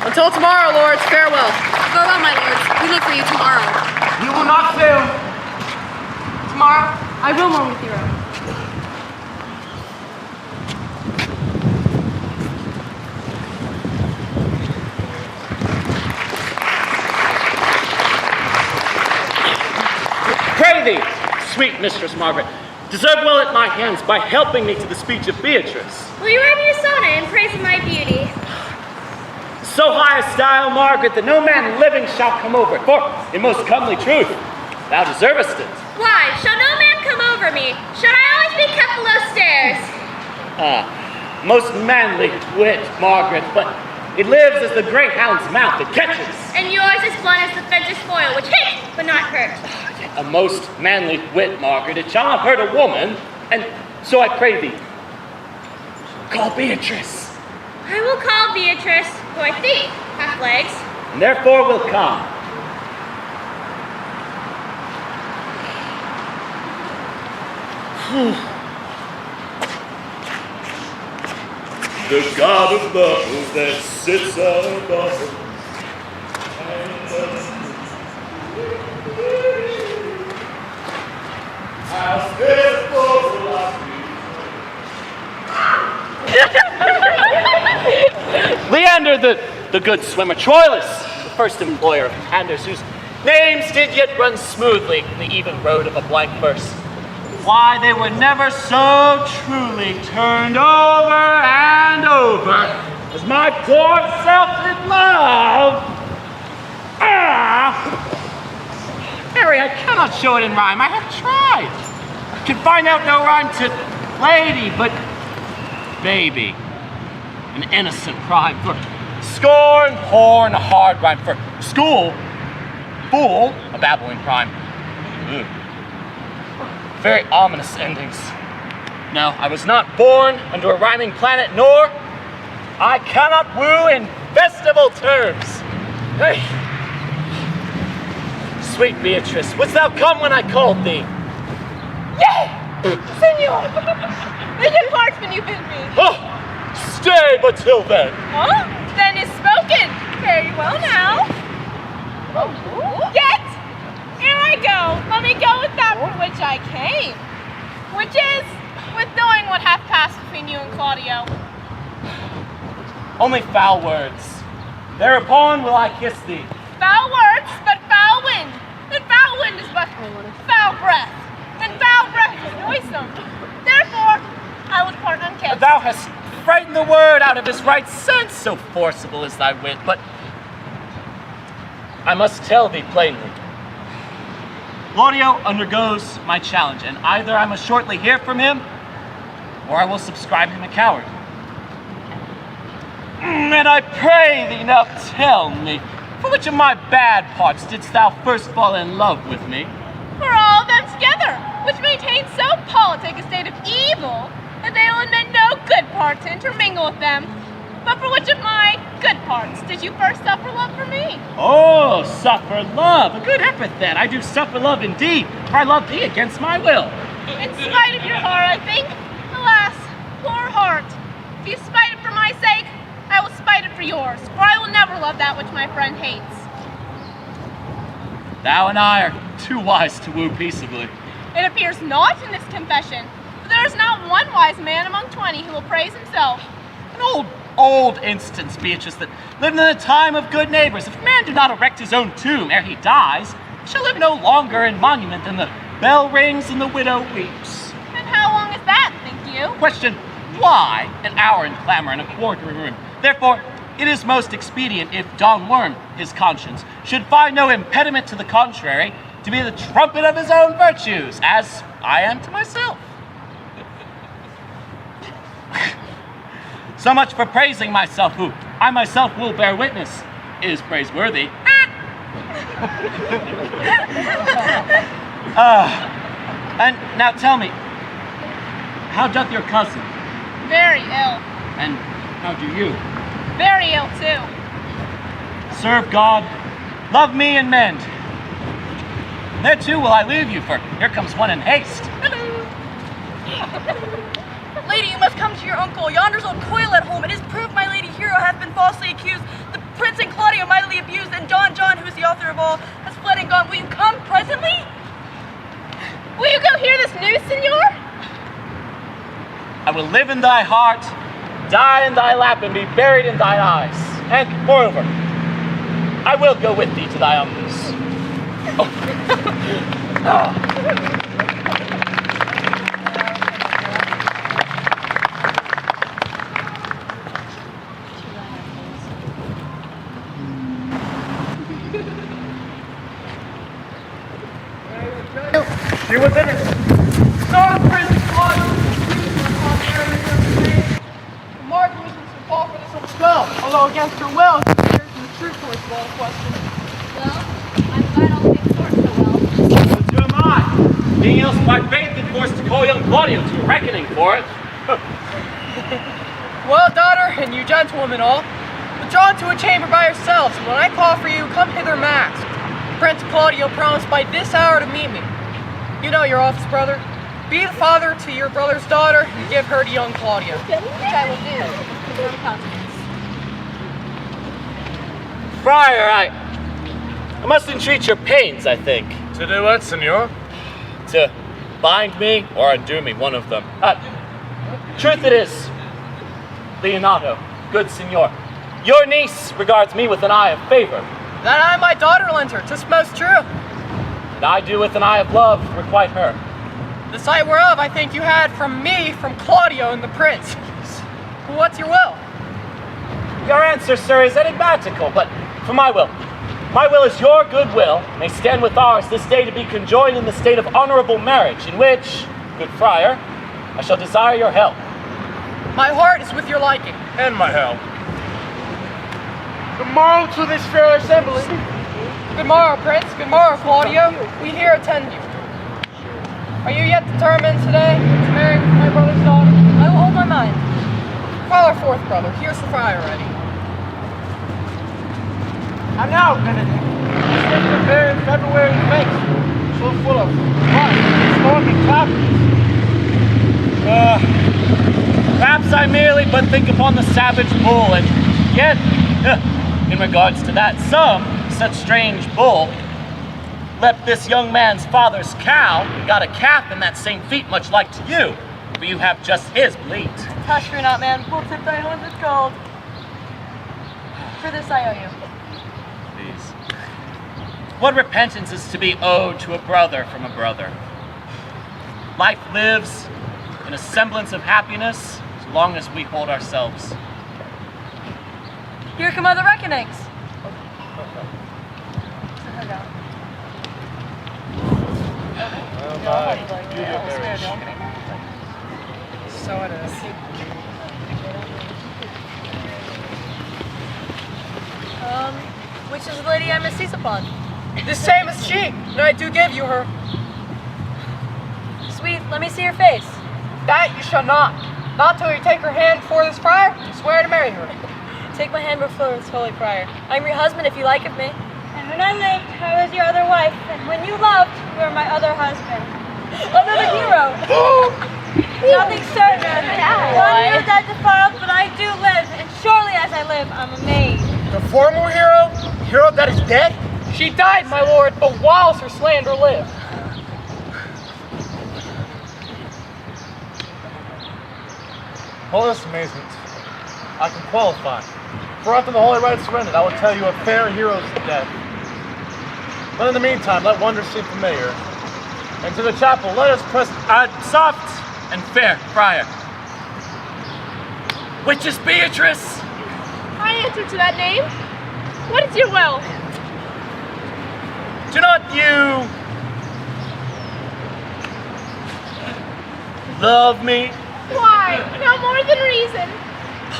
Speaker 2: Until tomorrow, lords, farewell.
Speaker 11: Farewell, my lords. We look for you tomorrow.
Speaker 5: You will not fail.
Speaker 11: Tomorrow, I will mourn with you.
Speaker 1: Pray thee, sweet Mistress Margaret, deserve well at my hands by helping me to the speech of Beatrice.
Speaker 14: Will you write me a sonnet in praise of my beauty?
Speaker 1: So high a style, Margaret, that no man living shall come over it. For, in most comely truth, thou deservest it.
Speaker 14: Why, shall no man come over me? Should I always be kept below stairs?
Speaker 9: most manly wit, Margaret, but it lives as the greyhound's mouth that catches.
Speaker 14: And yours is blunt as the fencer's foil, which hits but not hurt.
Speaker 9: A most manly wit, Margaret, it shall not hurt a woman, and so I pray thee, call Beatrice,
Speaker 14: I will call Beatrice, who I think hath legs.
Speaker 9: and therefore will come. The God of love that sits above. Leander, the good swimmer, Troilus, the first employer of Panders, whose names did yet run smoothly in the even road of a blank verse. Why, they were never so truly turned over and over as my poor self did love. Harry, I cannot show it in rhyme. I have tried. I can find out no rhyme to lady, but baby, an innocent rhyme for scorn, horn, a hard rhyme for school, fool, a babbling rhyme. Very ominous endings. No, I was not born under a rhyming planet, nor I cannot woo in festival terms. Hey, sweet Beatrice, wouldst thou come when I called thee?
Speaker 4: Yay! Senor! May depart when you bid me.
Speaker 9: Oh, stay but till then.
Speaker 4: Huh? Then is spoken. Very well now. Yet! Here I go. Let me go with that for which I came. Which is with knowing what hath passed between you and Claudio.
Speaker 9: Only foul words. Thereupon will I kiss thee.
Speaker 4: Foul words, but foul wind. And foul wind is but foul breath. And foul breath is noisome. Therefore, I will part unkissed.
Speaker 9: Thou hast frightened the word out of his right sense, so forcible is thy wit, but I must tell thee plainly. Claudio undergoes my challenge, and either I must shortly hear from him, or I will subscribe him a coward. And I pray thee now tell me, for which of my bad parts didst thou first fall in love with me?
Speaker 4: For all of them together, which maintain so politic a state of evil, that they will admit no good part to intermingle with them. But for which of my good parts did you first suffer love for me?
Speaker 9: Oh, suffer love, a good epithet. I do suffer love indeed, for I love thee against my will.
Speaker 4: In spite of your heart, I think. Alas, poor heart. If you spite it for my sake, I will spite it for yours, for I will never love that which my friend hates.
Speaker 9: Thou and I are too wise to woo peaceably.
Speaker 4: It appears not in this confession, for there is not one wise man among 20 who will praise himself.
Speaker 9: An old instance, Beatrice, that lived in the time of good neighbors. If man do not erect his own tomb ere he dies, he shall live no longer in monument than the bell rings and the widow weeps.
Speaker 4: And how long is that, think you?
Speaker 9: Question, why? An hour in clamor in a quartering room. Therefore, it is most expedient if Don Worm, his conscience, should find no impediment to the contrary, to be the trumpet of his own virtues, as I am to myself. So much for praising myself, who I myself will bear witness is praiseworthy. And now tell me, how doth your cousin?
Speaker 4: Very ill.
Speaker 9: And how do you?
Speaker 4: Very ill, too.
Speaker 9: Serve God, love me, and mend. There too will I leave you, for here comes one in haste.
Speaker 11: Lady, you must come to your uncle. Yonder's old coil at home. It is proved my lady hero hath been falsely accused. The prince and Claudio mightily abused, and John, who is the author of all, has fled and gone. Will you come presently?
Speaker 4: Will you go hear this news, senor?
Speaker 9: I will live in thy heart, die in thy lap, and be buried in thy eyes. And moreover, I will go with thee to thy uncle's. Oh.
Speaker 5: She was in it.
Speaker 2: Son, Prince Claudio! go against her will. Here's the true source of all the questions.
Speaker 7: Well, I'm glad all things work so well.
Speaker 1: So am I. Being else by faith and forced to call young Claudio to a reckoning for it.
Speaker 2: Well, daughter, and you gentlewomen all, withdraw to a chamber by yourselves, and when I call for you, come hither masked. Prince Claudio promised by this hour to meet me. You know your office, brother. Be the father to your brother's daughter, and give her to young Claudio.
Speaker 7: Which I will do. Confirm confidence.
Speaker 9: Friar, I must entreat your pains, I think.
Speaker 8: To do what, senor?
Speaker 9: To bind me or undo me, one of them. Truth it is, Leonardo, good senor, your niece regards me with an eye of favor.
Speaker 2: That I my daughter lent her, 'tis most true.
Speaker 9: And I do with an eye of love requite her.
Speaker 2: The sight whereof I think you had from me, from Claudio and the prince. But what's your will?
Speaker 9: Your answer, sir, is enigmatical, but for my will is your good will may stand with ours this day to be conjoined in the state of honorable marriage, in which, good friar, I shall desire your help.
Speaker 2: My heart is with your liking.
Speaker 8: And my help.
Speaker 5: Good morrow to this fair assembly.
Speaker 2: Good morrow, Prince. Good morrow, Claudio. We here attend you. Are you yet determined today to marry my brother's daughter?
Speaker 6: I will hold my mind.
Speaker 2: Call her forth, brother. Here's the friar ready.
Speaker 5: And now, Benedict, take the very February face, so full of fun, storm, and cloudiness.
Speaker 9: Perhaps I merely but think upon the savage bull, and yet, in regards to that, some such strange bull leapt this young man's father's cow and got a calf in that same feat, much like to you, for you have just his bleat.
Speaker 6: Hush, fear not, man. We'll tip thy 100 gold. For this I owe you.
Speaker 9: Please. What repentance is to be owed to a brother from a brother? Life lives in a semblance of happiness as long as we hold ourselves.
Speaker 6: Here come other reckonings.
Speaker 2: So it is.
Speaker 6: Which is the lady I must seize upon?
Speaker 2: The same as she, and I do give you her.
Speaker 6: Sweet, let me see your face.
Speaker 2: That you shall not. Not till you take her hand before this friar, and swear to marry her.
Speaker 6: Take my hand before this holy friar. I'm your husband if you like of me.
Speaker 13: And when I lived, I was your other wife, and when you loved, you were my other husband.
Speaker 6: Another hero!
Speaker 13: Nothing certain. One year dead defiled, but I do live, and surely as I live, I'm a maid.
Speaker 5: The former hero, hero that is dead?
Speaker 2: She died, my lord, but whilst her slander lived.
Speaker 8: All this amazement, I can qualify. For after the holy rite surrendered, I will tell you a fair hero's death. But in the meantime, let wonders seem familiar. And to the chapel, let us press
Speaker 9: Soft and fair, friar. Which is Beatrice?
Speaker 4: I answer to that name. What is your will?
Speaker 9: Do not you love me?
Speaker 4: Why? No more than reason.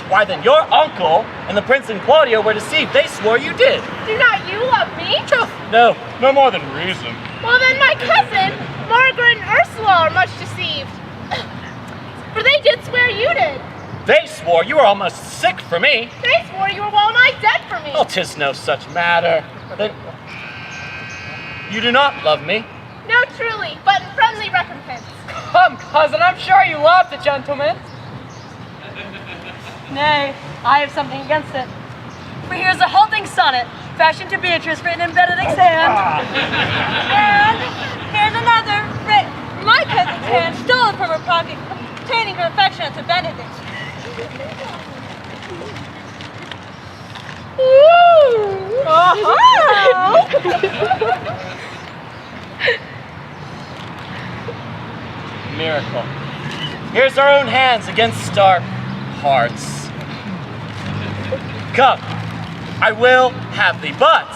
Speaker 9: Why then, your uncle and the Prince and Claudio were deceived. They swore you did.
Speaker 4: Do not you love me?
Speaker 9: No, no more than reason.
Speaker 4: Well then my cousin, Margaret and Ursula are much deceived. For they did swear you did.
Speaker 9: They swore you were almost sick for me.
Speaker 4: They swore you were well nigh dead for me.
Speaker 9: Oh, 'tis no such matter. Then you do not love me.
Speaker 4: No, truly, but in friendly recompense.
Speaker 2: Come, cousin, I'm sure you love the gentleman.
Speaker 6: Nay, I have something against it. For here's a halting sonnet, fashioned to Beatrice, written in Benedict's hand.
Speaker 13: And here's another, written in my cousin's hand, stolen from her pocket, containing her affection to Benedict.
Speaker 9: Miracle. Here's our own hands against our hearts. Come, I will have thee, but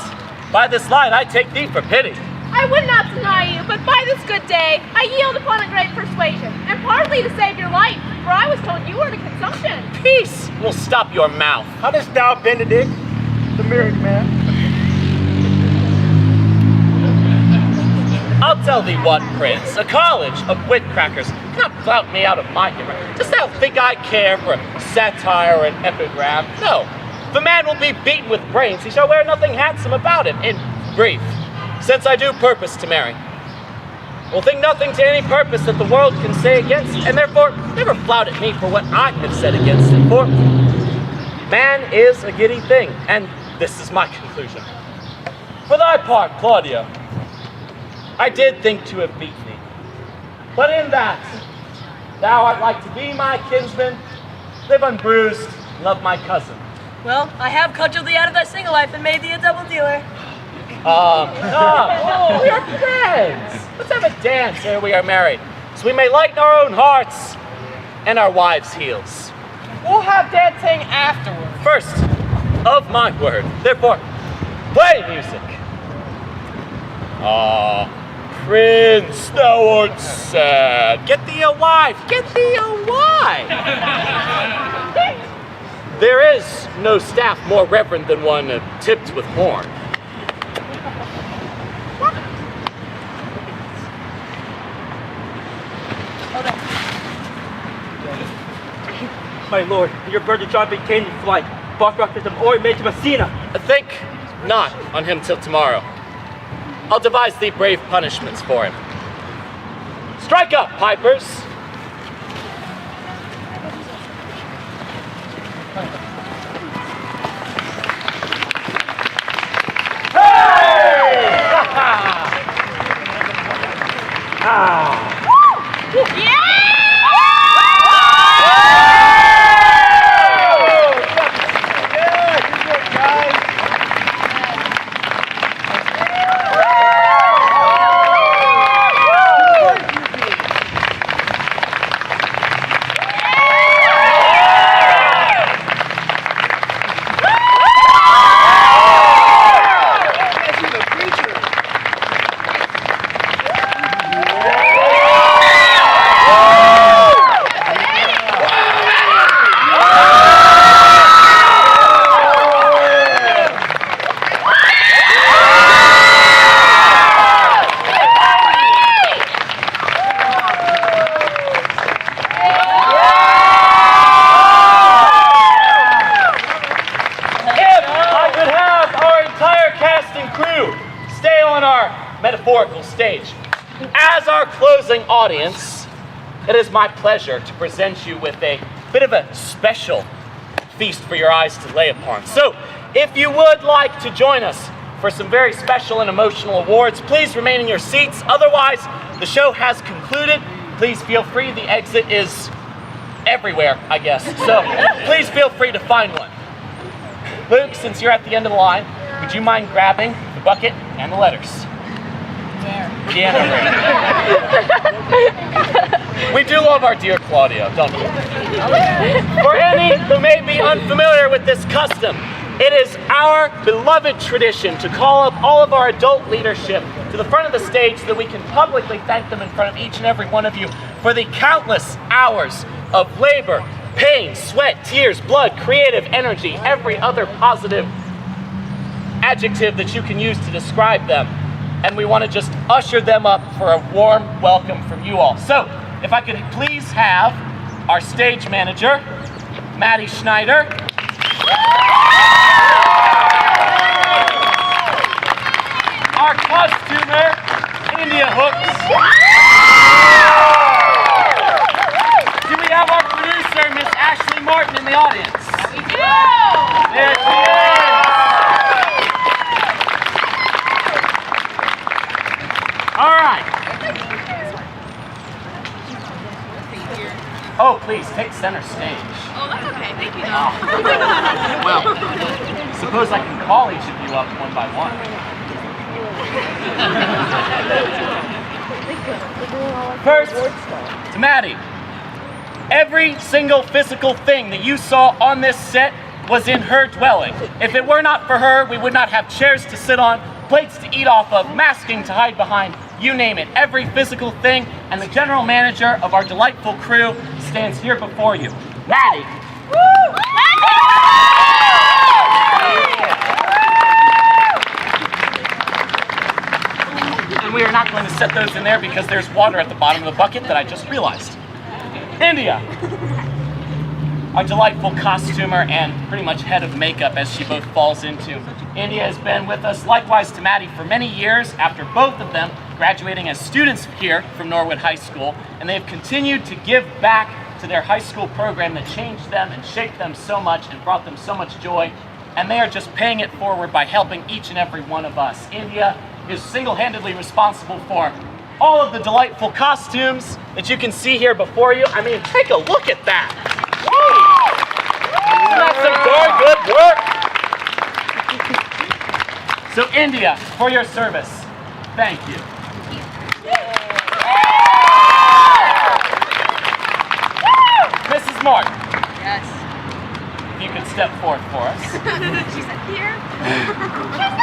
Speaker 9: by this line I take thee for pity.
Speaker 4: I would not deny you, but by this good day, I yield upon a great persuasion, and partly to save your life, for I was told you were to consumption.
Speaker 9: Peace will stop your mouth.
Speaker 5: How dost thou, Benedict, the married man?
Speaker 9: I'll tell thee what, Prince, a college of witcrackers cannot flout me out of my humor. Dost thou think I care for satire or an epigram? No. If a man will be beaten with brains, he shall wear nothing handsome about him. In brief, since I do purpose to marry, will think nothing to any purpose that the world can say against it, and therefore never flout at me for what I have said against it. For man is a giddy thing, and this is my conclusion. For thy part, Claudio, I did think to have beat thee, but in that thou art like to be my kinsman, live unbruised, love my cousin.
Speaker 6: Well, I have cudgeled thee out of thy single life and made thee a double dealer.
Speaker 9: We are friends. Let's have a dance ere we are married, so we may lighten our own hearts and our wives' heels.
Speaker 2: We'll have dancing afterward.
Speaker 9: First, of my word. Therefore, play music. Prince, thou art sad. Get thee a wife. Get thee a wife. There is no staff more reverend than one tipped with horn.
Speaker 3: My lord, your brother John became in flight. Barkrock is already made to Messina.
Speaker 9: Think not on him till tomorrow. I'll devise thee brave punishments for him. Strike up, pipers! Hey! Metaphorical stage. As our closing audience, it is my pleasure to present you with a bit of a special feast for your eyes to lay upon. So, if you would like to join us for some very special and emotional awards, please remain in your seats. Otherwise, the show has concluded. Please feel free. The exit is everywhere, I guess. So, please feel free to find one. Luke, since you're at the end of the line, would you mind grabbing the bucket and the letters? Piano. We do love our dear Claudio, don't we? For any who may be unfamiliar with this custom, it is our beloved tradition to call up all of our adult leadership to the front of the stage so that we can publicly thank them in front of each and every one of you for the countless hours of labor, pain, sweat, tears, blood, creative energy, every other positive adjective that you can use to describe them. And we want to just usher them up for a warm welcome from you all. So, if I could please have our stage manager, Maddie Schneider. Our costumer, India Hooks. Do we have our producer, Miss Ashley Martin, in the audience? We do! There she is! All right. Oh, please, take center stage.
Speaker 4: Oh, that's okay. Thank you,
Speaker 9: Oh. Well, suppose I can call each of you up one by one. First, to Maddie. Every single physical thing that you saw on this set was in her dwelling. If it were not for her, we would not have chairs to sit on
Speaker 1: plates to eat off of, masking to hide behind, you name it, every physical thing, and the general manager of our delightful crew stands here before you. Maddie. And we are not going to set those in there because there's water at the bottom of the bucket that I just realized. India. Our delightful costumer and pretty much head of makeup, as she both falls into. India has been with us, likewise to Maddie, for many years after both of them graduating as students here from Norwood High School, and they've continued to give back to their high school program that changed them and shaped them so much and brought them so much joy, and they are just paying it forward by helping each and every one of us. India is single-handedly responsible for all of the delightful costumes that you can see here before you. I mean, take a look at that. Isn't that some darn good work? So India, for your service, thank you. Mrs. Martin.
Speaker 11: Yes.
Speaker 1: If you could step forth for us.
Speaker 11: She said here.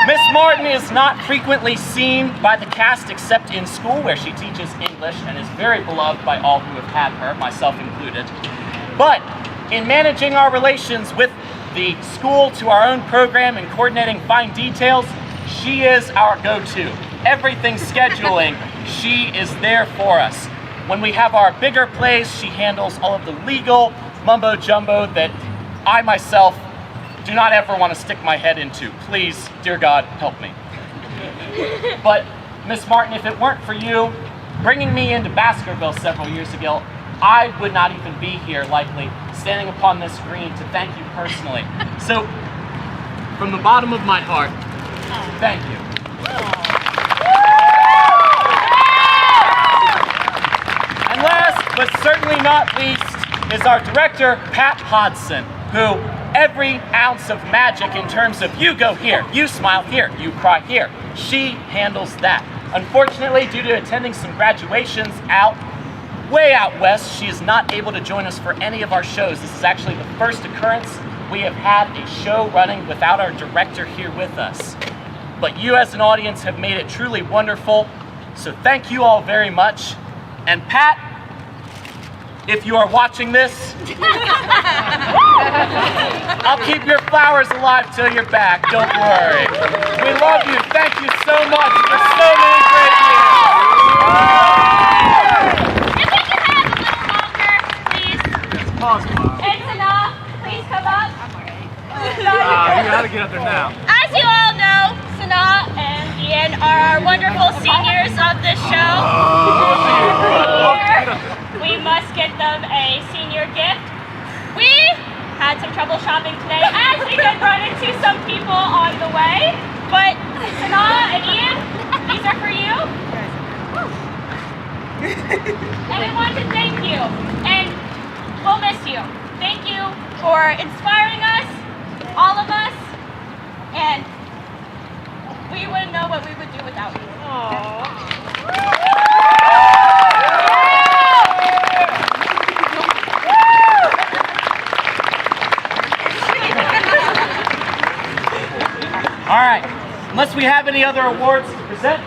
Speaker 1: Miss Martin is not frequently seen by the cast except in school, where she teaches English and is very beloved by all who have had her, myself included. But in managing our relations with the school to our own program and coordinating fine details, she is our go-to. Everything scheduling, she is there for us. When we have our bigger plays, she handles all of the legal mumbo-jumbo that I myself do not ever want to stick my head into. Please, dear God, help me. But, Miss Martin, if it weren't for you bringing me into Baskerville several years ago, I would not even be here, likely, standing upon this screen to thank you personally. So, from the bottom of my heart, thank you. And last, but certainly not least, is our director, Pat Hodson, who every ounce of magic in terms of you go here, you smile here, you cry here, she handles that. Unfortunately, due to attending some graduations way out west, she is not able to join us for any of our shows. This is actually the first occurrence we have had a show running without our director here with us. But you as an audience have made it truly wonderful, so thank you all very much. And Pat, if you are watching this, I'll keep your flowers alive till you're back, don't worry. We love you, thank you so much for so many great years.
Speaker 14: If we can have a little longer, please. And Sana, please come up.
Speaker 12: You gotta get up there now.
Speaker 14: As you all know, Sana and Ian are our wonderful seniors of this show. We must get them a senior gift. We had some trouble shopping today, as we did run into some people on the way. But Sana and Ian, these are for you. And we want to thank you, and we'll miss you. Thank you for inspiring us, all of us, and we wouldn't know what we would do without you.
Speaker 1: All right, unless we have any other awards to present,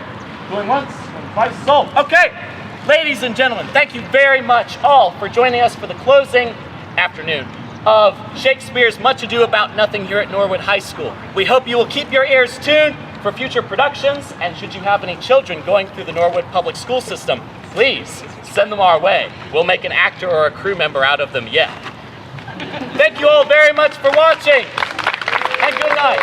Speaker 1: going once, going twice, sold. Okay, ladies and gentlemen, thank you very much all for joining us for the closing afternoon of Shakespeare's Much Ado About Nothing here at Norwood High School. We hope you will keep your ears tuned for future productions, and should you have any children going through the Norwood public school system, please send them our way. We'll make an actor or a crew member out of them yet. Thank you all very much for watching, and good night.